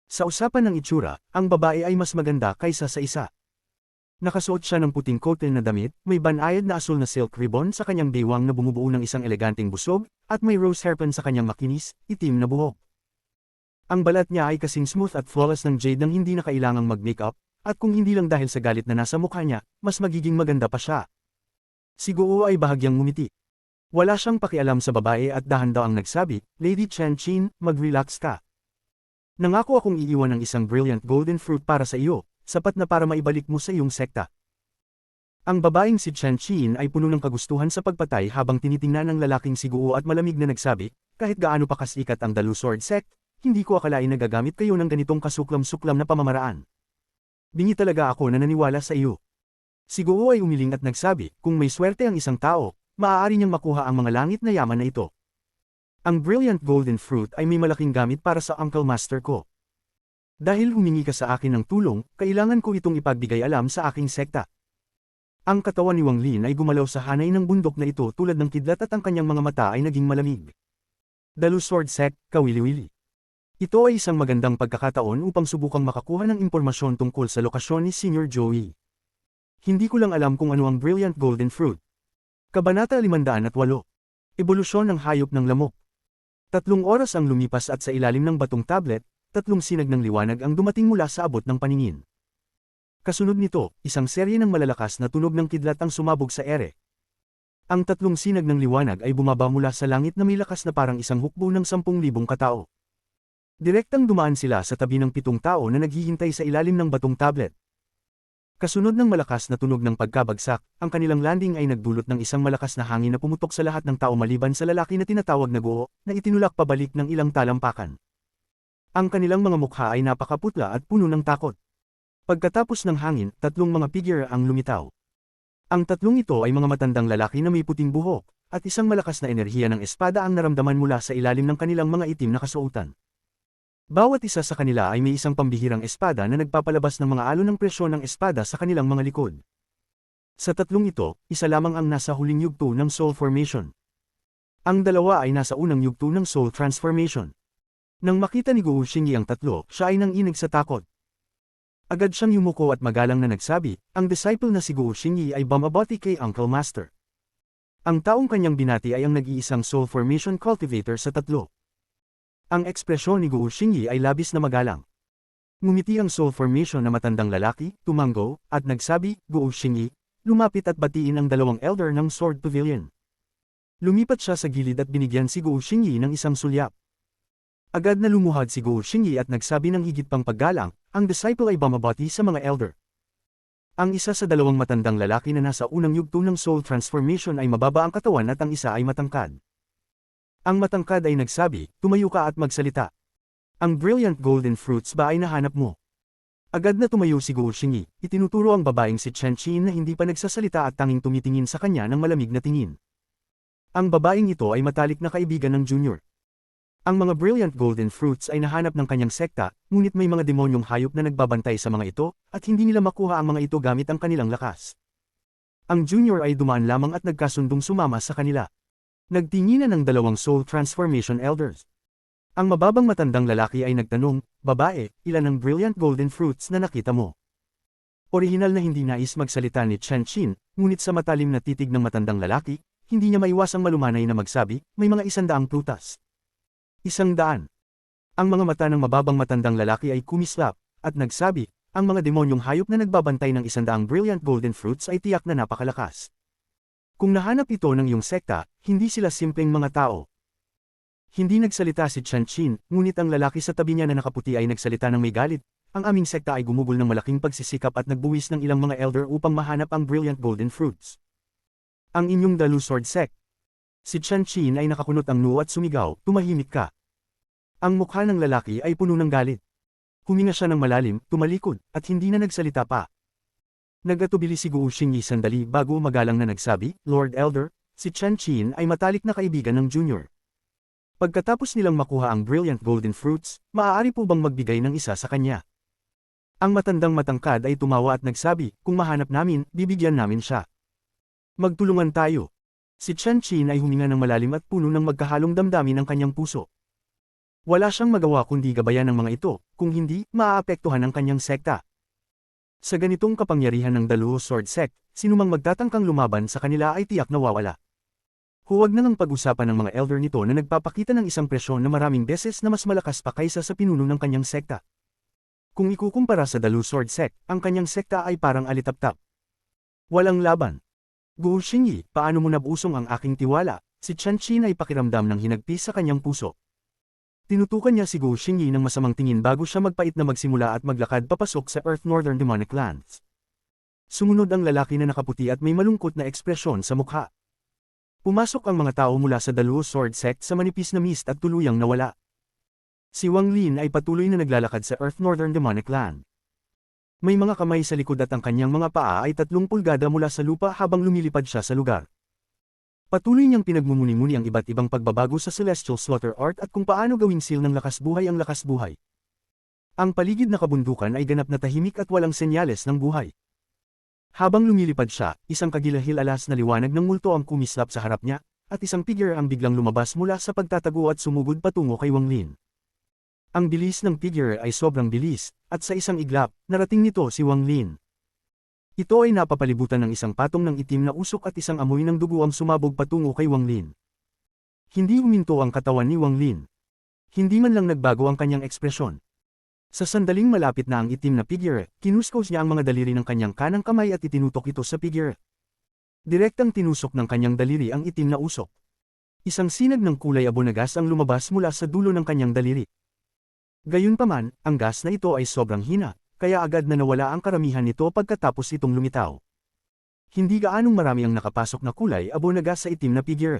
Sa usapan ng itsura, ang babae ay mas maganda kaysa sa isa. Nakasuot siya ng puting coated na damit, may banayad na asul na silk ribbon sa kanyang baywang na bumubuo ng isang eleganteng busog, at may rose hairpin sa kanyang makinis, itim na buhok. Ang balat niya ay kasing smooth at flawless ng jade nang hindi na kailangang mag-makeup, at kung hindi lang dahil sa galit na nasa mukha niya, mas magiging maganda pa siya. Si Guo ay bahagyang ngumiti. Wala siyang pakialam sa babae at dahan daw ang nagsabi, "Lady Chen Qin, mag-relax ka. Nangako akong iiwan ng isang brilliant golden fruit para sa iyo, sapat na para maibalik mo sa iyong sekta." Ang babaeng si Chen Qin ay puno ng kagustuhan sa pagpatay habang tinitingnan ng lalaking si Guo at malamig na nagsabi, "Kahit gaano pa kasikat ang Dalu Sword Sect, hindi ko akalain na gagamit kayo ng ganitong kasuklam-suklam na pamamaraan. Bingi talaga ako na naniwala sa iyo." Si Guo ay umiling at nagsabi, "Kung may swerte ang isang tao, maaari niyang makuha ang mga langit na yaman na ito. Ang brilliant golden fruit ay may malaking gamit para sa Uncle Master ko. Dahil humingi ka sa akin ng tulong, kailangan ko itong ipagbigay alam sa aking sekta." Ang katawan ni Wang Lin ay gumalaw sa hanay ng bundok na ito tulad ng kidlat at ang kanyang mga mata ay naging malamig. Dalu Sword Sect, kawili-wili. Ito ay isang magandang pagkakataon upang subukang makakuha ng impormasyon tungkol sa lokasyon ni Senior Joey. Hindi ko lang alam kung ano ang brilliant golden fruit. Kabanata 508. Ebolusyon ng hayop ng lamok. 3 oras ang lumipas at sa ilalim ng batong tablet, 3 sinag ng liwanag ang dumating mula sa abot ng paningin. Kasunod nito, isang serye ng malalakas na tunog ng kidlat ang sumabog sa ere. Ang 3 sinag ng liwanag ay bumaba mula sa langit na may lakas na parang isang hukbo ng 10,000 katao. Direktang dumaan sila sa tabi ng 7 tao na naghihintay sa ilalim ng batong tablet. Kasunod ng malakas na tunog ng pagkabagsak, ang kanilang landing ay nagdulot ng isang malakas na hangin na pumutok sa lahat ng tao maliban sa lalaki na tinatawag na Guo, na itinulak pabalik ng ilang talampakan. Ang kanilang mga mukha ay napakaputla at puno ng takot. Pagkatapos ng hangin, 3 mga figure ang lumitaw. Ang 3 ito ay mga matandang lalaki na may puting buhok, at isang malakas na enerhiya ng espada ang naramdaman mula sa ilalim ng kanilang mga itim na kasuotan. Bawat isa sa kanila ay may isang pambihirang espada na nagpapalabas ng mga alon ng presyon ng espada sa kanilang mga likod. Sa 3 ito, isa lamang ang nasa huling yugto ng Soul Formation. Ang 2 ay nasa unang yugto ng Soul Transformation. Nang makita ni Guo Xingyi ang 3, siya ay nanginig sa takot. Agad siyang yumuko at magalang na nagsabi, "Ang disciple na si Guo Xingyi ay bumabati kay Uncle Master." Ang taong kanyang binati ay ang nag-iisang Soul Formation Cultivator sa 3. Ang ekspresyon ni Guo Xingyi ay labis na magalang. Ngumiti ang Soul Formation na matandang lalaki, tumanggo, at nagsabi, "Guo Xingyi," lumapit at batiin ang 2 elder ng Sword Pavilion. Lumipat siya sa gilid at binigyan si Guo Xingyi ng isang sulyap. Agad na lumuhad si Guo Xingyi at nagsabi ng higit pang paggalang, "Ang disciple ay bumabati sa mga elder." Ang isa sa 2 matandang lalaki na nasa unang yugto ng Soul Transformation ay mababa ang katawan at ang isa ay matangkad. Ang matangkad ay nagsabi, "Tumayo ka at magsalita. Ang brilliant golden fruits ba ay nahanap mo?" Agad na tumayo si Guo Xingyi, itinuturo ang babaeng si Chen Qin na hindi pa nagsasalita at tanging tumitingin sa kanya ng malamig na tingin. Ang babaeng ito ay matalik na kaibigan ng Junior. Ang mga brilliant golden fruits ay nahanap ng kanyang sekta, ngunit may mga demonyong hayop na nagbabantay sa mga ito, at hindi nila makuha ang mga ito gamit ang kanilang lakas. Ang Junior ay dumaan lamang at nagkasundong sumama sa kanila. Nagtinginan ng dalawang soul transformation elders. Ang mababang matandang lalaki ay nagtanong, "Babae, ilan ang brilliant golden fruits na nakita mo?" Orihinal na hindi nais magsalita ni Chen Qin, ngunit sa matalim na titig ng matandang lalaki, hindi niya maiwasang malumanay na magsabi, "May mga 100 prutas." 100. Ang mga mata ng mababang matandang lalaki ay kumislap, at nagsabi, ang mga demonyong hayop na nagbabantay ng 100 brilliant golden fruits ay tiyak na napakalakas. Kung nahanap ito ng iyong sekta, hindi sila simpleng mga tao. Hindi nagsalita si Chen Qin, ngunit ang lalaki sa tabi niya na nakaputi ay nagsalita ng may galit. Ang aming sekta ay gumugol ng malaking pagsisikap at nagbuwis ng ilang mga elder upang mahanap ang brilliant golden fruits. Ang inyong Dalu Sword Sect. Si Chen Qin ay nakakunot ang noo at sumigaw, "Tumahimik ka." Ang mukha ng lalaki ay puno ng galit. Huminga siya ng malalim, tumalikod, at hindi na nagsalita pa. Nagatubili si Guo Xingyi sandali bago magalang na nagsabi, "Lord Elder, si Chen Qin ay matalik na kaibigan ng Junior. Pagkatapos nilang makuha ang brilliant golden fruits, maaari po bang magbigay ng isa sa kanya?" Ang matandang matangkad ay tumawa at nagsabi, "Kung mahanap namin, bibigyan namin siya. Magtulungan tayo." Si Chen Qin ay huminga ng malalim at puno ng magkahalong damdamin ng kanyang puso. Wala siyang magawa kundi gabayan ng mga ito, kung hindi, maaapektuhan ang kanyang sekta. Sa ganitong kapangyarihan ng Daluo Sword Sect, sinumang magtatangkang lumaban sa kanila ay tiyak nawawala. Huwag na ngang pag-usapan ng mga elder nito na nagpapakita ng isang presyon na maraming beses na mas malakas pa kaysa sa pinuno ng kanyang sekta. Kung ikukumpara sa Dalu Sword Sect, ang kanyang sekta ay parang alitaptap. Walang laban. "Guo Xingyi, paano mo nabusong ang aking tiwala?" Si Chen Qin ay pakiramdam ng hinagpis sa kanyang puso. Tinutukan niya si Guo Xingyi ng masamang tingin bago siya magpait na magsimula at maglakad papasok sa Earth Northern Demonic Lands. Sumunod ang lalaki na nakaputi at may malungkot na ekspresyon sa mukha. Pumasok ang mga tao mula sa Daluo Sword Sect sa manipis na mist at tuluyang nawala. Si Wang Lin ay patuloy na naglalakad sa Earth Northern Demonic Land. May mga kamay sa likod at ang kanyang mga paa ay 3 pulgada mula sa lupa habang lumilipad siya sa lugar. Patuloy niyang pinagmumuni-muni ang iba't ibang pagbabago sa Celestial Slaughter Art at kung paano gawing seal ng lakas buhay ang lakas buhay. Ang paligid na kabundukan ay ganap na tahimik at walang senyales ng buhay. Habang lumilipad siya, isang kagilahil-alas na liwanag ng multo ang kumislap sa harap niya, at isang figure ang biglang lumabas mula sa pagtatago at sumugod patungo kay Wang Lin. Ang bilis ng figure ay sobrang bilis, at sa isang iglap, narating nito si Wang Lin. Ito ay napapalibutan ng isang patong ng itim na usok at isang amoy ng dugo ang sumabog patungo kay Wang Lin. Hindi huminto ang katawan ni Wang Lin. Hindi man lang nagbago ang kanyang ekspresyon. Sa sandaling malapit na ang itim na figure, kinuskos niya ang mga daliri ng kanyang kanang kamay at itinutok ito sa figure. Direktang tinusok ng kanyang daliri ang itim na usok. Isang sinag ng kulay abo na gas ang lumabas mula sa dulo ng kanyang daliri. Gayunpaman, ang gas na ito ay sobrang hina, kaya agad na nawala ang karamihan nito pagkatapos itong lumitaw. Hindi gaanong marami ang nakapasok na kulay abo na gas sa itim na figure.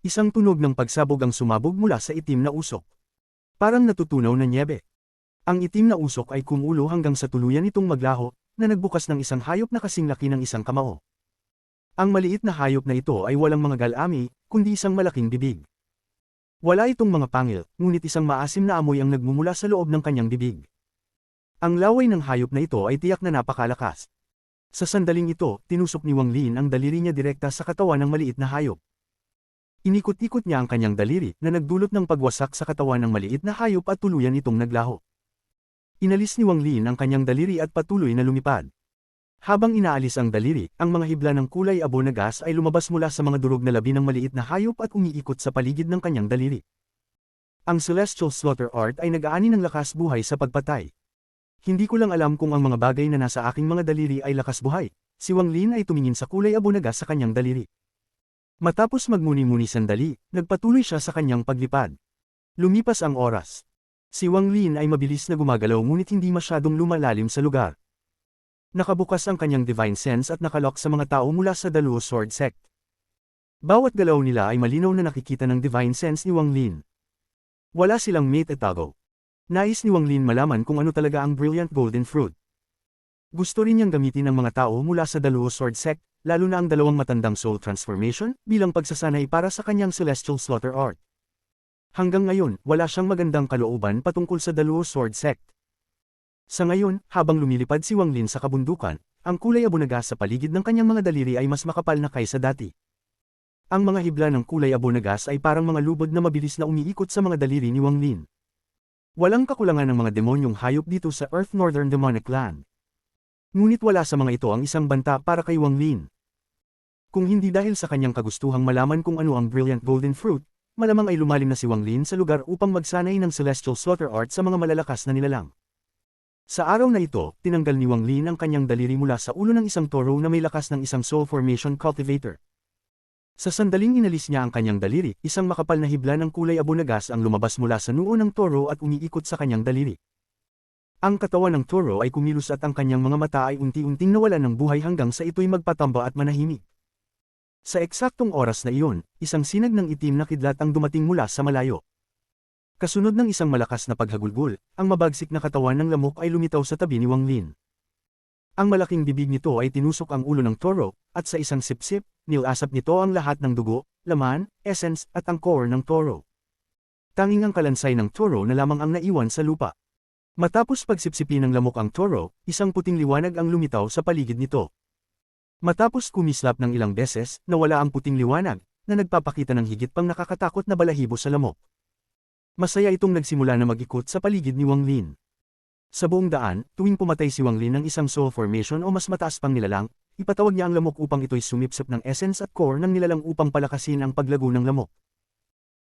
Isang tunog ng pagsabog ang sumabog mula sa itim na usok. Parang natutunaw na nyebe. Ang itim na usok ay kumulo hanggang sa tuluyan itong maglaho, na nagbukas ng isang hayop na kasing laki ng isang kamao. Ang maliit na hayop na ito ay walang mga galami, kundi isang malaking bibig. Wala itong mga pangil, ngunit isang maasim na amoy ang nagmumula sa loob ng kanyang bibig. Ang laway ng hayop na ito ay tiyak na napakalakas. Sa sandaling ito, tinusok ni Wang Lin ang daliri niya direkta sa katawan ng maliit na hayop. Inikot-ikot niya ang kanyang daliri na nagdulot ng pagwasak sa katawan ng maliit na hayop at tuluyan itong naglaho. Inalis ni Wang Lin ang kanyang daliri at patuloy na lumipad. Habang inaalis ang daliri, ang mga hibla ng kulay abo na gas ay lumabas mula sa mga durog na labi ng maliit na hayop at umiikot sa paligid ng kanyang daliri. Ang Celestial Slaughter Art ay nag-aani ng lakas buhay sa pagpatay. Hindi ko lang alam kung ang mga bagay na nasa aking mga daliri ay lakas buhay. Si Wang Lin ay tumingin sa kulay abo na gas sa kanyang daliri. Matapos magmuni-muni sandali, nagpatuloy siya sa kanyang paglipad. Lumipas ang oras. Si Wang Lin ay mabilis na gumagalaw ngunit hindi masyadong lumalalim sa lugar. Nakabukas ang kanyang divine sense at nakalock sa mga tao mula sa Daluo Sword Sect. Bawat galaw nila ay malinaw na nakikita ng divine sense ni Wang Lin. Wala silang mate at tago. Nais ni Wang Lin malaman kung ano talaga ang Brilliant Golden Fruit. Gusto rin niyang gamitin ng mga tao mula sa Daluo Sword Sect, lalo na ang dalawang matandang soul transformation, bilang pagsasanay para sa kanyang Celestial Slaughter Art. Hanggang ngayon, wala siyang magandang kalooban patungkol sa Daluo Sword Sect. Sa ngayon, habang lumilipad si Wang Lin sa kabundukan, ang kulay abonagas sa paligid ng kanyang mga daliri ay mas makapal na kaysa dati. Ang mga hibla ng kulay abonagas ay parang mga lubod na mabilis na umiikot sa mga daliri ni Wang Lin. Walang kakulangan ng mga demonyong hayop dito sa Earth Northern Demonic Land. Ngunit wala sa mga ito ang isang banta para kay Wang Lin. Kung hindi dahil sa kanyang kagustuhang malaman kung ano ang Brilliant Golden Fruit, malamang ay lumalim na si Wang Lin sa lugar upang magsanay ng Celestial Slaughter Art sa mga malalakas na nilalang. Sa araw na ito, tinanggal ni Wang Lin ang kanyang daliri mula sa ulo ng isang toro na may lakas ng isang Soul Formation Cultivator. Sa sandaling inalis niya ang kanyang daliri, isang makapal na hibla ng kulay abonagas ang lumabas mula sa noo ng toro at umiikot sa kanyang daliri. Ang katawan ng toro ay kumilos at ang kanyang mga mata ay unti-unting nawalan ng buhay hanggang sa ito'y magpatamba at manahimik. Sa eksaktong oras na iyon, isang sinag ng itim na kidlat ang dumating mula sa malayo. Kasunod ng isang malakas na paghagulgol, ang mabagsik na katawan ng lamok ay lumitaw sa tabi ni Wang Lin. Ang malaking bibig nito ay tinusok ang ulo ng toro, at sa isang sipsip, nilasap nito ang lahat ng dugo, laman, essence, at ang core ng toro. Tanging ang kalansay ng toro na lamang ang naiwan sa lupa. Matapos pagsipsipin ng lamok ang toro, isang puting liwanag ang lumitaw sa paligid nito. Matapos kumislap ng ilang beses, nawala ang puting liwanag, na nagpapakita ng higit pang nakakatakot na balahibo sa lamok. Masaya itong nagsimula na mag-ikot sa paligid ni Wang Lin. Sa buong daan, tuwing pumatay si Wang Lin ng isang soul formation o mas mataas pang nilalang, ipatawag niya ang lamok upang ito'y sumipsip ng essence at core ng nilalang upang palakasin ang paglago ng lamok.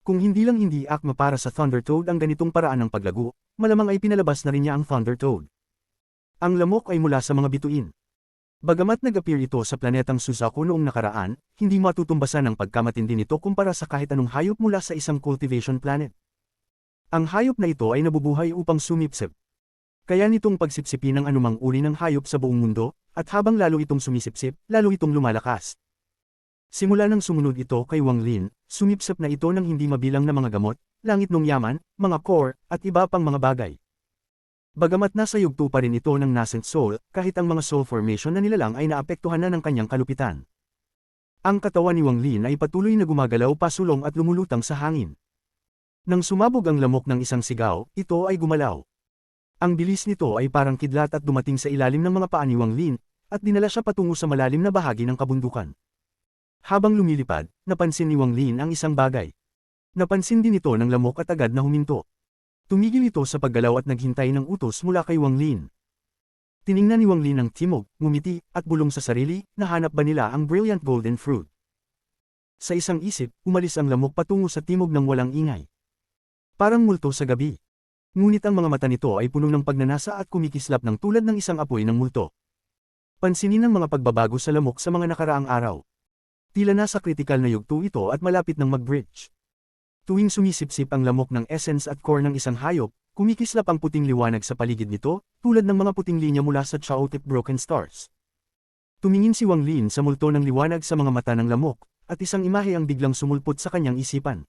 Kung hindi lang hindi akma para sa Thunder Toad ang ganitong paraan ng paglago, malamang ay pinalabas na rin niya ang Thunder Toad. Ang lamok ay mula sa mga bituin. Bagamat nag-appear ito sa planetang Suzaku noong nakaraan, hindi matutumbasan ang pagkamatindi nito kumpara sa kahit anong hayop mula sa isang cultivation planet. Ang hayop na ito ay nabubuhay upang sumipsip. Kaya nitong pagsipsipin ng anumang uri ng hayop sa buong mundo, at habang lalo itong sumisipsip, lalo itong lumalakas. Simula nang sumunod ito kay Wang Lin, sumipsip na ito ng hindi mabilang na mga gamot, langit ng yaman, mga core, at iba pang mga bagay. Bagamat nasa yugto pa rin ito ng nascent soul, kahit ang mga soul formation na nilalang ay naapektuhan na ng kanyang kalupitan. Ang katawan ni Wang Lin ay patuloy na gumagalaw pasulong at lumulutang sa hangin. Nang sumabog ang lamok ng isang sigaw, ito ay gumalaw. Ang bilis nito ay parang kidlat at dumating sa ilalim ng mga paa ni Wang Lin, at dinala siya patungo sa malalim na bahagi ng kabundukan. Habang lumilipad, napansin ni Wang Lin ang isang bagay. Napansin din ito ng lamok at agad na huminto. Tumigil ito sa paggalaw at naghintay ng utos mula kay Wang Lin. Tiningnan ni Wang Lin ang timog, ngumiti, at bulong sa sarili, nahanap ba nila ang Brilliant Golden Fruit? Sa isang isip, umalis ang lamok patungo sa timog ng walang ingay. Parang multo sa gabi. Ngunit ang mga mata nito ay puno ng pagnanasa at kumikislap ng tulad ng isang apoy ng multo. Pansinin ang mga pagbabago sa lamok sa mga nakaraang araw. Tila nasa kritikal na yugto ito at malapit ng mag-bridge. Tuwing sumisipsip ang lamok ng essence at core ng isang hayop, kumikislap ang puting liwanag sa paligid nito, tulad ng mga puting linya mula sa chaotic broken stars. Tumingin si Wang Lin sa multo ng liwanag sa mga mata ng lamok, at isang imahe ang biglang sumulpot sa kanyang isipan.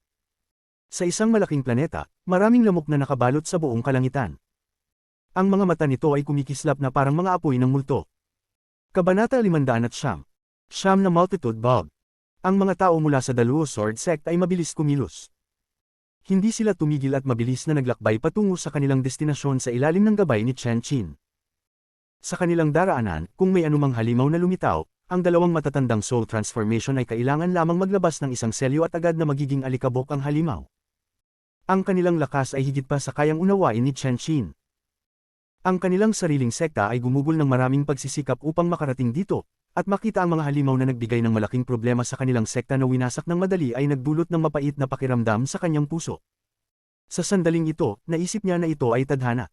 Sa isang malaking planeta, maraming lamok na nakabalot sa buong kalangitan. Ang mga mata nito ay kumikislap na parang mga apoy ng multo. Kabanata 509. Siyam na Multitude Bulb. Ang mga tao mula sa Daluo Sword Sect ay mabilis kumilos. Hindi sila tumigil at mabilis na naglakbay patungo sa kanilang destinasyon sa ilalim ng gabay ni Chen Qin. Sa kanilang daraanan, kung may anumang halimaw na lumitaw, ang dalawang matatandang soul transformation ay kailangan lamang maglabas ng isang selyo at agad na magiging alikabok ang halimaw. Ang kanilang lakas ay higit pa sa kayang unawain ni Chen Qin. Ang kanilang sariling sekta ay gumugol ng maraming pagsisikap upang makarating dito, at makita ang mga halimaw na nagbigay ng malaking problema sa kanilang sekta na winasak ng madali ay nagdulot ng mapait na pakiramdam sa kanyang puso. Sa sandaling ito, naisip niya na ito ay tadhana.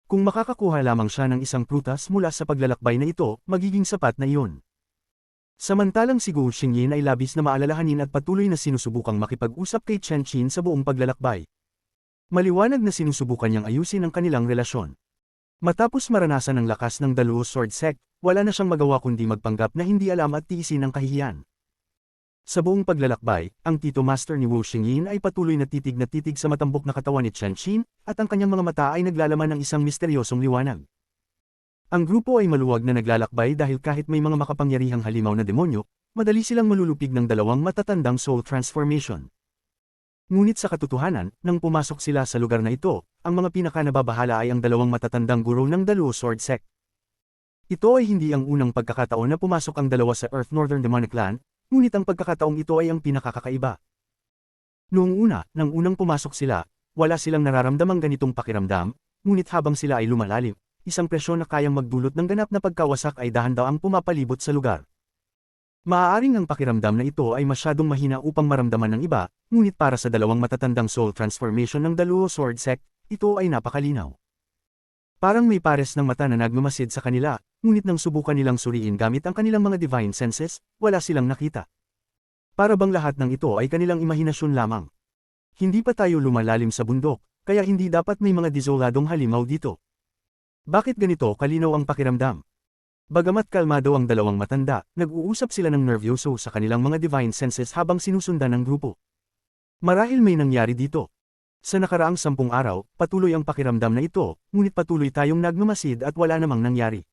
Kung makakakuha lamang siya ng isang prutas mula sa paglalakbay na ito, magiging sapat na iyon. Samantalang si Guo Xingyin ay labis na maalalahanin at patuloy na sinusubukang makipag-usap kay Chen Qin sa buong paglalakbay. Maliwanag na sinusubukan niyang ayusin ang kanilang relasyon. Matapos maranasan ang lakas ng Daluo Sword Sect, wala na siyang magawa kundi magpanggap na hindi alam at tiisin ang kahihiyan. Sa buong paglalakbay, ang Tito Master ni Wu Xingyin ay patuloy na titig sa matambok na katawan ni Chen Qin, at ang kanyang mga mata ay naglalaman ng isang misteryosong liwanag. Ang grupo ay maluwag na naglalakbay dahil kahit may mga makapangyarihang halimaw na demonyo, madali silang malulupig ng dalawang matatandang soul transformation. Ngunit sa katotohanan, nang pumasok sila sa lugar na ito, ang mga pinakanababahala ay ang dalawang matatandang guro ng Daluo Sword Sect. Ito ay hindi ang unang pagkakataon na pumasok ang dalawa sa Earth Northern Demonic Clan, ngunit ang pagkakataong ito ay ang pinakakakaiba. Noong una, nang unang pumasok sila, wala silang nararamdamang ganitong pakiramdam, ngunit habang sila ay lumalalim, isang presyon na kayang magdulot ng ganap na pagkawasak ay dahan-daang pumapalibot sa lugar. Maaaring ang pakiramdam na ito ay masyadong mahina upang maramdaman ng iba, ngunit para sa dalawang matatandang soul transformation ng Daluo Sword Sect, ito ay napakalinaw. Parang may pares ng mata na nagmamasid sa kanila, ngunit nang subukan nilang suriin gamit ang kanilang mga divine senses, wala silang nakita. Para bang lahat ng ito ay kanilang imahinasyon lamang. Hindi pa tayo lumalalim sa bundok, kaya hindi dapat may mga desoladong halimaw dito. Bakit ganito kalinaw ang pakiramdam? Bagamat kalmado ang dalawang matanda, nag-uusap sila ng nervyoso sa kanilang mga divine senses habang sinusundan ng grupo. Marahil may nangyari dito. Sa nakaraang 10 araw, patuloy ang pakiramdam na ito, ngunit patuloy tayong nagmamasid at wala namang nangyari.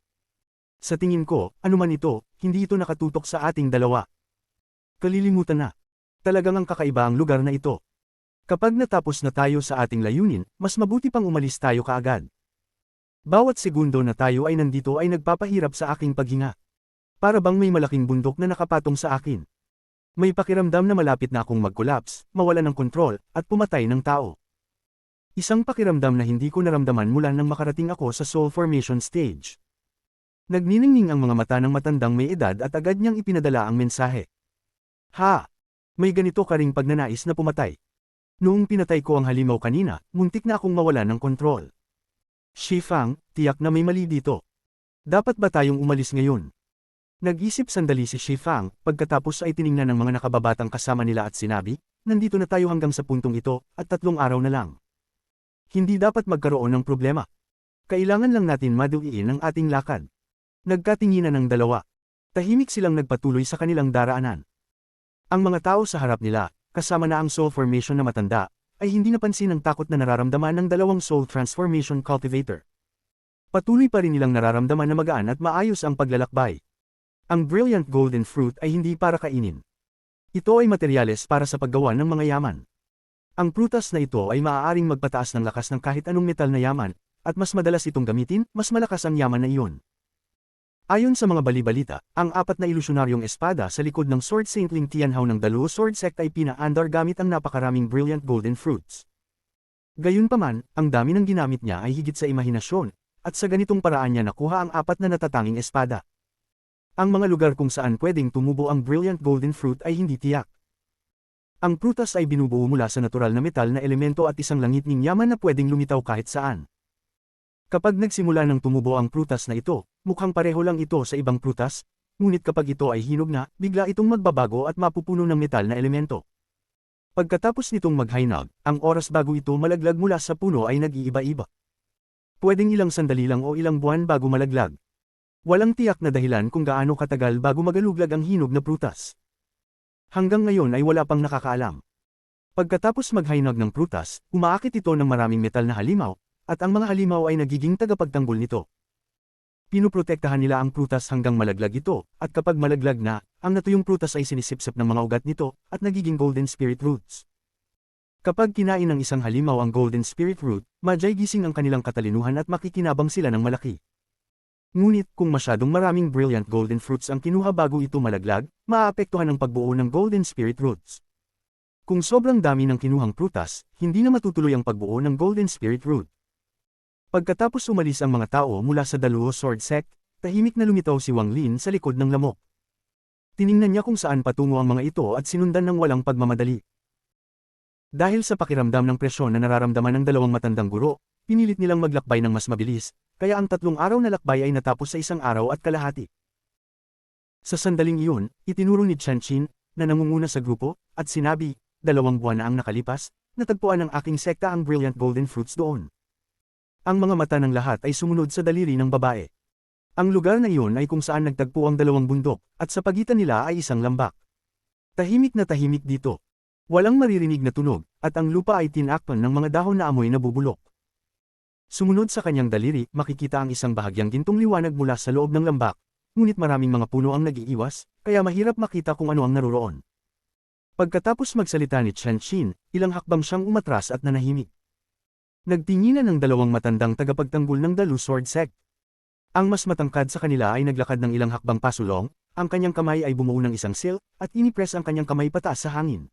Sa tingin ko, anuman ito, hindi ito nakatutok sa ating dalawa. Kalilimutan na. Talagang ang kakaiba ang lugar na ito. Kapag natapos na tayo sa ating layunin, mas mabuti pang umalis tayo kaagad. Bawat segundo na tayo ay nandito ay nagpapahirap sa aking paghinga. Para bang may malaking bundok na nakapatong sa akin. May pakiramdam na malapit na akong mag-collapse, mawala ng kontrol, at pumatay ng tao. Isang pakiramdam na hindi ko naramdaman mula nang makarating ako sa soul formation stage. Nagniningning ang mga mata ng matandang may edad at agad niyang ipinadala ang mensahe. Ha! May ganito ka ring pagnanais na pumatay. Noong pinatay ko ang halimaw kanina, muntik na akong mawala ng kontrol. Shifang, tiyak na may mali dito. Dapat ba tayong umalis ngayon? Nag-isip sandali si Shifang, pagkatapos ay tiningnan ng mga nakababatang kasama nila at sinabi, nandito na tayo hanggang sa puntong ito, at 3 araw na lang. Hindi dapat magkaroon ng problema. Kailangan lang natin maduiin ang ating lakad. Nagkatinginan ng dalawa. Tahimik silang nagpatuloy sa kanilang daraanan. Ang mga tao sa harap nila, kasama na ang soul formation na matanda, ay hindi napansin ang takot na nararamdaman ng dalawang soul transformation cultivator. Patuloy pa rin nilang nararamdaman na magaan at maayos ang paglalakbay. Ang brilliant golden fruit ay hindi para kainin. Ito ay materyales para sa paggawa ng mga yaman. Ang prutas na ito ay maaaring magpataas ng lakas ng kahit anong metal na yaman, at mas madalas itong gamitin, mas malakas ang yaman na iyon. Ayon sa mga bali-balita, ang 4 na ilusyonaryong espada sa likod ng Sword Saintling Tianhao ng Daluo Sword Sect ay pinaandar gamit ang napakaraming brilliant golden fruits. Gayunpaman, ang dami ng ginamit niya ay higit sa imahinasyon, at sa ganitong paraan niya nakuha ang 4 na natatanging espada. Ang mga lugar kung saan pwedeng tumubo ang brilliant golden fruit ay hindi tiyak. Ang prutas ay binubuo mula sa natural na metal na elemento at isang langitning yaman na pwedeng lumitaw kahit saan. Kapag nagsimula ng tumubo ang prutas na ito, mukhang pareho lang ito sa ibang prutas, ngunit kapag ito ay hinog na, bigla itong magbabago at mapupuno ng metal na elemento. Pagkatapos nitong maghainag, ang oras bago ito malaglag mula sa puno ay nag-iiba-iba. Pwedeng ilang sandali lang o ilang buwan bago malaglag. Walang tiyak na dahilan kung gaano katagal bago magaluglag ang hinog na prutas. Hanggang ngayon ay wala pang nakakaalam. Pagkatapos maghainag ng prutas, umaakit ito ng maraming metal na halimaw, at ang mga halimaw ay nagiging tagapagtanggol nito. Pinuprotektahan nila ang prutas hanggang malaglag ito, at kapag malaglag na, ang natuyong prutas ay sinisipsip ng mga ugat nito, at nagiging golden spirit roots. Kapag kinain ng isang halimaw ang golden spirit root, madyay gising ang kanilang katalinuhan at makikinabang sila ng malaki. Ngunit kung masyadong maraming brilliant golden fruits ang kinuha bago ito malaglag, maaapektuhan ang pagbuo ng golden spirit roots. Kung sobrang dami ng kinuhang prutas, hindi na matutuloy ang pagbuo ng golden spirit root. Pagkatapos umalis ang mga tao mula sa Daluo Sword Sect, tahimik na lumitaw si Wang Lin sa likod ng lamok. Tiningnan niya kung saan patungo ang mga ito at sinundan ng walang pagmamadali. Dahil sa pakiramdam ng presyon na nararamdaman ng dalawang matandang guro, pinilit nilang maglakbay ng mas mabilis, kaya ang 3 araw na lakbay ay natapos sa 1 araw at kalahati. Sa sandaling iyon, itinuro ni Chen Qin, na nangunguna sa grupo, at sinabi, 2 buwan na ang nakalipas, natagpuan ng aking sekta ang brilliant golden fruits doon. Ang mga mata ng lahat ay sumunod sa daliri ng babae. Ang lugar na iyon ay kung saan nagtagpo ang 2 bundok, at sa pagitan nila ay isang lambak. Tahimik dito. Walang maririnig na tunog, at ang lupa ay tinakpan ng mga dahon na amoy na bubulok. Sumunod sa kanyang daliri, makikita ang isang bahagyang gintong liwanag mula sa loob ng lambak, ngunit maraming mga puno ang nag-iiwas, kaya mahirap makita kung ano ang naroroon. Pagkatapos magsalita ni Chen Qin, ilang hakbang siyang umatras at nanahimik. Nagtinginan ng dalawang matandang tagapagtanggol ng Dalu Sword Sect. Ang mas matangkad sa kanila ay naglakad ng ilang hakbang pasulong, ang kanyang kamay ay bumuo ng isang seal, at inipress ang kanyang kamay pataas sa hangin.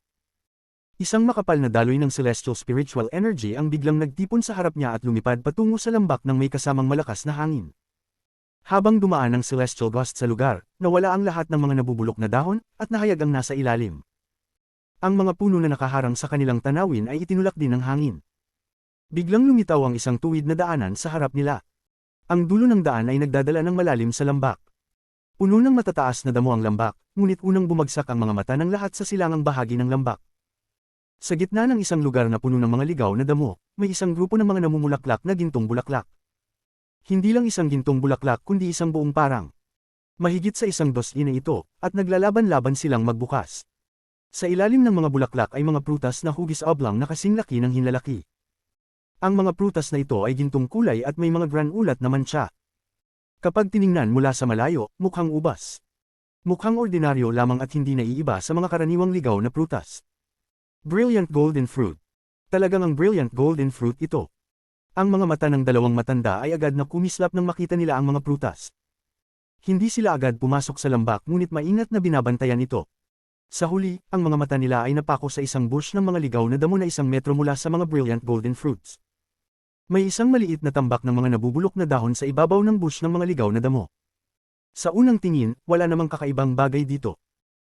Isang makapal na daloy ng celestial spiritual energy ang biglang nagtipon sa harap niya at lumipad patungo sa lambak ng may kasamang malakas na hangin. Habang dumaan ang celestial gust sa lugar, nawala ang lahat ng mga nabubulok na dahon, at nahayag ang nasa ilalim. Ang mga puno na nakaharang sa kanilang tanawin ay itinulak din ng hangin. Biglang lumitaw ang isang tuwid na daanan sa harap nila. Ang dulo ng daan ay nagdadala ng malalim sa lambak. Puno ng matataas na damo ang lambak, ngunit unang bumagsak ang mga mata ng lahat sa silangang bahagi ng lambak. Sa gitna ng isang lugar na puno ng mga ligaw na damo, may isang grupo ng mga namumulaklak na gintong bulaklak. Hindi lang isang gintong bulaklak kundi isang buong parang. Mahigit sa isang dosina ito, at naglalaban-laban silang magbukas. Sa ilalim ng mga bulaklak ay mga prutas na hugis oblong na kasing laki ng hinlalaki. Ang mga prutas na ito ay gintong kulay at may mga granulat na mantsa. Kapag tiningnan mula sa malayo, mukhang ubas. Mukhang ordinaryo lamang at hindi naiiba sa mga karaniwang ligaw na prutas. Brilliant golden fruit. Talagang ang brilliant golden fruit ito. Ang mga mata ng dalawang matanda ay agad na kumislap nang makita nila ang mga prutas. Hindi sila agad pumasok sa lambak ngunit maingat na binabantayan ito. Sa huli, ang mga mata nila ay napako sa isang bush ng mga ligaw na damo na 1 metro mula sa mga brilliant golden fruits. May isang maliit na tambak ng mga nabubulok na dahon sa ibabaw ng bush ng mga ligaw na damo. Sa unang tingin, wala namang kakaibang bagay dito.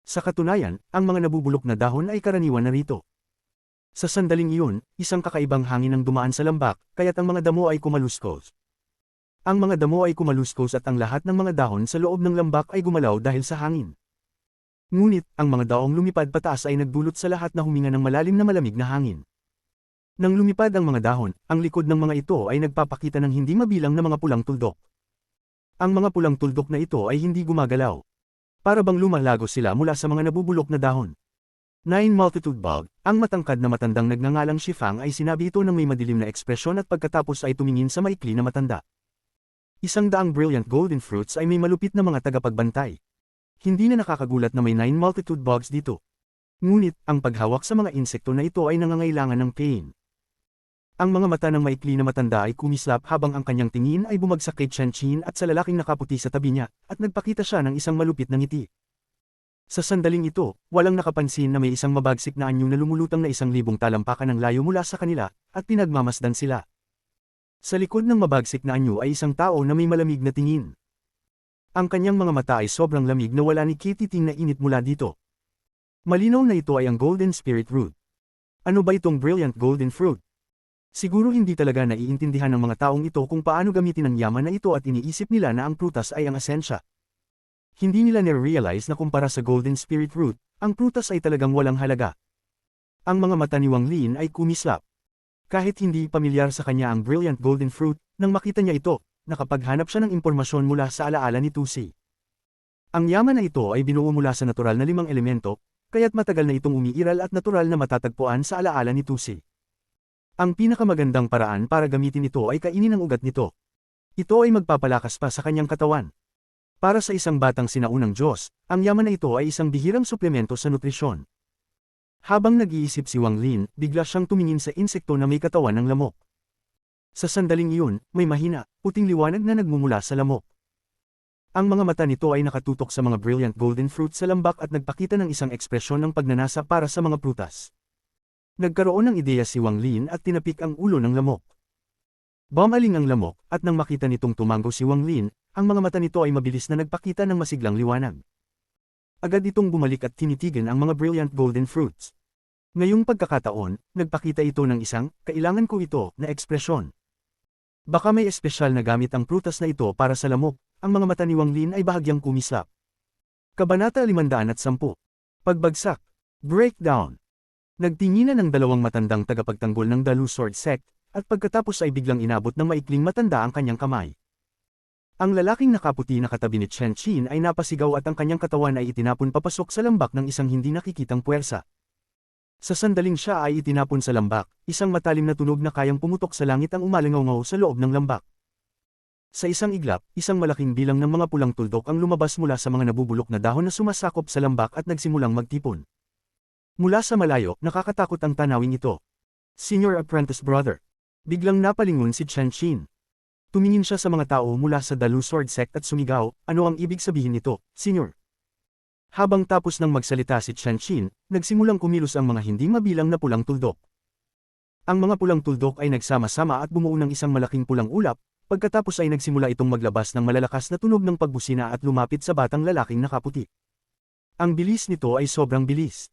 Sa katunayan, ang mga nabubulok na dahon ay karaniwan na rito. Sa sandaling iyon, isang kakaibang hangin ang dumaan sa lambak, kaya't ang mga damo ay kumaluskos. Ang mga damo ay kumaluskos at ang lahat ng mga dahon sa loob ng lambak ay gumalaw dahil sa hangin. Ngunit, ang mga daong lumipad pataas ay nagdulot sa lahat na huminga ng malalim na malamig na hangin. Nang lumipad ang mga dahon, ang likod ng mga ito ay nagpapakita ng hindi mabilang na mga pulang tuldok. Ang mga pulang tuldok na ito ay hindi gumagalaw. Para bang lumalagos sila mula sa mga nabubulok na dahon. Nine Multitude Bug, ang matangkad na matandang nagngangalang Shifang ay sinabi ito ng may madilim na ekspresyon at pagkatapos ay tumingin sa maikli na matanda. 100 brilliant golden fruits ay may malupit na mga tagapagbantay. Hindi na nakakagulat na may 9 multitude bugs dito. Ngunit, ang paghawak sa mga insekto na ito ay nangangailangan ng pain. Ang mga mata ng maikli na matanda ay kumislap habang ang kanyang tingin ay bumagsak kay Chen Qin at sa lalaking nakaputi sa tabi niya, at nagpakita siya ng isang malupit na ngiti. Sa sandaling ito, walang nakapansin na may isang mabagsik na anyo na lumulutang na 1,000 talampakan ng layo mula sa kanila, at pinagmamasdan sila. Sa likod ng mabagsik na anyo ay isang tao na may malamig na tingin. Ang kanyang mga mata ay sobrang lamig na wala ni kititing na init mula dito. Malinaw na ito ay ang Golden Spirit Root. Ano ba itong Brilliant Golden Fruit? Siguro hindi talaga naiintindihan ng mga taong ito kung paano gamitin ang yaman na ito at iniisip nila na ang prutas ay ang asensya. Hindi nila nare-realize na kumpara sa Golden Spirit Root, ang prutas ay talagang walang halaga. Ang mga mata ni Wang Lin ay kumislap. Kahit hindi pamilyar sa kanya ang Brilliant Golden Fruit, nang makita niya ito, nakapaghanap siya ng impormasyon mula sa alaala ni Tusi. Ang yaman na ito ay binuo mula sa natural na 5 elemento, kaya't matagal na itong umiiral at natural na matatagpuan sa alaala ni Tusi. Ang pinakamagandang paraan para gamitin ito ay kainin ang ugat nito. Ito ay magpapalakas pa sa kanyang katawan. Para sa isang batang sinaunang Diyos, ang yaman na ito ay isang bihirang suplemento sa nutrisyon. Habang nag-iisip si Wang Lin, bigla siyang tumingin sa insekto na may katawan ng lamok. Sa sandaling iyon, may mahina, puting liwanag na nagmumula sa lamok. Ang mga mata nito ay nakatutok sa mga brilliant golden fruit sa lambak at nagpakita ng isang ekspresyon ng pagnanasa para sa mga prutas. Nagkaroon ng ideya si Wang Lin at tinapik ang ulo ng lamok. Bumaling ang lamok, at nang makita nitong tumango si Wang Lin, ang mga mata nito ay mabilis na nagpakita ng masiglang liwanag. Agad itong bumalik at tinitigan ang mga brilliant golden fruits. Ngayong pagkakataon, nagpakita ito ng isang, kailangan ko ito, na ekspresyon. Baka may espesyal na gamit ang prutas na ito para sa lamok, ang mga mata ni Wang Lin ay bahagyang kumislap. Kabanata 510. Pagbagsak. Breakdown. Nagtinginan ng dalawang matandang tagapagtanggol ng Dalu Sword Sect, at pagkatapos ay biglang inabot ng maikling matanda ang kanyang kamay. Ang lalaking nakaputi na katabi ni Chen Qin ay napasigaw at ang kanyang katawan ay itinapon papasok sa lambak ng isang hindi nakikitang puwersa. Sa sandaling siya ay itinapon sa lambak, isang matalim na tunog na kayang pumutok sa langit ang umalingaw sa loob ng lambak. Sa isang iglap, isang malaking bilang ng mga pulang tuldok ang lumabas mula sa mga nabubulok na dahon na sumasakop sa lambak at nagsimulang magtipon. Mula sa malayo, nakakatakot ang tanawing ito. Senior Apprentice Brother. Biglang napalingon si Chen Qin. Tumingin siya sa mga tao mula sa Dalu Sword Sect at sumigaw, ano ang ibig sabihin nito, Senior? Habang tapos nang magsalita si Chen Qin, nagsimulang kumilos ang mga hindi mabilang na pulang tuldok. Ang mga pulang tuldok ay nagsama-sama at bumuo ng isang malaking pulang ulap, pagkatapos ay nagsimula itong maglabas ng malalakas na tunog ng pagbusina at lumapit sa batang lalaking nakaputi. Ang bilis nito ay sobrang bilis.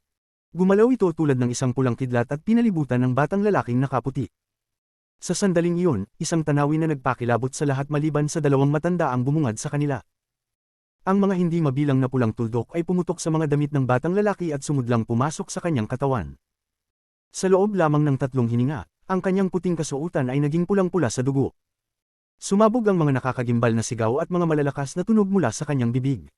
Gumalaw ito tulad ng isang pulang kidlat at pinalibutan ng batang lalaking nakaputi. Sa sandaling iyon, isang tanawin na nagpakilabot sa lahat maliban sa dalawang matanda ang bumungad sa kanila. Ang mga hindi mabilang na pulang tuldok ay pumutok sa mga damit ng batang lalaki at sumudlang pumasok sa kanyang katawan. Sa loob lamang ng 3 hininga, ang kanyang puting kasuotan ay naging pulang-pula sa dugo. Sumabog ang mga nakakagimbal na sigaw at mga malalakas na tunog mula sa kanyang bibig.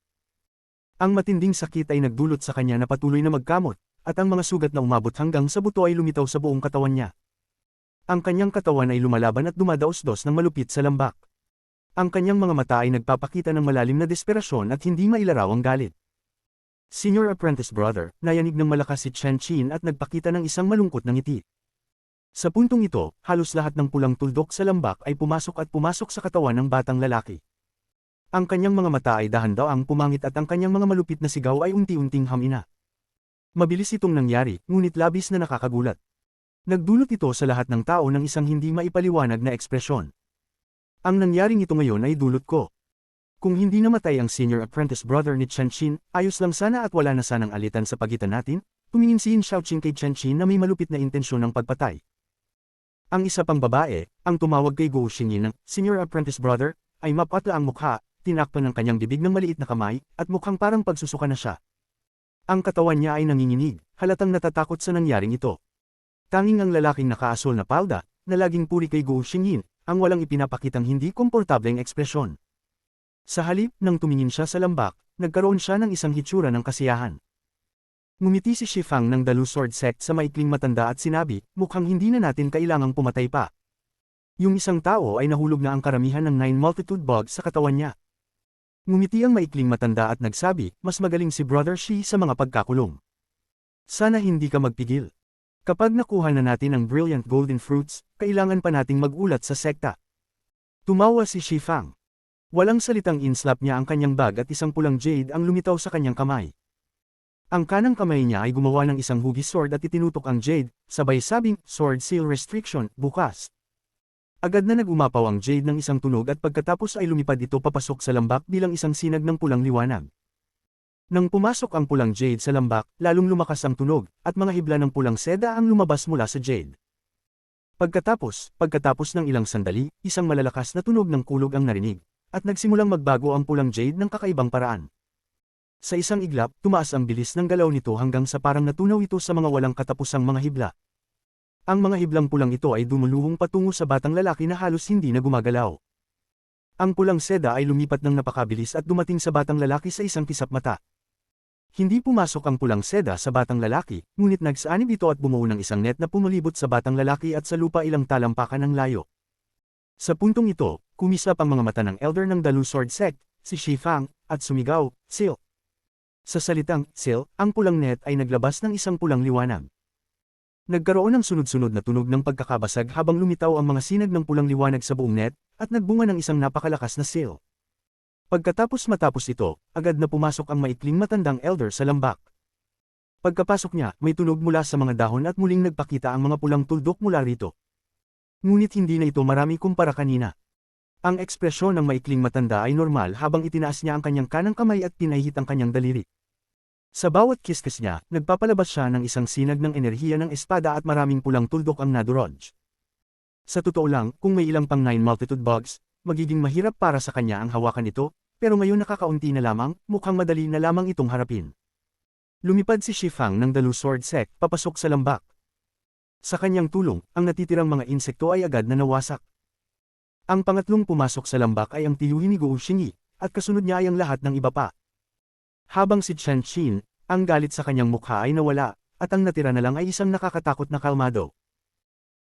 Ang matinding sakit ay nagdulot sa kanya na patuloy na magkamot, at ang mga sugat na umabot hanggang sa buto ay lumitaw sa buong katawan niya. Ang kanyang katawan ay lumalaban at dumadaos-dos ng malupit sa lambak. Ang kanyang mga mata ay nagpapakita ng malalim na desperasyon at hindi mailaraw ang galit. Senior Apprentice Brother, nayanig ng malakas si Chen Qin at nagpakita ng isang malungkot na ngiti. Sa puntong ito, halos lahat ng pulang tuldok sa lambak ay pumasok sa katawan ng batang lalaki. Ang kanyang mga mata ay dahan-daang pumangit at ang kanyang mga malupit na sigaw ay unti-unting hamina. Mabilis itong nangyari, ngunit labis na nakakagulat. Nagdulot ito sa lahat ng tao ng isang hindi maipaliwanag na ekspresyon. Ang nangyaring ito ngayon ay dulot ko. Kung hindi namatay ang Senior Apprentice Brother ni Chen Qin, ayos lang sana at wala na sanang alitan sa pagitan natin, tumingin si Yin Shaoqing kay Chen Qin na may malupit na intensyon ng pagpatay. Ang isa pang babae, ang tumawag kay Guo Xingyin ng Senior Apprentice Brother, ay mapatla ang mukha, tinakpan ng kanyang bibig ng maliit na kamay, at mukhang parang pagsusuka na siya. Ang katawan niya ay nanginginig, halatang natatakot sa nangyaring ito. Tanging ang lalaking nakaasol na palda, na laging puri kay Guo Xingyin, ang walang ipinapakitang hindi komportableng ekspresyon. Sa halip, nang tumingin siya sa lambak, nagkaroon siya ng isang hitsura ng kasiyahan. Ngumiti si Shifang ng Dalu Sword Sect sa maikling matanda at sinabi, mukhang hindi na natin kailangang pumatay pa. Yung isang tao ay nahulog na ang karamihan ng 9 multitude bugs sa katawan niya. Ngumiti ang maikling matanda at nagsabi, mas magaling si Brother Shi sa mga pagkakulong. Sana hindi ka magpigil. Kapag nakuha na natin ang brilliant golden fruits, kailangan pa nating magulat sa sekta. Tumawa si Shifang. Walang salitang inslap niya ang kanyang bag at isang pulang jade ang lumitaw sa kanyang kamay. Ang kanang kamay niya ay gumawa ng isang hugis sword at itinutok ang jade, sabay sabing, sword seal restriction, bukas. Agad na nagumapaw ang jade ng isang tunog at pagkatapos ay lumipad ito papasok sa lambak bilang isang sinag ng pulang liwanag. Nang pumasok ang pulang jade sa lambak, lalong lumakas ang tunog, at mga hibla ng pulang seda ang lumabas mula sa jade. Pagkatapos ng ilang sandali, isang malalakas na tunog ng kulog ang narinig, at nagsimulang magbago ang pulang jade ng kakaibang paraan. Sa isang iglap, tumaas ang bilis ng galaw nito hanggang sa parang natunaw ito sa mga walang katapusang mga hibla. Ang mga hiblang pulang ito ay dumuluhong patungo sa batang lalaki na halos hindi na gumagalaw. Ang pulang seda ay lumipat ng napakabilis at dumating sa batang lalaki sa isang kisap mata. Hindi pumasok ang pulang seda sa batang lalaki, ngunit nagsaanib ito at bumuo ng isang net na pumulibot sa batang lalaki at sa lupa ilang talampakan ng layo. Sa puntong ito, kumislap ang mga mata ng elder ng Dalu Sword Sect, si Shifang, at sumigaw, Sil. Sa salitang, Sil, ang pulang net ay naglabas ng isang pulang liwanag. Nagkaroon ng sunod-sunod na tunog ng pagkakabasag habang lumitaw ang mga sinag ng pulang liwanag sa buong net, at nagbunga ng isang napakalakas na Sil. Pagkatapos matapos ito, agad na pumasok ang maikling matandang elder sa lambak. Pagkapasok niya, may tunog mula sa mga dahon at muling nagpakita ang mga pulang tuldok mula rito. Ngunit hindi na ito marami kumpara kanina. Ang ekspresyon ng maikling matanda ay normal habang itinaas niya ang kanyang kanang kamay at pinahihit ang kanyang daliri. Sa bawat kiskis niya, nagpapalabas siya ng isang sinag ng enerhiya ng espada at maraming pulang tuldok ang nadurog. Sa totoo lang, kung may ilang pang 9 multitude bugs, magiging mahirap para sa kanya ang hawakan ito, pero ngayon nakakaunti na lamang, mukhang madali na lamang itong harapin. Lumipad si Shifang ng Dalu Sword Sect papasok sa lambak. Sa kanyang tulong, ang natitirang mga insekto ay agad na nawasak. Ang pangatlong pumasok sa lambak ay ang tiyuhin ni Guo Xingyi, at kasunod niya ay ang lahat ng iba pa. Habang si Chen Qin, ang galit sa kanyang mukha ay nawala, at ang natira na lang ay isang nakakatakot na kalmado.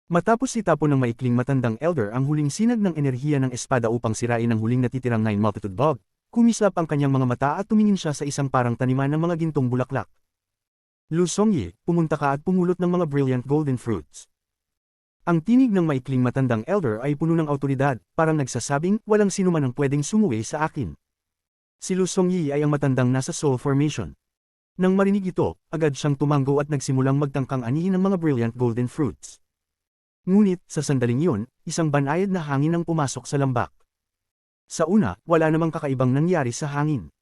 Matapos itapon ng maikling matandang elder ang huling sinag ng enerhiya ng espada upang sirain ang huling natitirang Nine Multitude Bog, kumislap ang kanyang mga mata at tumingin siya sa isang parang taniman ng mga gintong bulaklak. Lu Songyi, pumunta ka at pumulot ng mga brilliant golden fruits. Ang tinig ng maikling matandang elder ay puno ng awtoridad, parang nagsasabing, walang sinuman ang pwedeng sumuwi sa akin. Si Lu Songyi ay ang matandang nasa soul formation. Nang marinig ito, agad siyang tumango at nagsimulang magtangkang anihin ng mga brilliant golden fruits. Ngunit, sa sandaling yun, isang banayad na hangin ang pumasok sa lambak. Sa una, wala namang kakaibang nangyari sa hangin.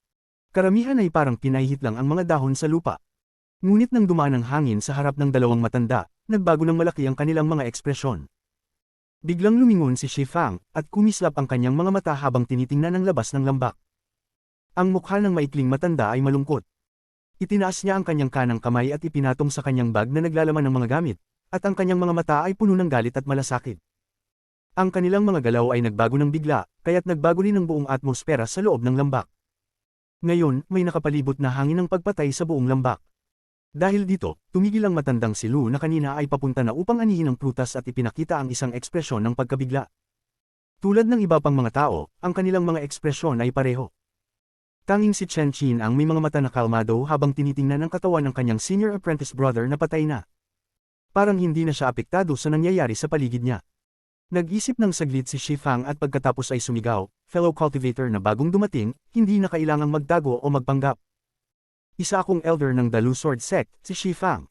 Karamihan ay parang pinahihit lang ang mga dahon sa lupa. Ngunit nang dumaan ang hangin sa harap ng dalawang matanda, nagbago ng malaki ang kanilang mga ekspresyon. Biglang lumingon si Shi Fang, at kumislap ang kanyang mga mata habang tinitingnan ang labas ng lambak. Ang mukha ng maikling matanda ay malungkot. Itinaas niya ang kanyang kanang kamay at ipinatong sa kanyang bag na naglalaman ng mga gamit, at ang kanyang mga mata ay puno ng galit at malasakit. Ang kanilang mga galaw ay nagbago ng bigla, kaya't nagbago rin ang buong atmosfera sa loob ng lambak. Ngayon, may nakapalibot na hangin ng pagpatay sa buong lambak. Dahil dito, tumigil ang matandang si Lu na kanina ay papunta na upang anihin ang prutas at ipinakita ang isang ekspresyon ng pagkabigla. Tulad ng iba pang mga tao, ang kanilang mga ekspresyon ay pareho. Tanging si Chen Qin ang may mga mata na kalmado habang tinitingnan ang katawan ng kanyang senior apprentice brother na patay na. Parang hindi na siya apektado sa nangyayari sa paligid niya. Nag-isip ng saglit si Shi Fang at pagkatapos ay sumigaw, fellow cultivator na bagong dumating, hindi na kailangang magtago o magpanggap. Isa akong elder ng Dalu Sword Sect, si Shi Fang.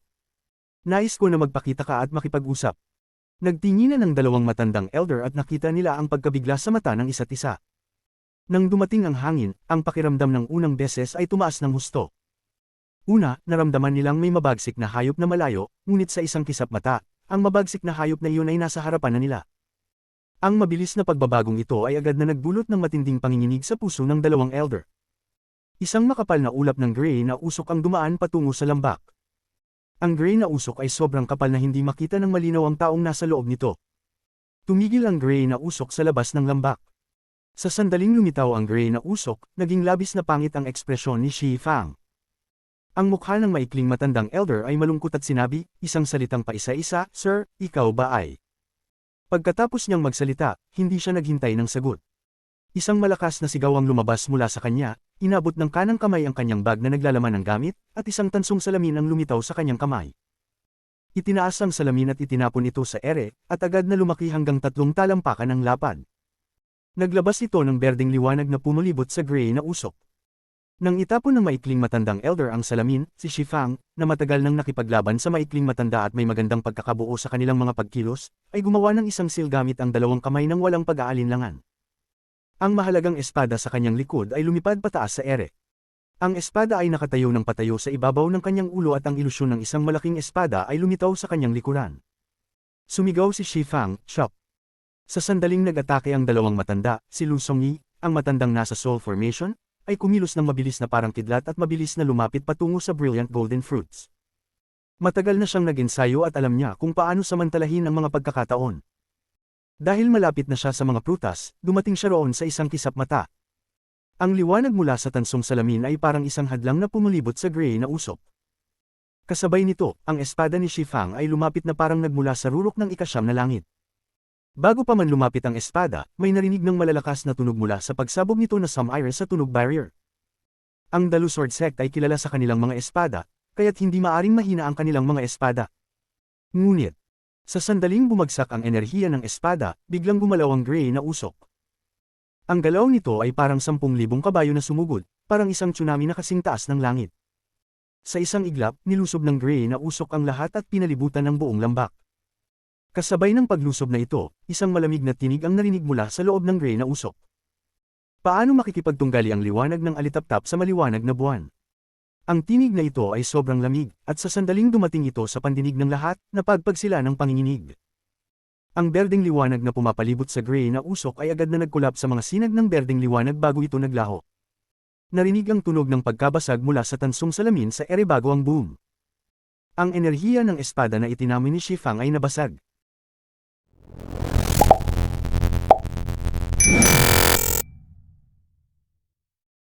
Nais ko na magpakita ka at makipag-usap. Nagtinginan ng dalawang matandang elder at nakita nila ang pagkabigla sa mata ng isa't isa. Nang dumating ang hangin, ang pakiramdam ng unang beses ay tumaas ng husto. Una, naramdaman nilang may mabagsik na hayop na malayo, ngunit sa isang kisap mata, ang mabagsik na hayop na iyon ay nasa harapan na nila. Ang mabilis na pagbabagong ito ay agad na nagbulot ng matinding panginginig sa puso ng dalawang elder. Isang makapal na ulap ng gray na usok ang dumaan patungo sa lambak. Ang gray na usok ay sobrang kapal na hindi makita ng malinaw ang taong nasa loob nito. Tumigil ang gray na usok sa labas ng lambak. Sa sandaling lumitaw ang gray na usok, naging labis na pangit ang ekspresyon ni Shi Fang. Ang mukha ng maikling matandang elder ay malungkot at sinabi, isang salitang paisa-isa, Sir, ikaw ba ay? Pagkatapos niyang magsalita, hindi siya naghintay ng sagot. Isang malakas na sigaw ang lumabas mula sa kanya, inabot ng kanang kamay ang kanyang bag na naglalaman ng gamit, at isang tansong salamin ang lumitaw sa kanyang kamay. Itinaas ang salamin at itinapon ito sa ere, at agad na lumaki hanggang 3 talampakan ang lapad. Naglabas ito ng berdeng liwanag na pumulibot sa gray na usok. Nang itapon ng maikling matandang elder ang salamin, si Shi Fang, na matagal nang nakipaglaban sa maikling matanda at may magandang pagkakabuo sa kanilang mga pagkilos, ay gumawa ng isang seal gamit ang dalawang kamay nang walang pag-aalinlangan. Ang mahalagang espada sa kanyang likod ay lumipad pataas sa ere. Ang espada ay nakatayo ng patayo sa ibabaw ng kanyang ulo at ang ilusyon ng isang malaking espada ay lumitaw sa kanyang likuran. Sumigaw si Shi Fang, chop! Sa sandaling nag-atake ang dalawang matanda, si Lu Songyi, ang matandang nasa soul formation, ay kumilos ng mabilis na parang kidlat at mabilis na lumapit patungo sa brilliant golden fruits. Matagal na siyang nag-ensayo at alam niya kung paano samantalahin ang mga pagkakataon. Dahil malapit na siya sa mga prutas, dumating siya roon sa isang kisap mata. Ang liwanag mula sa tansong salamin ay parang isang hadlang na pumulibot sa gray na usok. Kasabay nito, ang espada ni Shi Fang ay lumapit na parang nagmula sa rurok ng ikasyam na langit. Bago pa man lumapit ang espada, may narinig ng malalakas na tunog mula sa pagsabog nito na sumire sa tunog barrier. Ang Dalu Sword Sect ay kilala sa kanilang mga espada, kaya't hindi maaring mahina ang kanilang mga espada. Ngunit, sa sandaling bumagsak ang enerhiya ng espada, biglang gumalaw ang gray na usok. Ang galaw nito ay parang 10,000 kabayo na sumugod, parang isang tsunami na kasing taas ng langit. Sa isang iglap, nilusob ng gray na usok ang lahat at pinalibutan ng buong lambak. Kasabay ng paglusob na ito, isang malamig na tinig ang narinig mula sa loob ng gray na usok. Paano makikipagtunggali ang liwanag ng alitaptap sa maliwanag na buwan? Ang tinig na ito ay sobrang lamig, at sa sandaling dumating ito sa pandinig ng lahat, napagpag sila ng panginginig. Ang berdeng liwanag na pumapalibot sa gray na usok ay agad na nagkulap sa mga sinag ng berdeng liwanag bago ito naglaho. Narinig ang tunog ng pagkabasag mula sa tansong salamin sa ere bago ang boom. Ang enerhiya ng espada na itinamoy ni Shi Fang ay nabasag.